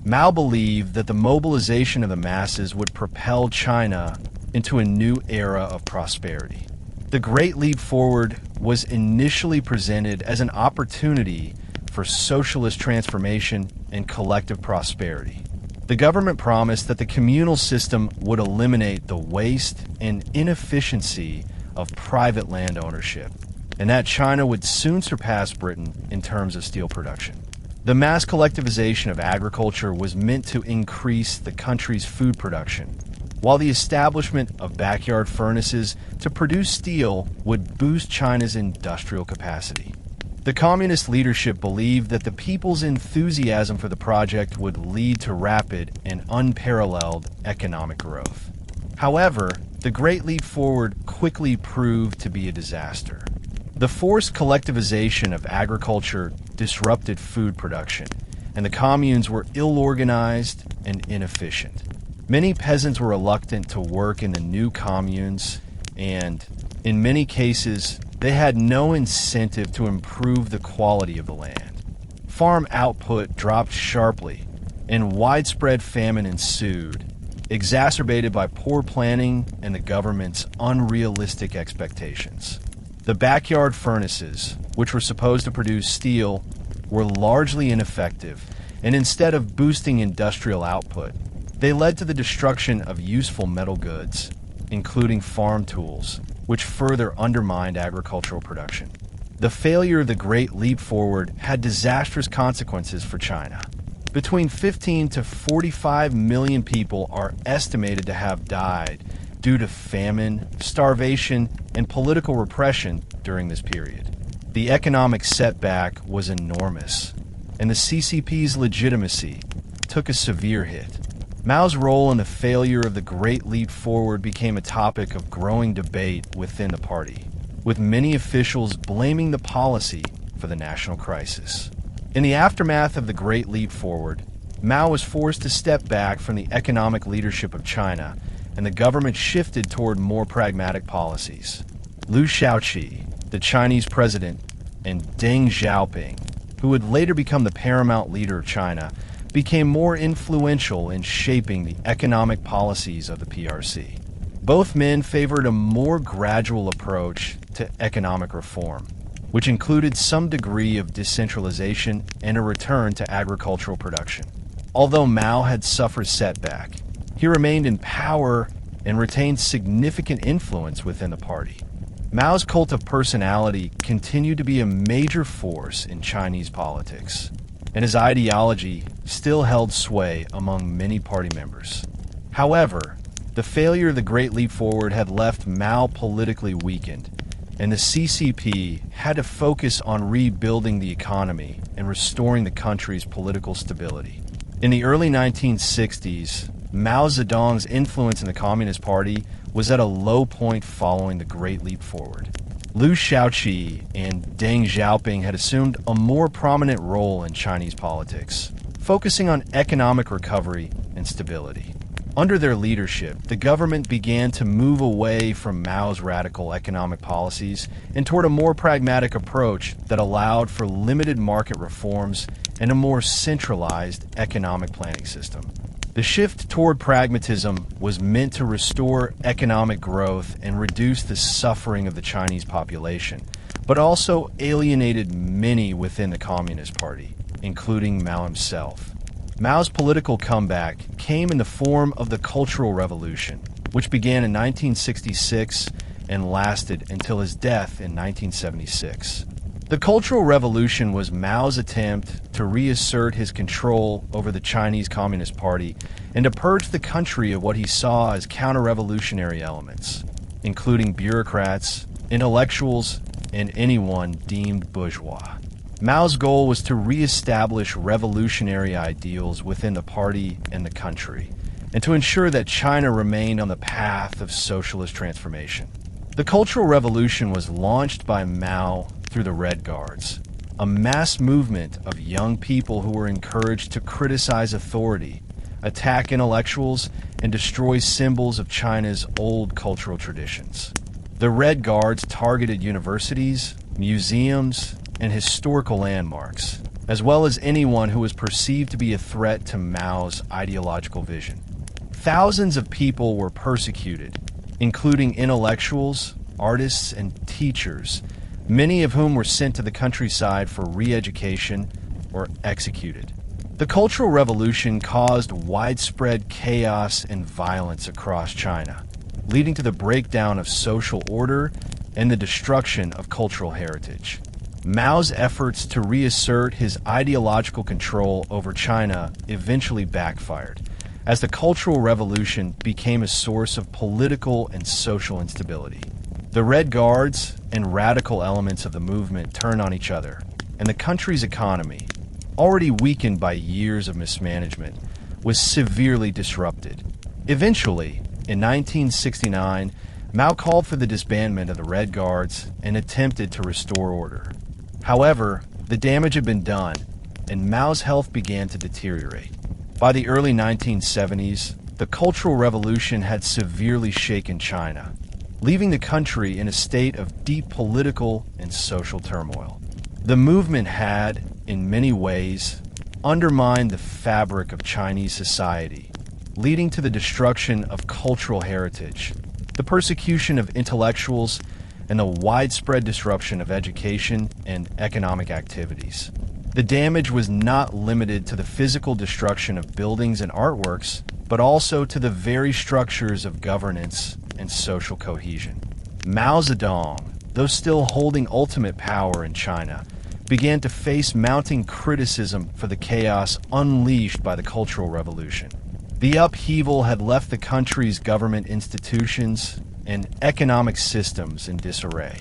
Mao believed that the mobilization of the masses would propel China into a new era of prosperity. The Great Leap Forward was initially presented as an opportunity for socialist transformation and collective prosperity. The government promised that the communal system would eliminate the waste and inefficiency of private land ownership, and that China would soon surpass Britain in terms of steel production. The mass collectivization of agriculture was meant to increase the country's food production, while the establishment of backyard furnaces to produce steel would boost China's industrial capacity. The communist leadership believed that the people's enthusiasm for the project would lead to rapid and unparalleled economic growth. However, the Great Leap Forward quickly proved to be a disaster. The forced collectivization of agriculture disrupted food production, and the communes were ill-organized and inefficient. Many peasants were reluctant to work in the new communes, and in many cases, they had no incentive to improve the quality of the land. Farm output dropped sharply, and widespread famine ensued, exacerbated by poor planning and the government's unrealistic expectations. The backyard furnaces, which were supposed to produce steel, were largely ineffective, and instead of boosting industrial output, they led to the destruction of useful metal goods, including farm tools, which further undermined agricultural production. The failure of the Great Leap Forward had disastrous consequences for China. Between 15 to 45 million people are estimated to have died due to famine, starvation, and political repression during this period. The economic setback was enormous, and the CCP's legitimacy took a severe hit. Mao's role in the failure of the Great Leap Forward became a topic of growing debate within the party, with many officials blaming the policy for the national crisis. In the aftermath of the Great Leap Forward, Mao was forced to step back from the economic leadership of China, and the government shifted toward more pragmatic policies. Liu Shaoqi, the Chinese president, and Deng Xiaoping, who would later become the paramount leader of China, became more influential in shaping the economic policies of the PRC. Both men favored a more gradual approach to economic reform, which included some degree of decentralization and a return to agricultural production. Although Mao had suffered setback, he remained in power and retained significant influence within the party. Mao's cult of personality continued to be a major force in Chinese politics, and his ideology still held sway among many party members. However, the failure of the Great Leap Forward had left Mao politically weakened, and the CCP had to focus on rebuilding the economy and restoring the country's political stability. In the early 1960s, Mao Zedong's influence in the Communist Party was at a low point following the Great Leap Forward. Liu Shaoqi and Deng Xiaoping had assumed a more prominent role in Chinese politics, focusing on economic recovery and stability. Under their leadership, the government began to move away from Mao's radical economic policies and toward a more pragmatic approach that allowed for limited market reforms and a more centralized economic planning system. The shift toward pragmatism was meant to restore economic growth and reduce the suffering of the Chinese population, but also alienated many within the Communist Party, including Mao himself. Mao's political comeback came in the form of the Cultural Revolution, which began in 1966 and lasted until his death in 1976. The Cultural Revolution was Mao's attempt to reassert his control over the Chinese Communist Party and to purge the country of what he saw as counter-revolutionary elements. including bureaucrats, intellectuals, and anyone deemed bourgeois. Mao's goal was to re-establish revolutionary ideals within the party and the country, and to ensure that China remained on the path of socialist transformation. The Cultural Revolution was launched by Mao through the Red Guards, a mass movement of young people who were encouraged to criticize authority, attack intellectuals, and destroy symbols of China's old cultural traditions. The Red Guards targeted universities, museums, and historical landmarks, as well as anyone who was perceived to be a threat to Mao's ideological vision. Thousands of people were persecuted, including intellectuals, artists, and teachers, many of whom were sent to the countryside for re-education or executed. The Cultural Revolution caused widespread chaos and violence across China, leading to the breakdown of social order and the destruction of cultural heritage. Mao's efforts to reassert his ideological control over China eventually backfired, as the Cultural Revolution became a source of political and social instability. The Red Guards and radical elements of the movement turned on each other, and the country's economy, already weakened by years of mismanagement, was severely disrupted. Eventually, in 1969, Mao called for the disbandment of the Red Guards and attempted to restore order. However, the damage had been done, and Mao's health began to deteriorate. By the early 1970s, the Cultural Revolution had severely shaken China, leaving the country in a state of deep political and social turmoil. The movement had, in many ways, undermined the fabric of Chinese society, leading to the destruction of cultural heritage, the persecution of intellectuals, and the widespread disruption of education and economic activities. The damage was not limited to the physical destruction of buildings and artworks, but also to the very structures of governance and social cohesion. Mao Zedong, though still holding ultimate power in China, began to face mounting criticism for the chaos unleashed by the Cultural Revolution. The upheaval had left the country's government institutions and economic systems in disarray.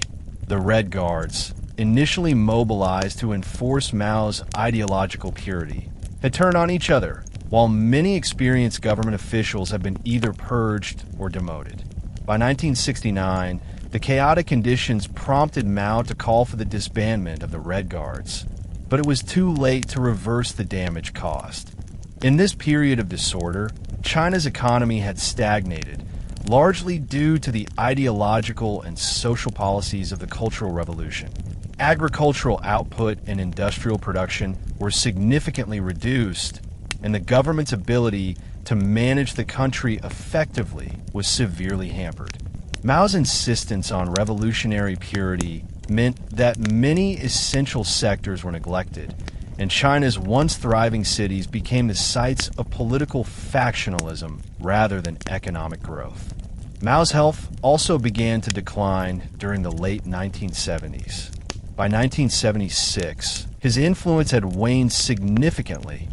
The Red Guards, initially mobilized to enforce Mao's ideological purity, had turned on each other, while many experienced government officials had been either purged or demoted. By 1969, the chaotic conditions prompted Mao to call for the disbandment of the Red Guards, but it was too late to reverse the damage caused. In this period of disorder, China's economy had stagnated, largely due to the ideological and social policies of the Cultural Revolution. Agricultural output and industrial production were significantly reduced, and the government's ability to manage the country effectively was severely hampered. Mao's insistence on revolutionary purity meant that many essential sectors were neglected, and China's once thriving cities became the sites of political factionalism rather than economic growth. Mao's health also began to decline during the late 1970s. By 1976, his influence had waned significantly,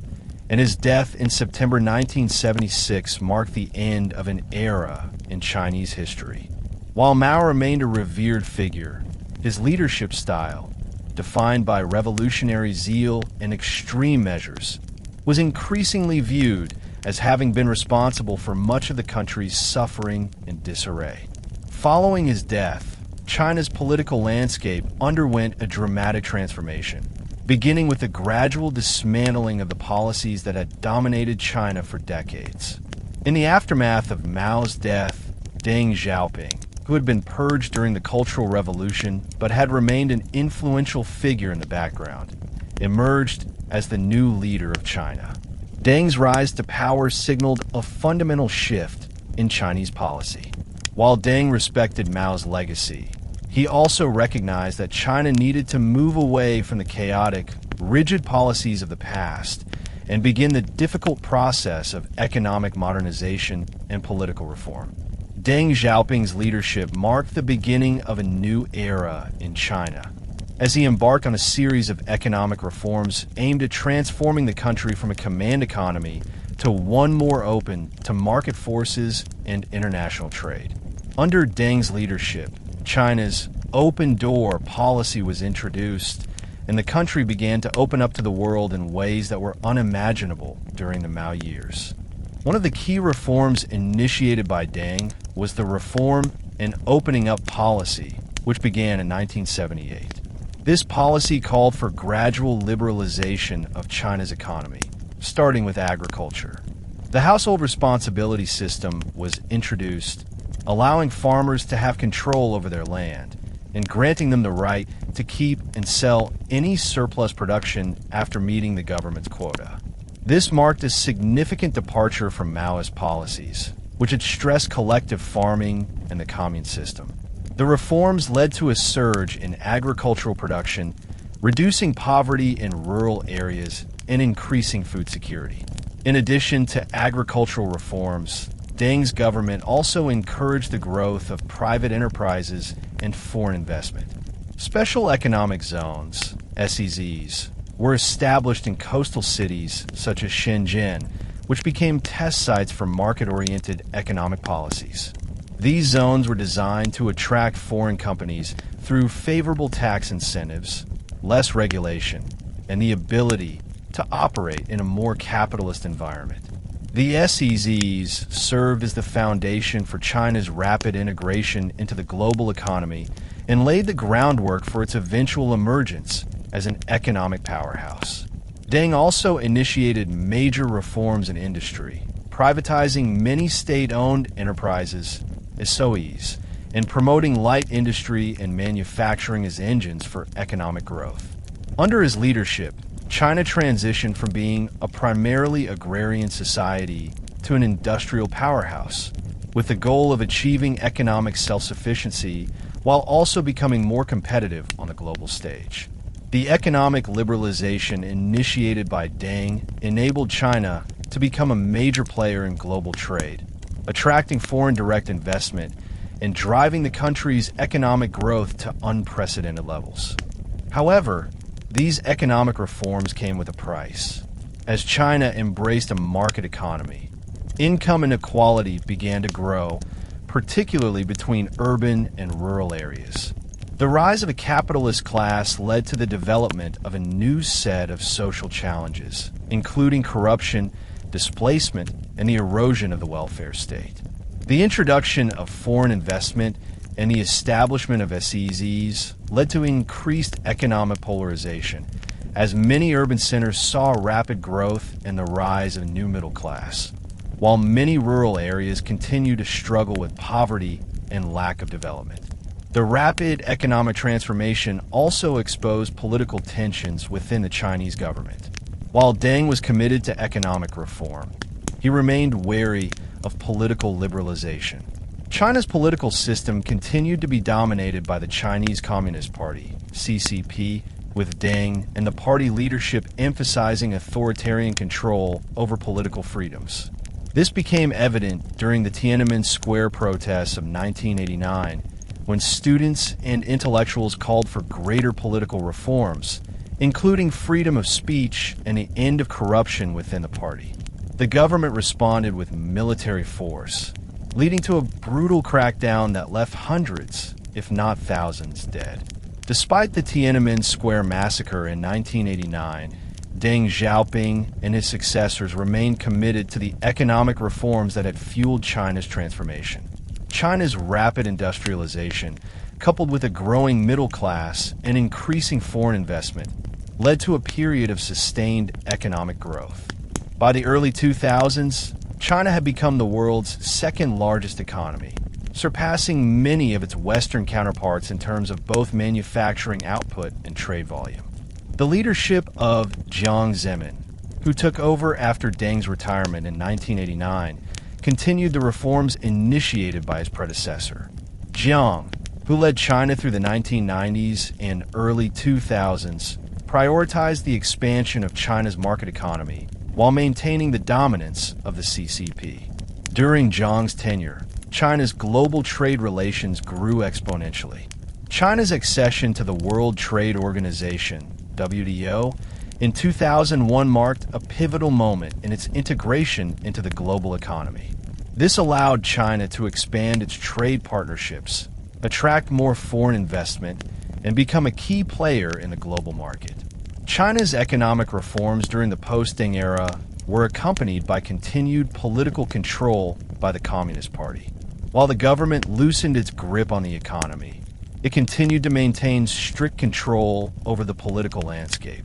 and his death in September 1976 marked the end of an era in Chinese history. While Mao remained a revered figure, his leadership style, defined by revolutionary zeal and extreme measures, was increasingly viewed as having been responsible for much of the country's suffering and disarray. Following his death, China's political landscape underwent a dramatic transformation, beginning with the gradual dismantling of the policies that had dominated China for decades. In the aftermath of Mao's death, Deng Xiaoping, who had been purged during the Cultural Revolution but had remained an influential figure in the background, emerged as the new leader of China. Deng's rise to power signaled a fundamental shift in Chinese policy. While Deng respected Mao's legacy, he also recognized that China needed to move away from the chaotic, rigid policies of the past and begin the difficult process of economic modernization and political reform. Deng Xiaoping's leadership marked the beginning of a new era in China, as he embarked on a series of economic reforms aimed at transforming the country from a command economy to one more open to market forces and international trade. Under Deng's leadership, China's open door policy was introduced, and the country began to open up to the world in ways that were unimaginable during the Mao years. One of the key reforms initiated by Deng was the Reform and Opening Up policy, which began in 1978. This policy called for gradual liberalization of China's economy, starting with agriculture. The household responsibility system was introduced, allowing farmers to have control over their land and granting them the right to keep and sell any surplus production after meeting the government's quota. This marked a significant departure from Maoist policies, which had stressed collective farming and the commune system. The reforms led to a surge in agricultural production, reducing poverty in rural areas and increasing food security. In addition to agricultural reforms, Deng's government also encouraged the growth of private enterprises and foreign investment. Special economic zones, SEZs, were established in coastal cities such as Shenzhen, which became test sites for market-oriented economic policies. These zones were designed to attract foreign companies through favorable tax incentives, less regulation, and the ability to operate in a more capitalist environment. The SEZs served as the foundation for China's rapid integration into the global economy and laid the groundwork for its eventual emergence as an economic powerhouse. Deng also initiated major reforms in industry, privatizing many state-owned enterprises, SOEs, and promoting light industry and manufacturing as engines for economic growth. Under his leadership, China transitioned from being a primarily agrarian society to an industrial powerhouse, with the goal of achieving economic self-sufficiency while also becoming more competitive on the global stage. The economic liberalization initiated by Deng enabled China to become a major player in global trade, attracting foreign direct investment and driving the country's economic growth to unprecedented levels. However, these economic reforms came with a price. As China embraced a market economy, income inequality began to grow, particularly between urban and rural areas. The rise of a capitalist class led to the development of a new set of social challenges, including corruption, displacement, and the erosion of the welfare state. The introduction of foreign investment and the establishment of SEZs led to increased economic polarization, as many urban centers saw rapid growth and the rise of a new middle class, while many rural areas continue to struggle with poverty and lack of development. The rapid economic transformation also exposed political tensions within the Chinese government. While Deng was committed to economic reform, he remained wary of political liberalization. China's political system continued to be dominated by the Chinese Communist Party, CCP, with Deng and the party leadership emphasizing authoritarian control over political freedoms. This became evident during the Tiananmen Square protests of 1989, when students and intellectuals called for greater political reforms, including freedom of speech and the end of corruption within the party. The government responded with military force, leading to a brutal crackdown that left hundreds, if not thousands, dead. Despite the Tiananmen Square massacre in 1989, Deng Xiaoping and his successors remained committed to the economic reforms that had fueled China's transformation. China's rapid industrialization, coupled with a growing middle class and increasing foreign investment, led to a period of sustained economic growth. By the early 2000s, China had become the world's second largest economy, surpassing many of its Western counterparts in terms of both manufacturing output and trade volume. The leadership of Jiang Zemin, who took over after Deng's retirement in 1989, continued the reforms initiated by his predecessor. Jiang, who led China through the 1990s and early 2000s, prioritized the expansion of China's market economy while maintaining the dominance of the CCP. During Jiang's tenure, China's global trade relations grew exponentially. China's accession to the World Trade Organization, WTO, in 2001 marked a pivotal moment in its integration into the global economy. This allowed China to expand its trade partnerships, attract more foreign investment, and become a key player in the global market. China's economic reforms during the post-Deng era were accompanied by continued political control by the Communist Party. While the government loosened its grip on the economy, it continued to maintain strict control over the political landscape.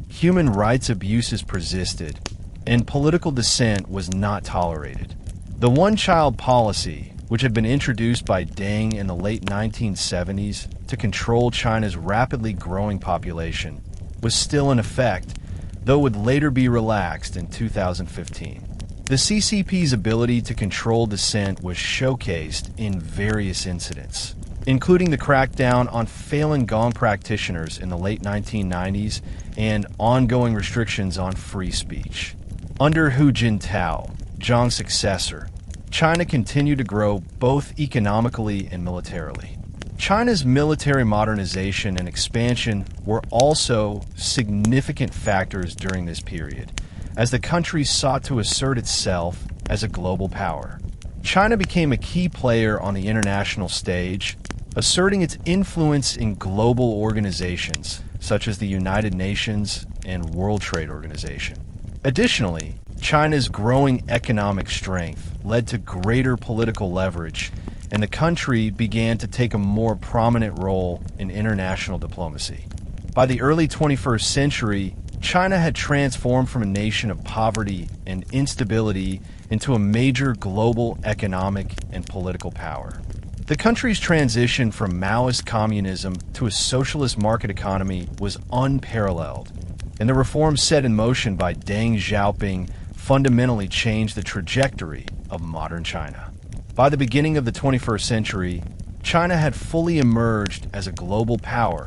Human rights abuses persisted, and political dissent was not tolerated. The one-child policy, which had been introduced by Deng in the late 1970s to control China's rapidly growing population, was still in effect, though would later be relaxed in 2015. The CCP's ability to control dissent was showcased in various incidents, including the crackdown on Falun Gong practitioners in the late 1990s and ongoing restrictions on free speech. Under Hu Jintao, Zhang's successor, China continued to grow both economically and militarily. China's military modernization and expansion were also significant factors during this period, as the country sought to assert itself as a global power. China became a key player on the international stage, asserting its influence in global organizations such as the United Nations and World Trade Organization. Additionally, China's growing economic strength led to greater political leverage, and the country began to take a more prominent role in international diplomacy. By the early 21st century, China had transformed from a nation of poverty and instability into a major global economic and political power. The country's transition from Maoist communism to a socialist market economy was unparalleled, and the reforms set in motion by Deng Xiaoping fundamentally changed the trajectory of modern China. By the beginning of the 21st century, China had fully emerged as a global power,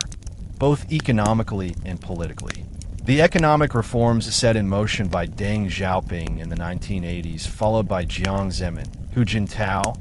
both economically and politically. The economic reforms set in motion by Deng Xiaoping in the 1980s, followed by Jiang Zemin, Hu Jintao,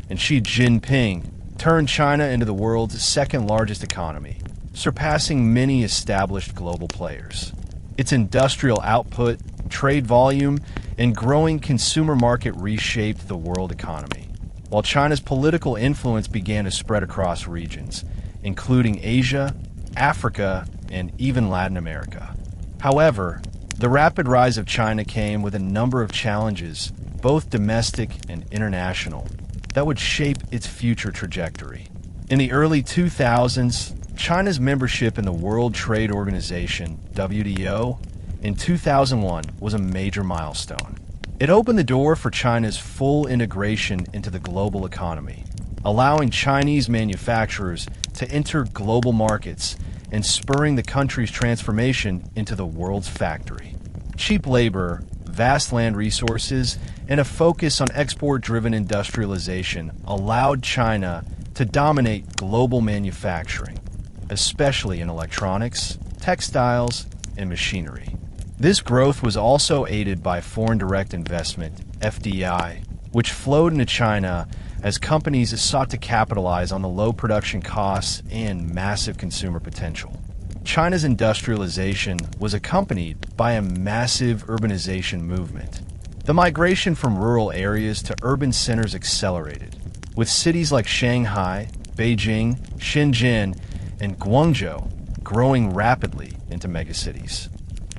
and Xi Jinping, turned China into the world's second-largest economy, surpassing many established global players. Its industrial output, trade volume, and growing consumer market reshaped the world economy, while China's political influence began to spread across regions, including Asia, Africa, and even Latin America. However, the rapid rise of China came with a number of challenges, both domestic and international, that would shape its future trajectory. In the early 2000s, China's membership in the World Trade Organization, WTO, in 2001 was a major milestone. It opened the door for China's full integration into the global economy, allowing Chinese manufacturers to enter global markets and spurring the country's transformation into the world's factory. Cheap labor, vast land resources, and a focus on export-driven industrialization allowed China to dominate global manufacturing, especially in electronics, textiles, and machinery. This growth was also aided by foreign direct investment, FDI, which flowed into China as companies sought to capitalize on the low production costs and massive consumer potential. China's industrialization was accompanied by a massive urbanization movement. The migration from rural areas to urban centers accelerated, with cities like Shanghai, Beijing, Shenzhen, and Guangzhou growing rapidly into megacities.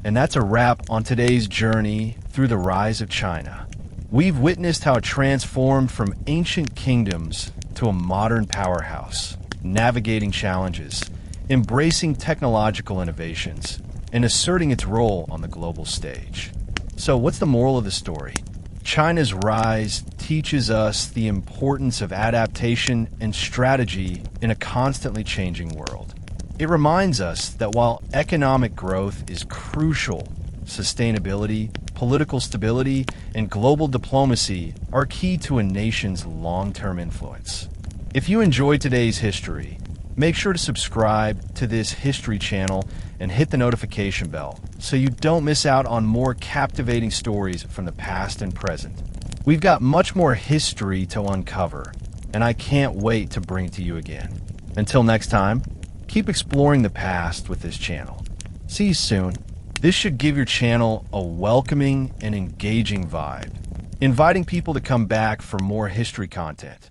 And that's a wrap on today's journey through the rise of China. We've witnessed how it transformed from ancient kingdoms to a modern powerhouse, navigating challenges, embracing technological innovations, and asserting its role on the global stage. So what's the moral of the story? China's rise teaches us the importance of adaptation and strategy in a constantly changing world. It reminds us that while economic growth is crucial, sustainability, political stability, and global diplomacy are key to a nation's long-term influence. If you enjoyed today's history, make sure to subscribe to this history channel and hit the notification bell so you don't miss out on more captivating stories from the past and present. We've got much more history to uncover, and I can't wait to bring it to you again. Until next time, keep exploring the past with this channel. See you soon. This should give your channel a welcoming and engaging vibe. inviting people to come back for more history content.